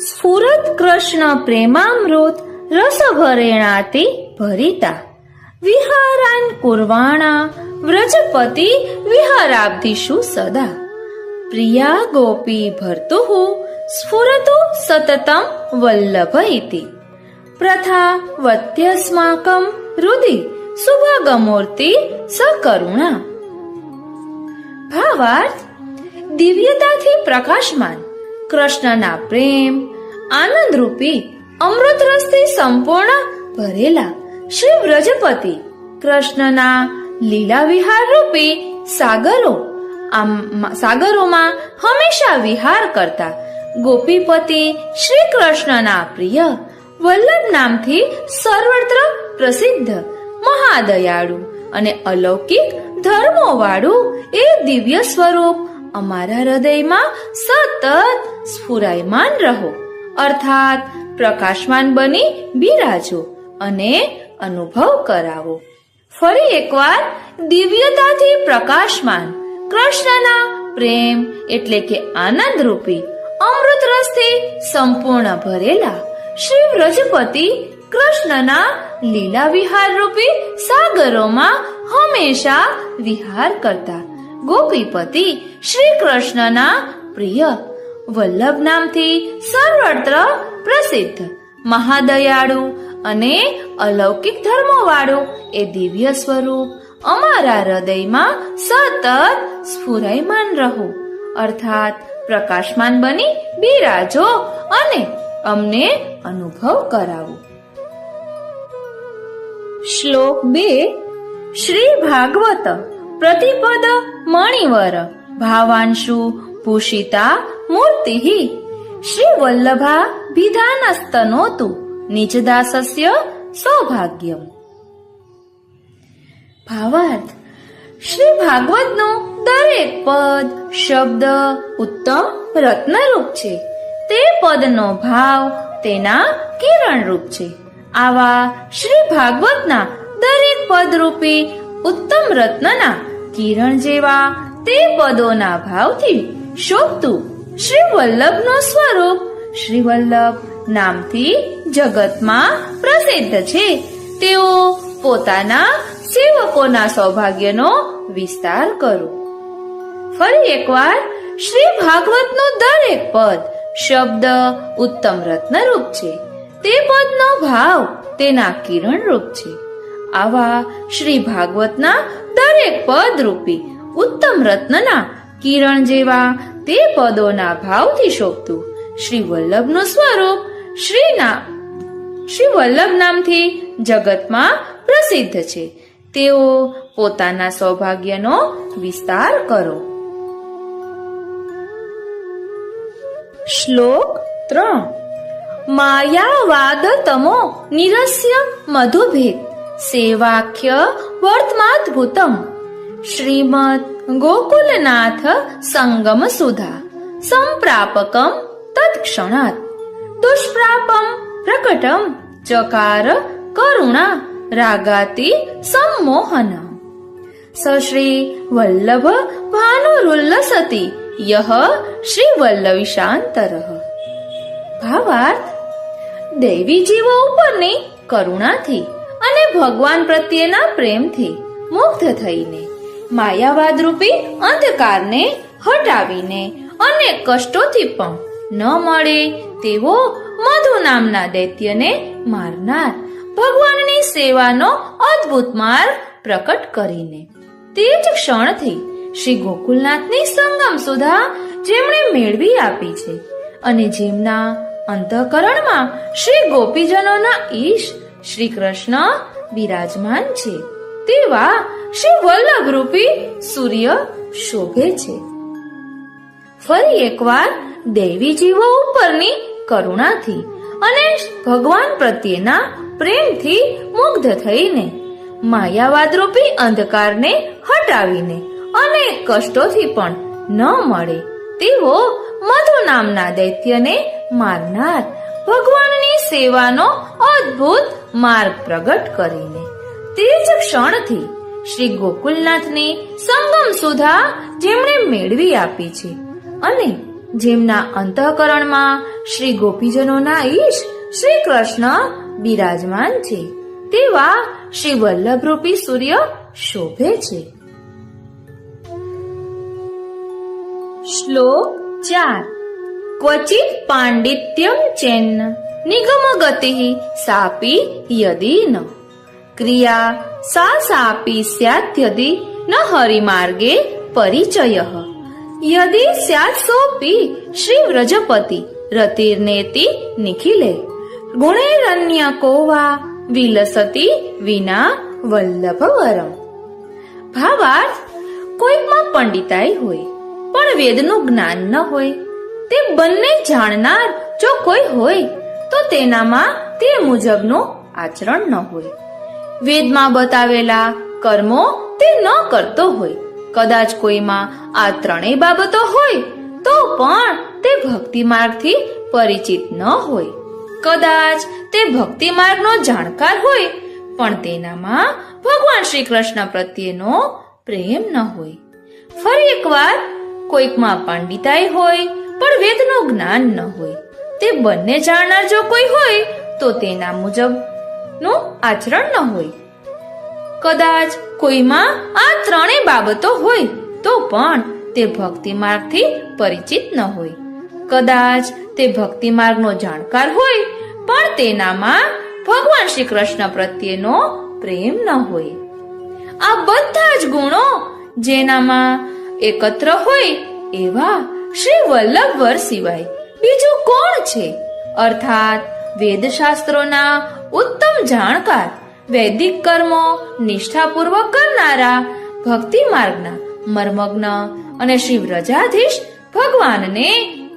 સ્ફુરત કૃષ્ણ પ્રેમામૃત રસભરેણાતિ ભરિતા વિહારાન કુર્વાણા વ્રજપતિ વિહારાબ્ધિષુ સદા પ્રિયા ગોપી ભર્તુઃ સ્ફુરતુ સતતમ વલ્લભ ઇતિ પ્રથા વત્યસ્માકં હૃદિ સુભાગમૂર્તિ સકરુણા. ભાવાર્થ: દિવ્યતાથી પ્રકાશમાન કૃષ્ણના પ્રેમ આનંદરૂપી અમૃત રસથી સંપૂર્ણ ભરેલા શ્રી વ્રજપતિ કૃષ્ણના લીલા વિહાર રૂપી સાગરોમાં હંમેશા વિહાર કરતા ગોપીપતિ શ્રી કૃષ્ણના પ્રિય વલ્લભ નામથી સર્વત્ર પ્રસિદ્ધ મહાદયાળુ અને અલૌકિક ધર્મો વાળું એ દિવ્ય સ્વરૂપ અમારા હૃદયમાં સતત સ્ફુરાયમાન રહો, અર્થાત પ્રકાશમાન બની બિરાજો અને અનુભવ કરાવો. ફરી એકવાર દિવ્યતાથી પ્રકાશમાન કૃષ્ણના પ્રેમ એટલે કે આનંદ રૂપી અમૃત રસથી સંપૂર્ણ ભરેલા શ્રી વ્રજપતિ કૃષ્ણના લીલા વિહાર રૂપી સાગરોમાં હંમેશા વિહાર કરતા ગોપીપતિ શ્રી કૃષ્ણના પ્રિય વલ્લભ નામથી સર્વત્ર પ્રસિદ્ધ મહાદયાળુ અને અલૌકિક ધર્મો વાળું એ દિવ્ય સ્વરૂપ અમારા હૃદયમાં સતત સ્ફુરાયમાન રહો, અર્થાત પ્રકાશમાન બની બિરાજો અને અમને અનુભવ કરાવો. શ્લોક 2. શ્રી ભાગવત પ્રતિપદ મણિવર ભાવાંશુ ભૂષિતા મૂર્તિ શ્રી વલ્લભા વિધાનસ્તનોતુ નિજદાસસ્ય સૌભાગ્યમ. ભાવાર્થ: શ્રી ભાગવતનું દરેક પદ, શબ્દ ઉત્તમ રત્નરૂપ છે. તે પદનો ભાવ તેના કિરણરૂપ છે. આવા શ્રી ભાગવતના દરેક પદરૂપી ઉત્તમ રત્નના કિરણ જેવા તે પદોના ભાવથી શોભતું શ્રી વલ્લભનું સ્વરૂપ શ્રી વલ્લભ નામથી જગતમાં પ્રસિદ્ધ છે. તેઓ પોતાના સેવકોના સૌભાગ્યનો વિસ્તાર કરો. ફરી એકવાર, શ્રી ભાગવતનું દરેક પદ, શબ્દ ઉત્તમ રત્નરૂપ છે. તે પદનો ભાવ તેના કિરણરૂપ છે. આવા શ્રી ભાગવતના દરેક પદ રૂપી ઉત્તમ રત્નના કિરણ જેવા તે પદોના ભાવથી શોભતું શ્રી વલ્લભનું સ્વરૂપ શ્રી વલ્લભ નામથી જગતમાં પ્રસિદ્ધ છે. તેઓ પોતાના સૌભાગ્યનો વિસ્તાર કરો. શ્લોક 3. માયાવાદ તમો નિરસ્ય મધુભેદ સેવાખ્ય વર્તમાદ્ભુતમ શ્રીમદ ગોકુલનાથ સંગમ સુધા સંપ્રાપકમ તત્ક્ષણાત દુષ્પ્રાપમ પ્રકટમ ચકાર કરુણા રાગાતિ સંમોહન સશ્રી વલ્લભ ભાનુરુલ્લસતિ યહ શ્રી વલ્લવીશાંતરઃ. ભાવાર્થ: દૈવી જીવો ઉપરની કરુણાથી અને ભગવાન પ્રત્યેના પ્રેમથી મુગ્ધ થઈને માયાવાદ રૂપી અંધકારને હટાવીને અનેક કષ્ટોથી પણ ન મળે તેવો મધુ નામના દૈત્યને મારનાર ભગવાનની સેવાનો અદ્ભુત માર્ગ પ્રકટ કરીને તે જ ક્ષણથી શ્રી ગોકુલનાથની સંગમ સુધા જેમણે મેળવી આપી છે અને જેમના અંતઃકરણમાં શ્રી ગોપીજનોના ઈશ શ્રી કૃષ્ણ બિરાજમાન છે તેવા શ્રી વલ્લભ રૂપી સૂર્ય શોભે છે. ફરી એકવાર, દૈવી જીવો ઉપરની કરુણાથી અને ભગવાન પ્રત્યેના પ્રેમથી મુગ્ધ થઈને માયાવાદ રૂપી અંધકારને હટાવીને અનેક કષ્ટોથી પણ ન મળે તેવો મધુ નામના દૈત્યને મારનાર ભગવાનની સેવાનો અદ્ભુત માર્ગ પ્રગટ કરીને તે જ ક્ષણથી શ્રી ગોકુલનાથની સંગમ સુધા જેમણે મેળવી આપી છે અને જેમના અંતઃકરણમાં શ્રી ગોપીજનોના ઈશ શ્રી કૃષ્ણ બિરાજમાન છે તેવા શ્રી વલ્લભરૂપી સૂર્ય શોભે છે. શ્લોક 4. ક્વચિત પાંડિત્યમ ચેન્ન નિગમ ગતિ સાપી યદી ન ક્રિયા સા સાપી સ્યાદ્યદિ ન હરિમાર્ગે પરિચયઃ યદી સ્યાત્ સોપી શ્રી વ્રજપતિ રતિર્નેતિ નિખિલે ગુણૈરન્ય કોવા વિલસતી વિના વલ્લભવરમ. ભાવાર્થ: કોઈકમાં પંડિતાઈ હોય પણ વેદનું જ્ઞાન ન હોય, તે બંને જાણનાર જો કોઈ હોય તો તેનામાં તે મુજબનું આચરણ ન હોય. વેદમાં બતાવેલા કર્મો તે ન કરતો હોય. કદાચ કોઈમાં આ ત્રણેય બાબતો હોય તો પણ તે ભક્તિ માર્ગથી પરિચિત ન હોય. કદાચ તે ભક્તિ માર્ગનો જાણકાર હોય પણ તેનામાં ભગવાન શ્રી કૃષ્ણ પ્રત્યેનો પ્રેમ ન હોય. ફરી એકવાર, કોઈકમાં પંડિતાઈ હોય પણ વેદનું જ્ઞાન ન હોય. તે બંને જાણનાર જો કોઈ હોય તો તેના મુજબનું આચરણ ન હોય. કદાચ કોઈમાં આ ત્રણેય બાબતો હોય તો પણ તે ભક્તિ માર્ગથી પરિચિત ન હોય. કદાચ તે ભક્તિ માર્ગનો જાણકાર હોય પણ તેનામાં ભગવાન શ્રી કૃષ્ણ પ્રત્યેનો પ્રેમ ન હોય. આ બધા જ ગુણો જેનામાં એકત્ર હોય એવા શ્રી વલ્લભ વર સિવાય બીજું કોણ છે? અર્થાત વેદશાસ્ત્રોના ઉત્તમ જાણકાર, વૈદિક કર્મો નિષ્ઠાપૂર્વક કરનારા, ભક્તિ માર્ગના મર્મજ્ઞ અને શ્રી વ્રજાધીશ ભગવાનને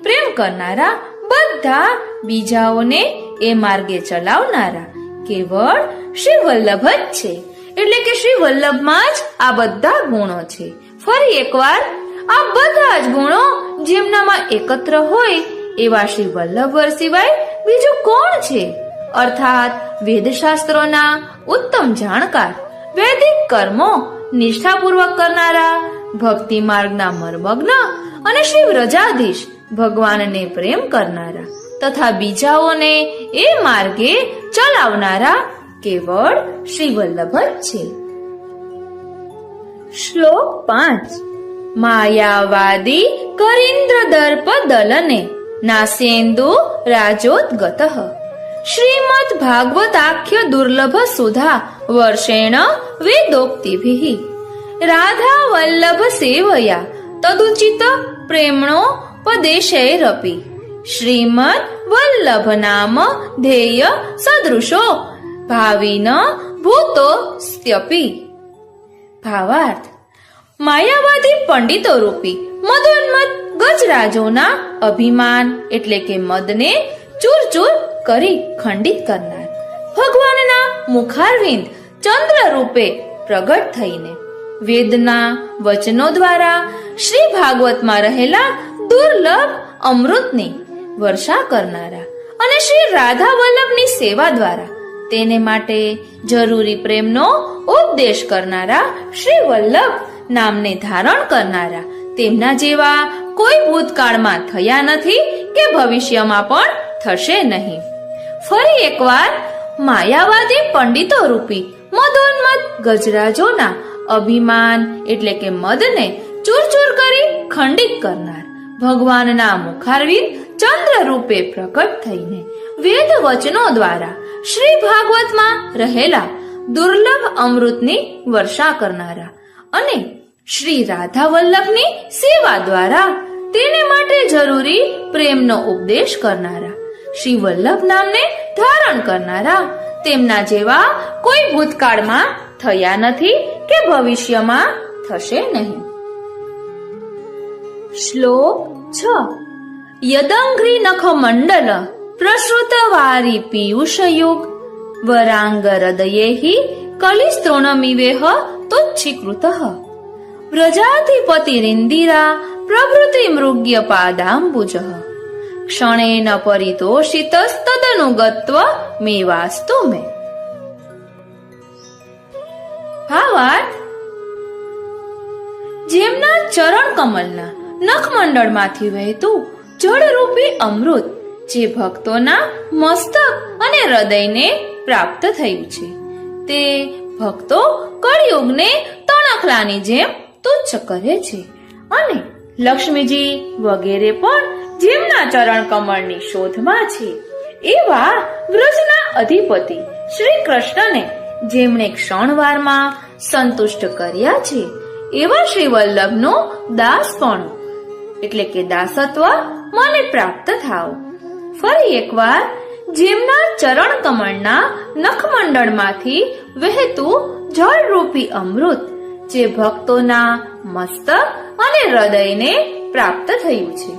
પ્રેમ કરનારા, બધા બીજાઓને એ માર્ગે ચલાવનારા કેવળ શ્રી વલ્લભ જ છે. એટલે કે શ્રી વલ્લભમાં જ આ બધા ગુણો છે. ફરી એકવાર, આ બધા જ ગુણો જેમનામાં એકત્ર હોય એવા શ્રી વલ્લભવર સિવાય બીજું કોણ છે? અર્થાત વેદશાસ્ત્રોના ઉત્તમ જાણકાર, વૈદિક કર્મો નિષ્ઠાપૂર્વક કરનારા, ભક્તિ માર્ગના મર્મગ્ન અને શ્રી વ્રજાધીશ ભગવાનને પ્રેમ કરનારા તથા બીજાઓને એ માર્ગે ચલાવનારા કેવળ શ્રી વલ્લભ જ છે. શ્લોક 5. માયાવાદી કરીન્દ્ર દર્પ દલને નાસેન્દુ રાજોદ્ગતઃ શ્રીમદ ભાગવતાખ્ય દુર્લભ સુધા વર્ષેણ વેદોક્તિભિઃ રાધા વલ્લભ સેવયા તદુચિત પ્રેમણો પદેશૈરપી શ્રીમદ વલ્લભ નામ ધેય સદૃશો ભાવિન ભૂતો સ્ત્યપી. ભાવાર્થ: માયાવાદી પંડિતો રૂપી મદોન્મત ગજરાજોના અભિમાન એટલે કે મદને ચૂર ચૂર કરી ખંડિત કરનાર, ભગવાનના મુખારવિંદ ચંદ્ર રૂપે પ્રગટ થઈને વેદના વચનો દ્વારા શ્રી ભાગવતમાં રહેલા દુર્લભ અમૃતની વર્ષા કરનારા અને શ્રી રાધા વલ્લભની સેવા દ્વારા તેને માટે જરૂરી પ્રેમનો ઉપદેશ કરનારા શ્રી વલ્લભ નામને ધારણ કરનારા તેમના જેવા કોઈ ભૂતકાળમાં થયા નથી કે ભવિષ્યમાં પણ થશે નહીં. ફરી એકવાર, માયાવાદી પંડિતો રૂપી મદોન્મત ગજરાજોના અભિમાન એટલે કે મદને ચૂરચૂર કરી ખંડિત કરનાર, ભગવાનના મુખારવિંદ ચંદ્ર રૂપે પ્રકટ થઈને વેદ વચનો દ્વારા શ્રી ભાગવતમાં રહેલા દુર્લભ અમૃતની વર્ષા કરનારા અને શ્રી રાધા વલ્લભની સેવા દ્વારા તેને માટે જરૂરી પ્રેમનો ઉપદેશ કરનારા, શ્રી વલ્લભ નામને ધારણ કરનારા તેમના જેવા કોઈ ભૂતકાળમાં થયા નથી કે ભવિષ્યમાં થશે નહીં. શ્લોક 6. યદંઘ્રી નખ મંડલ પ્રસૃત વારી પીયુષયુગ વરાંગ હૃદયેહિ કલિસ્ત્રોણમિવેહ તુચ્છીકૃતઃ વ્રજાધિપતિરિન્દિરા પ્રભૃતિ મૃગ્ય પાદાંબુજઃ ક્ષણેન પરિતોષિતસ્તદનુગત્વ મેવાસ્તુ મે. ભાવાર્થ: જેમના ચરણ કમલના નખમંડળમાંથી વહેતું જળરૂપી અમૃત જે ભક્તોના મસ્તક અને હૃદયને પ્રાપ્ત થયું છે, તે ભક્તો કળિયુગને તણખલાની જેમ તુચ્છ કરે છે અને લક્ષ્મીજી વગેરે પણ જેમના ચરણ કમળની શોધમાં છે એવા વ્રજના અધિપતિ શ્રી કૃષ્ણને જેમણે ક્ષણવારમાં સંતુષ્ટ કર્યા છે એવા શ્રી વલ્લભનો દાસપણું એટલે કે દાસત્વ મને પ્રાપ્ત થાવ. ફરી એકવાર, જેમના ચરણ કમળના નખમંડળમાંથી વહેતું જળરૂપી અમૃત જે ભક્તોના મસ્તક અને હૃદયને પ્રાપ્ત થયું છે,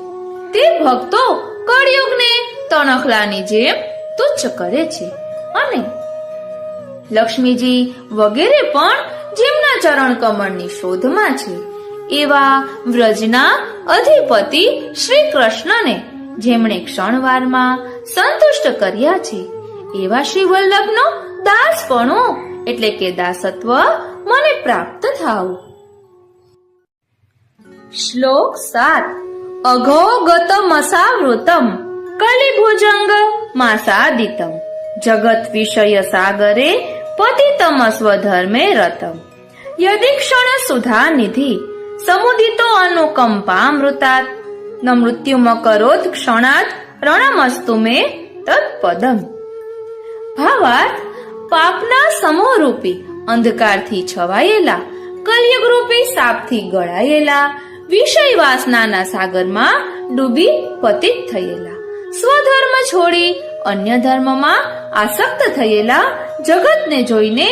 તે ભક્તો કળિયુગને તણખલાની જેમ તુચ્છ કરે છે અને લક્ષ્મીજી વગેરે પણ જેમના ચરણ કમળની શોધમાં છે એવા વ્રજના અધિપતિ શ્રી કૃષ્ણને જેમણે ક્ષણવારમાં સંતુષ્ટ કર્યા છે એવા શ્રી વલ્લભનો દાસપણું એટલે કે દાસત્વ મને પ્રાપ્ત થાવ. શ્લોક 7. અઘોગત મસાવૃતમ કલિભુજંગ માસાદિતમ જગત વિષય સાગરે પતિતમ સ્વધર્મે રતમ યદિક્ષણ સુધા નિધિ સમુદિતો અનુકંપામૃતાત ન મૃત્યુમકરોત ક્ષણાત રણમસ્તુ મે તત્પદમ. ભાવાર્થ: પાપના સમૂહરૂપી અંધકારથી છવાયેલા, કલયુગરૂપી સાપથી ગળાયેલા, વિષય વાસનાના સાગરમાં ડૂબી પતિત થયેલા, સ્વધર્મ છોડી અન્ય ધર્મમાં આસક્ત થયેલા જગતને જોઈને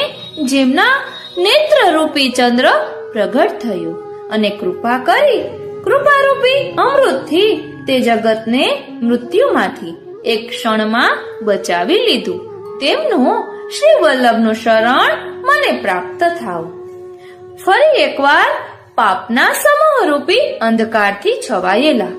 જેમના નેત્રરૂપી ચંદ્ર પ્રગટ થયું અને કૃપા કરી કૃપારૂપી અમૃતથી તે જગતને મૃત્યુમાંથી એક ક્ષણમાં બચાવી લીધું, તેમનું શ્રી વલ્લભનું શરણ મને પ્રાપ્ત થાવ. ફરી એકવાર પાપના સમૂહરૂપી અંધકારથી છવાયેલા,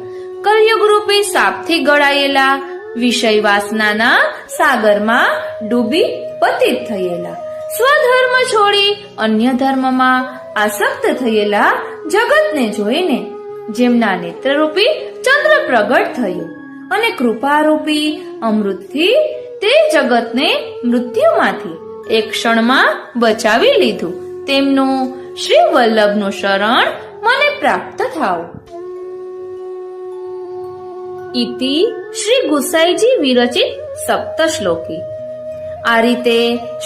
કલયુગરૂપી સાપથી ગળાયેલા, વિષય વાસનાના સાગરમાં ડૂબી પતિત થયેલા, સ્વધર્મ છોડી અન્ય ધર્મમાં આસક્ત થયેલા જગતને જોઈને જેમના નેત્રરૂપી ચંદ્ર પ્રગટ થયું અને કૃપારૂપી અમૃતથી તે જગતને મૃત્યુમાંથી એક ક્ષણમાં બચાવી લીધું, તેમનું શ્રી વલ્લભનું શરણ મને પ્રાપ્ત થાવ. ઇતિ શ્રી ગુસાઈજી વિરચિત સપ્તશ્લોકી. આ રીતે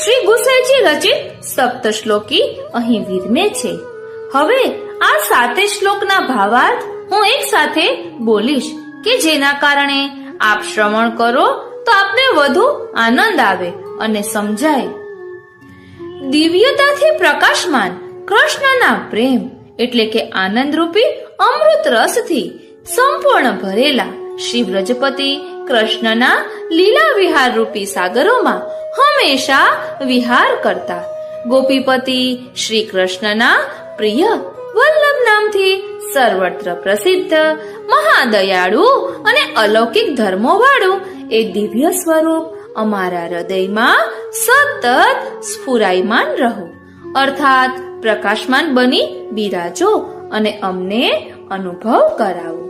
શ્રી ગુસાઈજી રચિત સપ્તશ્લોકી અહીં વિરમે છે. હવે આ 7 શ્લોકના ભાવાર્થ હું એક સાથે બોલીશ કે જેના કારણે આપ શ્રવણ કરો તો આપને વધુ આનંદ આવે અને સમજાય. દિવ્યતાથી પ્રકાશમાન કૃષ્ણના પ્રેમ એટલે કે આનંદરૂપી અમૃત રસથી સંપૂર્ણ ભરેલા શ્રી વ્રજપતિ કૃષ્ણના લીલા વિહાર રૂપી સાગરોમાં હંમેશા વિહાર કરતા ગોપીપતિ શ્રી કૃષ્ણના પ્રિય વલ્લભ નામથી સર્વત્ર પ્રસિદ્ધ મહાદયાળુ અને અલૌકિક ધર્મો વાળું એ દિવ્ય સ્વરૂપ અમારા હૃદયમાં સતત સ્ફુરાયમાન રહો, અર્થાત પ્રકાશમાન બની બિરાજો અને અમને અનુભવ કરાવો.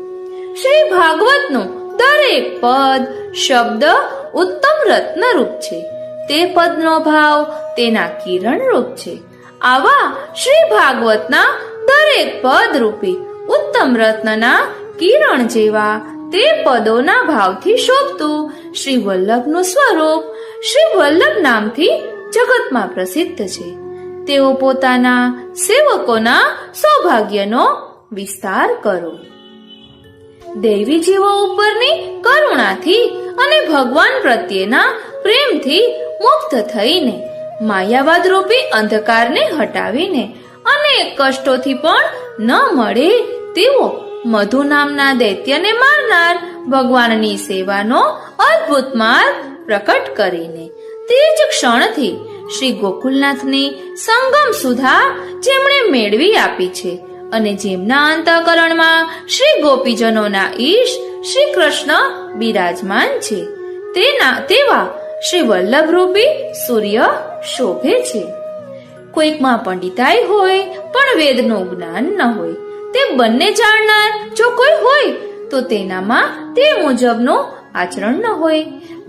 શ્રી ભાગવતનું દરેક પદ શબ્દ ઉત્તમ રત્ન રૂપ છે. તે પદનો ભાવ તેના કિરણ રૂપ છે. આવા શ્રી ભાગવતના દરેક પદ રૂપી ઉત્તમ રત્નના કિરણ જેવા તે પદોના ભાવથી શોભતું શ્રી વલ્લભનું સ્વરૂપ શ્રી વલ્લભ નામથી જગતમાં પ્રસિદ્ધ છે. તેઓ પોતાના સેવકોના સૌભાગ્યનો વિસ્તાર કરો. દૈવી જીવો ઉપરની કરુણાથી અને ભગવાન પ્રત્યેના પ્રેમથી મુક્ત થઈને માયાવાદ રૂપી અંધકારને હટાવીને અનેક કષ્ટોથી પણ ન મળે તેવો મધુ નામના દૈત્યને મારનાર ભગવાનની સેવાનો અદ્ભુત માર્ગ પ્રકટ કરીને તે જ ક્ષણથી શ્રી ગોકુલનાથની સંગમ સુધા જેમણે મેળવી આપી છે અને જેમના અંતઃકરણમાં શ્રી ગોપીજનોના ઈશ શ્રી કૃષ્ણ બિરાજમાન છે તેવા શ્રી વલ્લભ રૂપી સૂર્ય શોભે છે. કોઈકમાં પંડિતાઈ હોય પણ વેદનું જ્ઞાન ન હોય, તે બંને જાણનાર જો કોઈ હોય તો તેનામાં તે મુજબનું આચરણ ન હોય,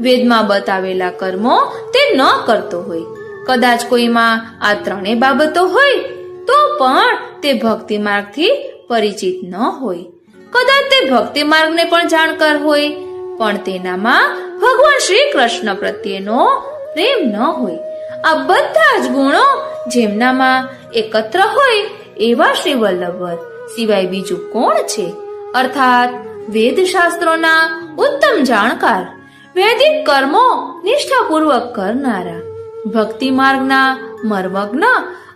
વેદમાં બતાવેલા કર્મો તે ન કરતો હોય. કદાચ કોઈમાં આ ત્રણેય બાબતો હોય તો પણ તે ભક્તિ માર્ગથી પરિચિત ન હોય. કદાચ તે ભક્તિ માર્ગને પણ જાણકાર હોય પણ તેનામાં ભગવાન શ્રી કૃષ્ણ પ્રત્યેનો પ્રેમ ન હોય. આ બધા જ ગુણો જેમનામાં એકત્ર હોય એવા શ્રી વલ્લભવર સિવાય બીજું કોણ છે? અર્થાત વેદ શાસ્ત્રોના ઉત્તમ જાણકાર, વૈદિક કર્મો નિષ્ઠાપૂર્વક કરનારા, ભક્તિ માર્ગના મર્મજ્ઞ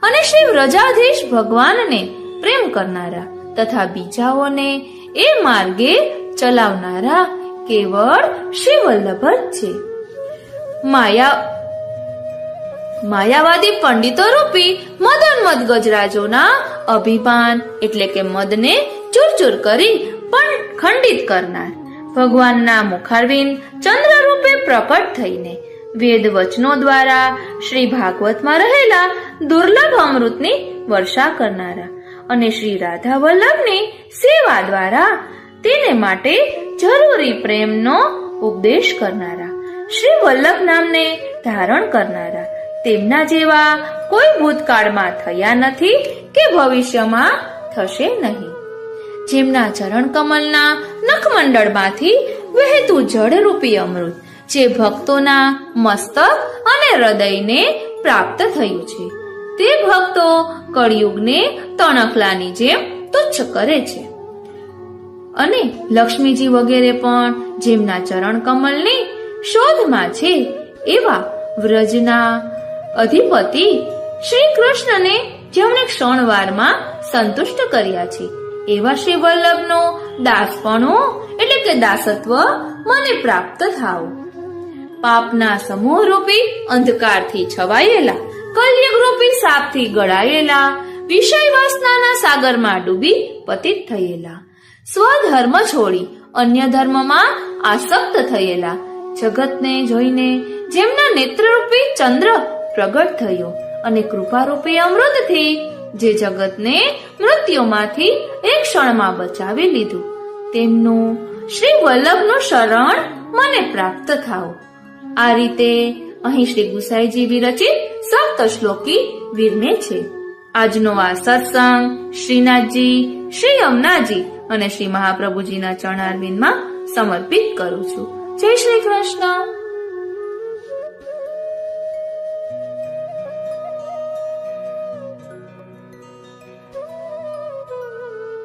અને શ્રી વ્રજાધીશ ભગવાનને પ્રેમ કરનારા તથા બીજાઓને એ માર્ગે ચલાવનારા કેવળ શ્રી વલ્લભ જ છે. માયાવાદી પંડિતો રૂપી મદોન્મદ ગજરાજોના અભિમાન એટલે કે મદને ચૂરચૂર કરી પણ ખંડિત કરનાર, ભગવાનના મુખારવિંદ ચંદ્ર રૂપે પ્રકટ થઈને વેદ વચનો દ્વારા શ્રી ભાગવતમાં રહેલા દુર્લભ અમૃતની વર્ષા કરનારા અને શ્રી રાધા વલ્લભની સેવા દ્વારા તેને માટે જરૂરી પ્રેમનો ઉપદેશ કરનારા, શ્રી વલ્લભ નામને ધારણ કરનારા, તેમના જેવા કોઈ ભૂતકાળમાં થયા નથી કે ભવિષ્યમાં થશે નહીં. જેમના ચરણ કમલના નખમંડળમાંથી વહેતું જળરૂપી અમૃત જે ભક્તોના મસ્તક અને હૃદયને પ્રાપ્ત થયું છે, તે ભક્તો કળિયુગને તણખલાની જેમ તુચ્છ કરે છે અને લક્ષ્મીજી વગેરે પણ જેમના ચરણ કમલની શોધમાં છે એવા વ્રજના અધિપતિ શ્રી કૃષ્ણને જેમણે ક્ષણવારમાં સંતુષ્ટ કર્યા છે એવા શ્રી વલ્લભનો દાસપણું એટલે કે દાસત્વ મને પ્રાપ્ત થાવ. પાપના સમૂહરૂપી અંધકારથી છવાયેલા, કલયુગરૂપી સાપથી ગળાયેલા, વિષય વાસનાના સાગરમાં ડૂબી પતિત થયેલા, સ્વધર્મ છોડી અન્ય ધર્મમાં આસક્ત થયેલા, જગતને જોઈને જેમના નેત્રરૂપી ચંદ્ર પ્રગટ થયો અને કૃપારૂપી અમૃતથી જે જગતને મૃત્યુમાંથી એક ક્ષણમાં બચાવી લીધું, તેમનું શ્રી વલ્લભનું શરણ મને પ્રાપ્ત થાઓ. આ રીતે અહીં શ્રી ગુસાઈજી વિરચિત સપ્ત શ્લોકી વિરમે છે. આજનો આ સત્સંગ શ્રીનાથજી, શ્રી યમુનાજી અને શ્રી મહાપ્રભુજીના ચરણારવિંદમાં સમર્પિત કરું છું. જય શ્રી કૃષ્ણ.